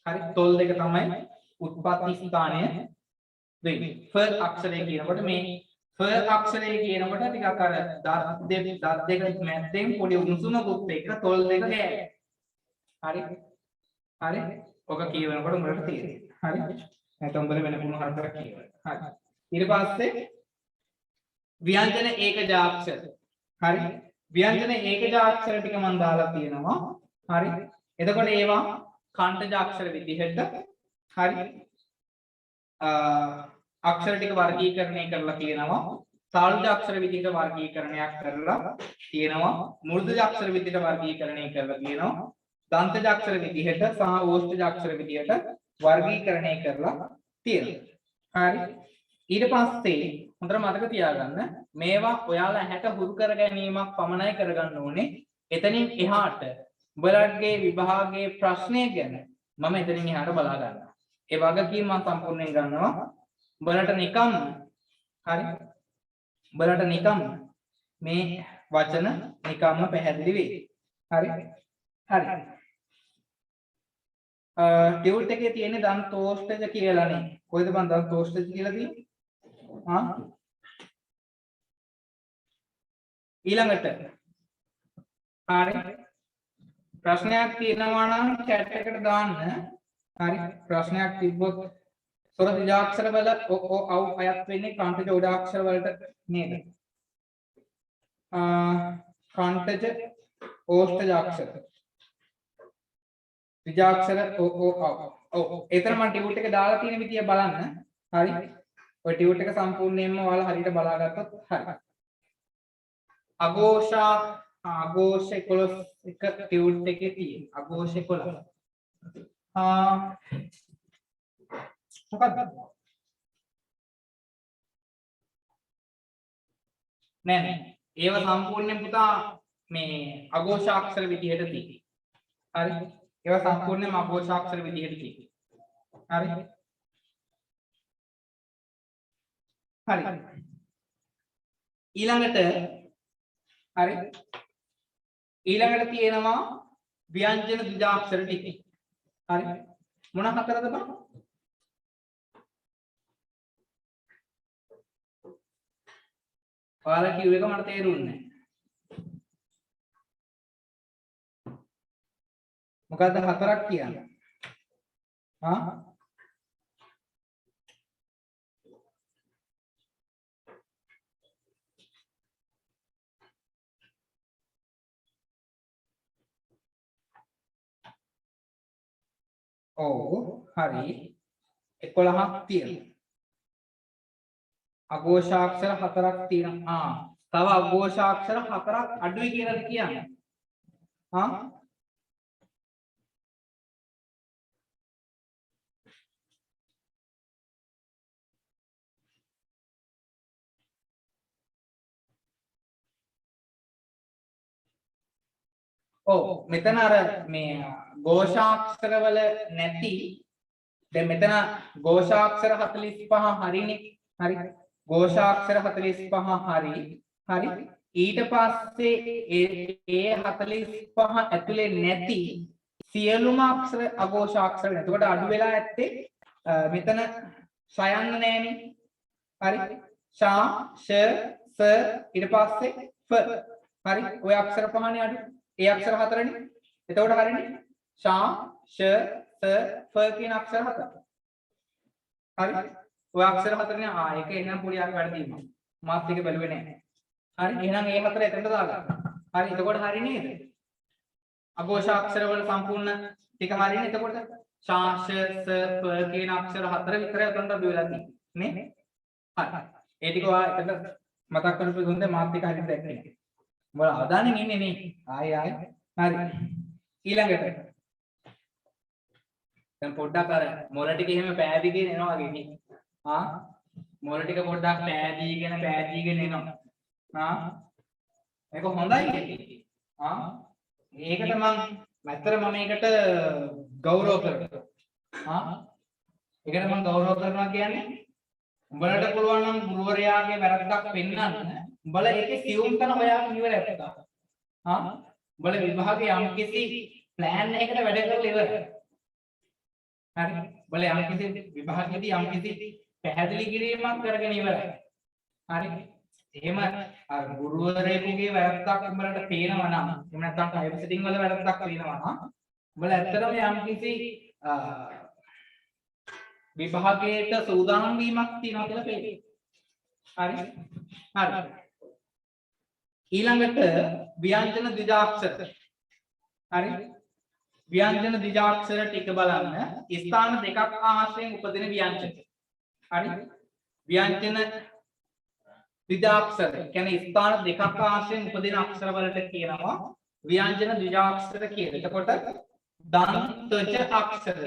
හරි තොල් දෙක තමයි උත්පත්ති ස්ථානය වෙන්නේ. ෆ අක්ෂරය කියනකොට මේ ෆ අක්ෂරය කියනකොට ටිකක් අර දත් දෙක මැද්දෙන් පොඩි උණුසුමකුත් එක්ක තොල් දෙක ගෑවෙනවා. හරි හරි ඔක කියවනකොට උඹලට තේරෙනවා. හරි නැත්නම් උඹල වෙන මොන හතරක් කියවන්න. හරි ඊට පස්සේ ව්‍යංජන ඒකජාක්ෂර. හරි ව්‍යංජන ඒකජාක්ෂර ටික මම දාලා තියෙනවා. හරි එතකොට ඒවා කාන්තජාක්ෂර විදිහට හරි අක්ෂර ටික වර්ගීකරණය කරලා තියෙනවා. තාලජාක්ෂර විදිහට වර්ගීකරණයක් කරලා තියෙනවා. මෘදුජාක්ෂර විදිහට වර්ගීකරණය කරලා තියෙනවා. දන්තජාක්ෂර විදිහට සහ ඕෂ්ඨජාක්ෂර විදිහට වර්ගීකරණය කරලා තියෙනවා. හරි ඊට පස්සේ හොඳට මතක තියාගන්න මේවා ඔයාලා ඇහැට හුරු කර ගැනීමක් පමණයි කරගන්න ඕනේ. එතනින් එහාට උඹලගේ විභාගයේ ප්‍රශ්නය ගැන මම එතනින් එහාට බලා ගන්නවා. ඒ වගකීම මම සම්පූර්ණයෙන් ගන්නවා. උඹලට නිකම් හරි උඹලට නිකම් මේ වචන නිකම්ම පැහැදිලි වෙයි. හරි හරි ටියුට් එකේ තියෙන දන්තෝෂ්ඨජ කියලානේ. කොයිද බං දන්තෝෂ්ඨජ කියලා තියෙන්නේ? ඊළඟට හරි ප්‍රශ්නයක් තියෙනවා නම් chat එකට දාන්න. හරි ප්‍රශ්නයක් තිබ්බොත් ස්වර දිජාක්ෂර වල ඔව් අයත් වෙන්නේ කාන්තජ උඩාක්ෂර වලට නේද? කාන්තජ ඕෂ්ඨජාක්ෂර ත්‍රිජාක්ෂර ඔව් එතන මම ටියුට් එක දාලා තියෙන විදිය බලන්න හරි ඔය ටියුට් එක සම්පූර්ණයෙන්ම ඔයාලා හරියට බලාගත්තොත් හරි අඝෝෂ 11 එක ටියුට් එකේ තියෙන අඝෝෂ 11 මොකක්ද නෑ ඒව සම්පූර්ණයෙන් පුතා මේ අඝෝෂාක්ෂර විදිහට තියෙන්නේ හරි ඒව සම්පූර්ණයෙන්ම අඝෝෂාක්ෂර විදිහට තියෙන්නේ හරි හරි ඊළඟට හරි ඊළඟට තියෙනවා ව්‍යංජන ද්විජාක්ෂර ටික හරි මොන හතරද බං ඔයාලා කිව්ව එක මට තේරුන්නේ නැහැ මොකද්ද හතරක් කියන්නේ ඔව් හරි 11ක් තියෙනවා අඝෝෂාක්ෂර 4ක් තියෙනවා තව අඝෝෂාක්ෂර 4ක් අඩුයි කියලාද කියන්නේ ඔව් මෙතන අර මේ ഘോഷාක්ෂර වල නැති දැන් මෙතන ഘോഷාක්ෂර 45 හරිනේ හරි ഘോഷාක්ෂර 45 හරි ඊට පස්සේ ඒ 45 ඇතුලේ නැති සියලුම අක්ෂර අഘോഷාක්ෂර නේද එතකොට අඩු වෙලා ඇත්තේ මෙතන සයන්න නෑනේ හරි ශා ෂ ස ඊට පස්සේ ෆ හරි ඔය අක්ෂර පහනේ අඩු ඒ අක්ෂර හතරනේ එතකොට හරිනේ ශා ෂ ස ෆ කියන අක්ෂර හතර හරි ඔය අක්ෂර හතරනේ ඒක එනම් පොඩි අර වැඩිම මාත් එක බැලුවේ නැහැ හරි එහෙනම් ඒ හතර එතනට දාගන්න හරි එතකොට හරි නේද අඝෝෂාක්ෂර වල සම්පූර්ණ ටික හරිනේ එතකොට ශා ෂ ස ෆ කියන අක්ෂර හතර විතරයි එතනට අඩු වෙලා තියෙන්නේ නේ හරි ඒ ටික ඔයා එතන මතක් කරපු දුන්නේ මාත් එක හරියට දැක්කේ උඹලා අවදානෙන් ඉන්නේ නේ ආයි හරි ඊළඟට දැන් පොඩ්ඩක් අර මොළ ටික එහෙම පෑදීගෙන එනවා වගේ නේ මොළ ටික පොඩ්ඩක් පෑදීගෙන එනවා මේක හොඳයි ඒකට මම ඒකට ගෞරව කරනවා ඒකට මම ගෞරව කරනවා කියන්නේ උඹලට පුළුවන් නම් ගුරුවරයාගේ වැරද්දක් පෙන්නන්න උඹලා ඒකේ සියුම් තන හොයාගෙන ඉවරයි පුතා උඹලා විභාගයේ යම්කිසි ප්ලෑන් එකකට වැඩ කරලා ඉවරයි හරි උඹලා යම්කිසි විභාගයේදී යම්කිසි පැහැදිලි කිරීමක් කරගෙන ඉවරයි හරි එහෙම අර ගුරුවරයෙකුගේ වැරද්දක් උඹලට පේනවා නම් එහෙම නැත්නම් ටයිප් සෙටින් වල වැරද්දක් පේනවා නම් උඹලා ඇත්තටම යම්කිසි විභාගයට සූදානම් වීමක් තියෙනවා කියලා පේනවා හරි ඊළඟට ව්‍යංජන ද්විජාක්ෂර හරි ව්‍යංජන ද්විජාක්ෂර ටික බලන්න ස්ථාන දෙකක් ආශ්‍රයෙන් උපදින ව්‍යංජන හරි ව්‍යංජන ද්විජාක්ෂර කියන්නේ ස්ථාන දෙකක් ආශ්‍රයෙන් උපදින අක්ෂර වලට කියනවා ව්‍යංජන ද්විජාක්ෂර කියලා. එතකොට දන්තජ අක්ෂර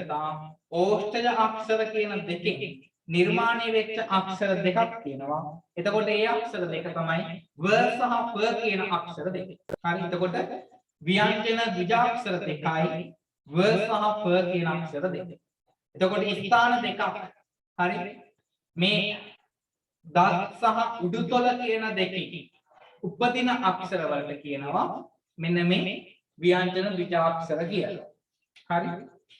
ඕෂ්ඨජ අක්ෂර කියන දෙකෙන් නිර්මාණය වෙච්ච අක්ෂර දෙකක් තියෙනවා. එතකොට ඒ අක්ෂර දෙක තමයි ව සහ ප කියන අක්ෂර දෙක. හරි එතකොට ව්‍යංජන ද්විජාක්ෂර දෙකයි ව සහ ප කියන අක්ෂර දෙක. එතකොට ස්ථාන දෙකක්. හරි මේ දත් සහ උඩුතොල කියන දෙකේ උපදින අක්ෂර වලට කියනවා මෙන්න මේ ව්‍යංජන ද්විජාක්ෂර කියලා. හරි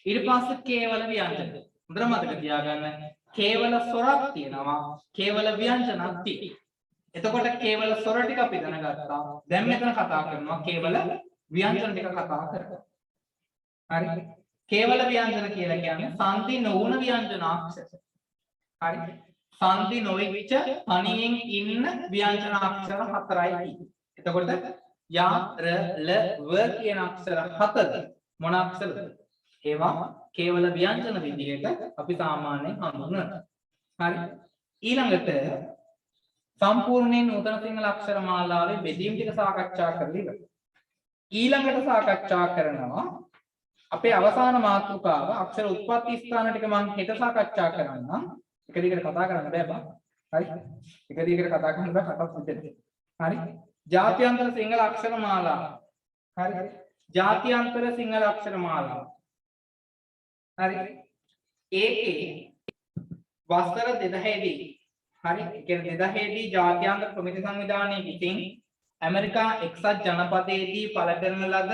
ඊට පස්සේ කේවල ව්‍යංජන. හොඳට මතක තියාගන්න කේවල ස්වරක් තියෙනවා කේවල ව්‍යංජනක් තියෙනවා. එතකොට කේවල ස්වර ටික අපි ඉගෙන ගත්තා. දැන් මෙතන කතා කරනවා කේවල ව්‍යංජන ටික කතා කරනවා. හරි කේවල ව්‍යංජන කියලා කියන්නේ සංදි නොවුන ව්‍යංජන අක්ෂර. හරි සංදි නොවිච්ච තනියෙන් ඉන්න ව්‍යංජන අක්ෂර හතරයි. එතකොට යා ර ල ව කියන අක්ෂර හතර මොන අක්ෂරද? ඒවා කේවල ව්‍යංජන විදිහට අපි සාමාන්‍යයෙන් හඳුන්වනවා. හරි. ඊළඟට සම්පූර්ණයෙන් නූතන සිංහල අක්ෂර මාලාවේ බෙදීම් ටික සාකච්ඡා කරලා ඉවරයි. ඊළඟට සාකච්ඡා කරනවා අපේ අවසාන මාතෘකාව අක්ෂර උත්පත්ති ස්ථාන ටික මම හෙට සාකච්ඡා කරන්නම්. එක දිගට කතා කරන්න බෑ බං. හරි. එක දිගට කතා කරන්න බෑ කටත් උඩට. හරි. ජාත්‍යන්තර සිංහල අක්ෂර මාලාව. හරි. ජාත්‍යන්තර සිංහල අක්ෂර මාලාව. හරි. ඒකේ වසර 2000 දී හරි ඒ කියන්නේ 2000 දී ජාත්‍යන්තර ප්‍රමිති සංවිධානයේ විසින් ඇමරිකා එක්සත් ජනපදයේදී පළ කරන ලද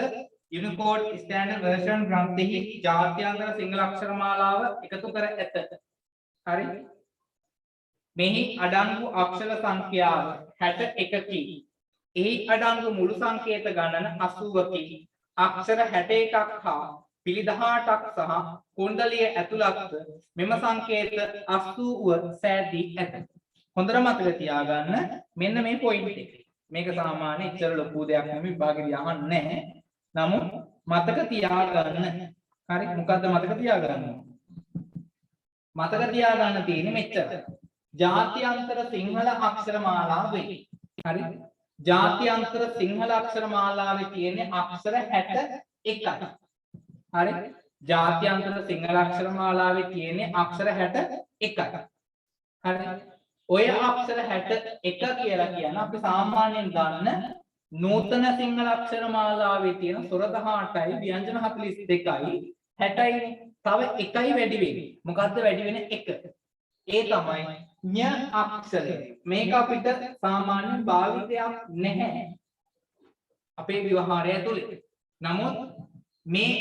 යුනිකෝඩ් ස්ටෑන්ඩඩ් වර්ෂන් ග්‍රන්ථෙහි ජාත්‍යන්තර සිංහල අක්ෂර මාලාව එකතු කර ඇත. හරි. මෙහි අඩංගු අක්ෂර සංඛ්‍යාව 61කි. එහි අඩංගු මුළු සංකේත ගණන 80කි. අක්ෂර 61ක් හා පිළි 18ක් සහ කුණ්ඩලිය ඇතුළත්ව මෙම සංකේත 80ව සෑදී ඇත. හොඳට මතක තියාගන්න මෙන්න මේ පොයින්ට් එක. මේක සාමාන්‍ය ඉතර ලොකු දෙයක් නෙමෙයි විභාගෙදී අහන්නේ නැහැ. නමුත් මතක තියාගන්න. හරි මොකද්ද මතක තියාගන්න? මතක තියාගන්න තියෙන්නේ මෙච්චර. ජාත්‍යන්තර සිංහල අක්ෂර මාලාවේ. හරි. ජාත්‍යන්තර සිංහල අක්ෂර මාලාවේ තියෙන්නේ අක්ෂර 61යි. හරි. ජාත්‍යන්තර සිංහල අක්ෂර මාලාවේ තියෙන්නේ අක්ෂර 61යි. හරි. ඔය අක්ෂර 61 කියලා කියන අපි සාමාන්‍යයෙන් ගන්න නූතන සිංහල අක්ෂර මාලාවේ තියෙන ස්වර 18යි ව්‍යංජන 42යි 60යි. තව එකයි වැඩි වෙන්නේ. මොකද්ද වැඩි වෙන එක? ඒ තමයි ඤ අක්ෂරය. මේක අපිට සාමාන්‍ය භාවිතයක් නැහැ අපේ ව්‍යවහාරය තුළ. නමුත් මේ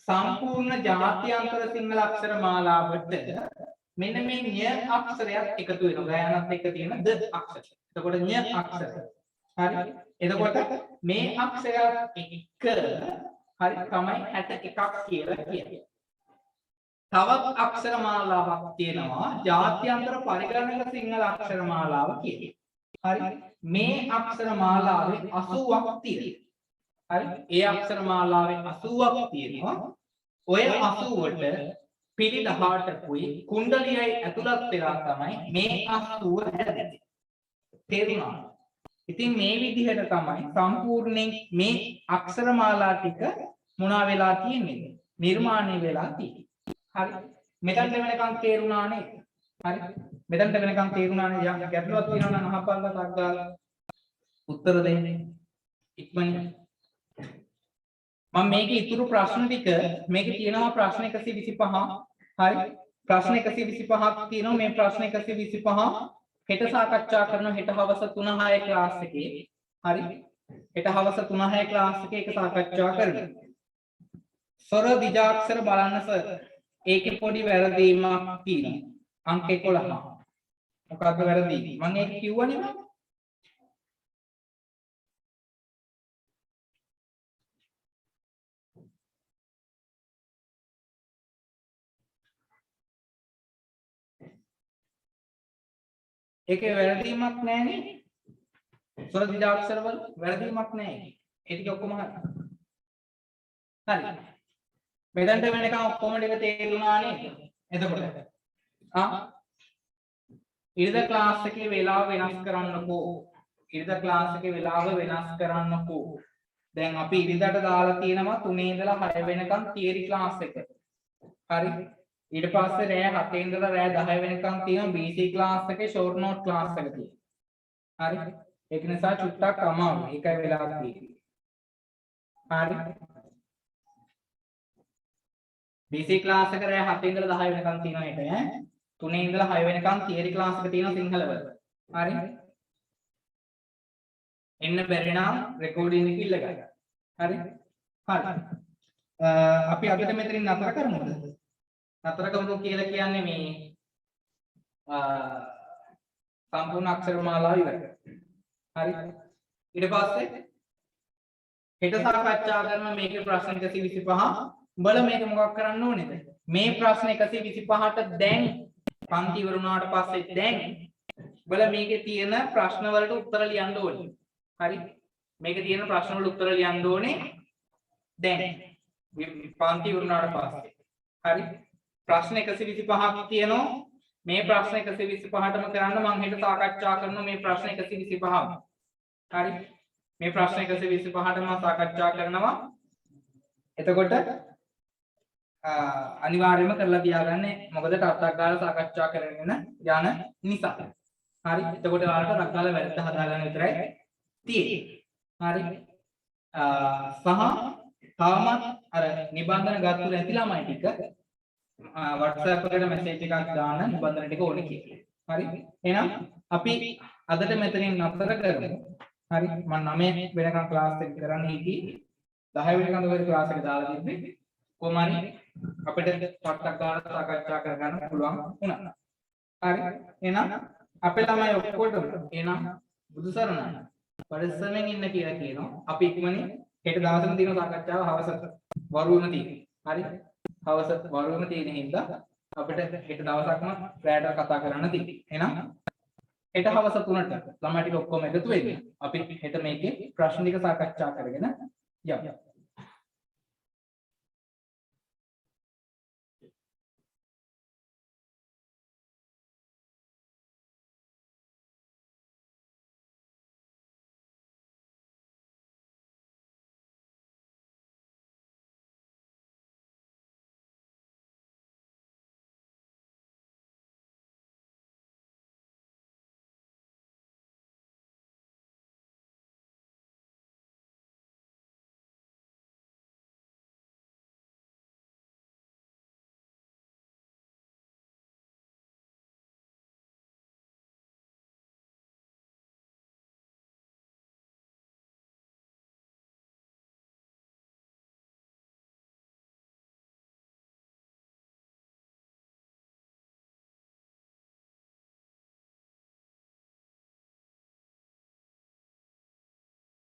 සම්පූර්ණ ජාත්‍යන්තර සිංහල අක්ෂර මාලාවට මෙන්න මේ ඤ අක්ෂරයක් එකතු වෙනවා. ගායනත් එක්ක තියෙන ද අක්ෂරය. එතකොට ඤ අක්ෂරය. හරි. එතකොට මේ අක්ෂරයක් එක හරි තමයි 61ක් කියලා කියන්නේ. තවත් අක්ෂර මාලාවක් තියෙනවා ජාත්‍යන්තර පරිගණක සිංහල අක්ෂර මාලාව කියන්නේ. හරි. මේ අක්ෂර මාලාවේ 80ක් තියෙනවා. හරි. ඒ අක්ෂර මාලාවේ 80ක් තියෙනවා. ඔය 80ට පිළි 18කුයි කුණ්ඩලියයි ඇතුළත් වෙලා තමයි මේ 80 හැදෙන්නේ. තේරුණාද? ඉතින් මේ විදිහට තමයි සම්පූර්ණයෙන් මේ අක්ෂර මාලා ටික මොනවා වෙලා තියෙන්නේ? නිර්මාණය වෙලා තියෙන්නේ. හරි. මෙතනට වෙනකන් තේරුණා නේද? හරි. මෙතනට වෙනකන් තේරුණා නේද? යම් ගැටලුවක් තියෙනවා නම් අහපල්ලා ටක් ගාලා උත්තර දෙන්න. ඉක්මනින්. මම මේකේ ඉතුරු ප්‍රශ්න ටික මේකේ තියෙනවා ප්‍රශ්න 125. හරි. ප්‍රශ්න 125ක් තියෙනවා. මේ ප්‍රශ්න 125 හෙට සාකච්ඡා කරන හෙට හවස 3:06 ක්ලාස් එකේ. හරි. හෙට හවස 3:06 ක්ලාස් එකේ ඒක සාකච්ඡා කරමු. ස්වර දිජාක්ෂර බලන්න සර්. ඒකේ පොඩි වැරදීමක් තියෙනවා. අංක 11. මොකක්ද වැරදි? මම ඒක කිව්වනේ මම. ඒකේ වැරදීමක් නැහැ නේ. ස්වර දිජාක්ෂර වල වැරදීමක් නැහැ. ඒ ටික ඔක්කොම හරි. හරි. මෙතනට වෙනකන් ඔක්කොම ටික තේරුණා නේද? එතකොට ඉරිදා ක්ලාස් එකේ වෙලාව වෙනස් කරන්නකෝ. ඉරිදා ක්ලාස් එකේ වෙලාව වෙනස් කරන්නකෝ. දැන් අපි ඉරිදාට දාලා තියෙනවා 3 ඉඳලා 6 වෙනකන් තියරි ක්ලාස් එක. හරි. ඊට පස්සේ රෑ 7 ඉඳලා රෑ 10 වෙනකන් තියෙනවා BC ක්ලාස් එකේ ෂෝට් නෝට් ක්ලාස් එක තියෙනවා. හරි. ඒක නිසා චුට්ටක් අමාරුයි. ඒකයි වෙලාව තියෙන්නේ. හරි. BC ක්ලාස් එක රෑ 7 ඉඳලා 10 වෙනකන් තියෙනවා ඒක ඈ. 3 ඉඳලා 6 වෙනකන් තියරි ක්ලාස් එක තියෙනවා සිංහල වල. හරි. එන්න බැරි නම් රෙකෝඩින් එක ඉල්ල ගන්න. හරි. හරි. අපි අදට මෙතනින් නතර කරමුද? නතර කරමු කියලා කියන්නේ මේ සම්පූර්ණ අක්ෂර මාලාව ඉවරයි. හරි. ඊට පස්සේ හෙට සාකච්ඡා කරන මේකේ ප්‍රශ්න 125 උඹලා මේක මොකක් කරන්න ඕනේද? මේ ප්‍රශ්න 125ට දැන් පන්ති ඉවර වුණාට පස්සේ දැන් උඹලා මේකේ තියෙන ප්‍රශ්න වලට උත්තර ලියන්න ඕනේ. හරි. මේක තියෙන ප්‍රශ්න වල උත්තර ලියන්න ඕනේ දැන් පන්ති වුණාට පස්සේ. හරි. ප්‍රශ්න 125ක් තියෙනවා. මේ ප්‍රශ්න 125ටම කරන්න මම හෙට සාකච්ඡා කරන මේ ප්‍රශ්න 125ම. හරි. මේ ප්‍රශ්න 125ටම සාකච්ඡා කරනවා. එතකොට අනිවාර්යයෙන්ම කරලා තියාගන්න. මොකද ටක් ගාලා සාකච්ඡා කරගෙන යන නිසා. හරි. එතකොට ඔයාලට ටක් ගාලා වැරද්ද හදාගන්න විතරයි තියෙන්නේ. හරි. සහ තාමත් අර නිබන්ධන ගත්තු නැති ළමයි ටික WhatsApp එකට මැසේජ් එකක් දාන්න නිබන්ධන ටික ඕනේ කියලා. හරි. එහෙනම් අපි අදට මෙතනින් නතර කරමු. හරි. මම 9 වෙනකන් ක්ලාස් එක කරන්න හිටියේ. 10 වෙනකන් ඔය ක්ලාස් එක දාලා තිබ්බේ. කොහොම හරි අපිට ටක් ගාලා සාකච්ඡා කරගන්න පුළුවන් වුණා. හරි. එහෙනම් අපේ ළමයි ඔක්කොටම එහෙනම් බුදුසරණයි පරිස්සමෙන් ඉන්න කියලා කියනවා. අපි ඉක්මනින් හෙට දවසම තියෙන සාකච්ඡාව හවස වරුවම තියෙනවා. හරි. හවස වරුවම තියෙන හින්දා අපිට හෙට දවසක්ම රැයට කතා කරන්න තියෙනවා. එහෙනම් හෙට හවස 3ට ළමයි ටික ඔක්කොම එකතු වෙන්න. අපි හෙට මේකේ ප්‍රශ්න ටික සාකච්ඡා කරගෙන යමු.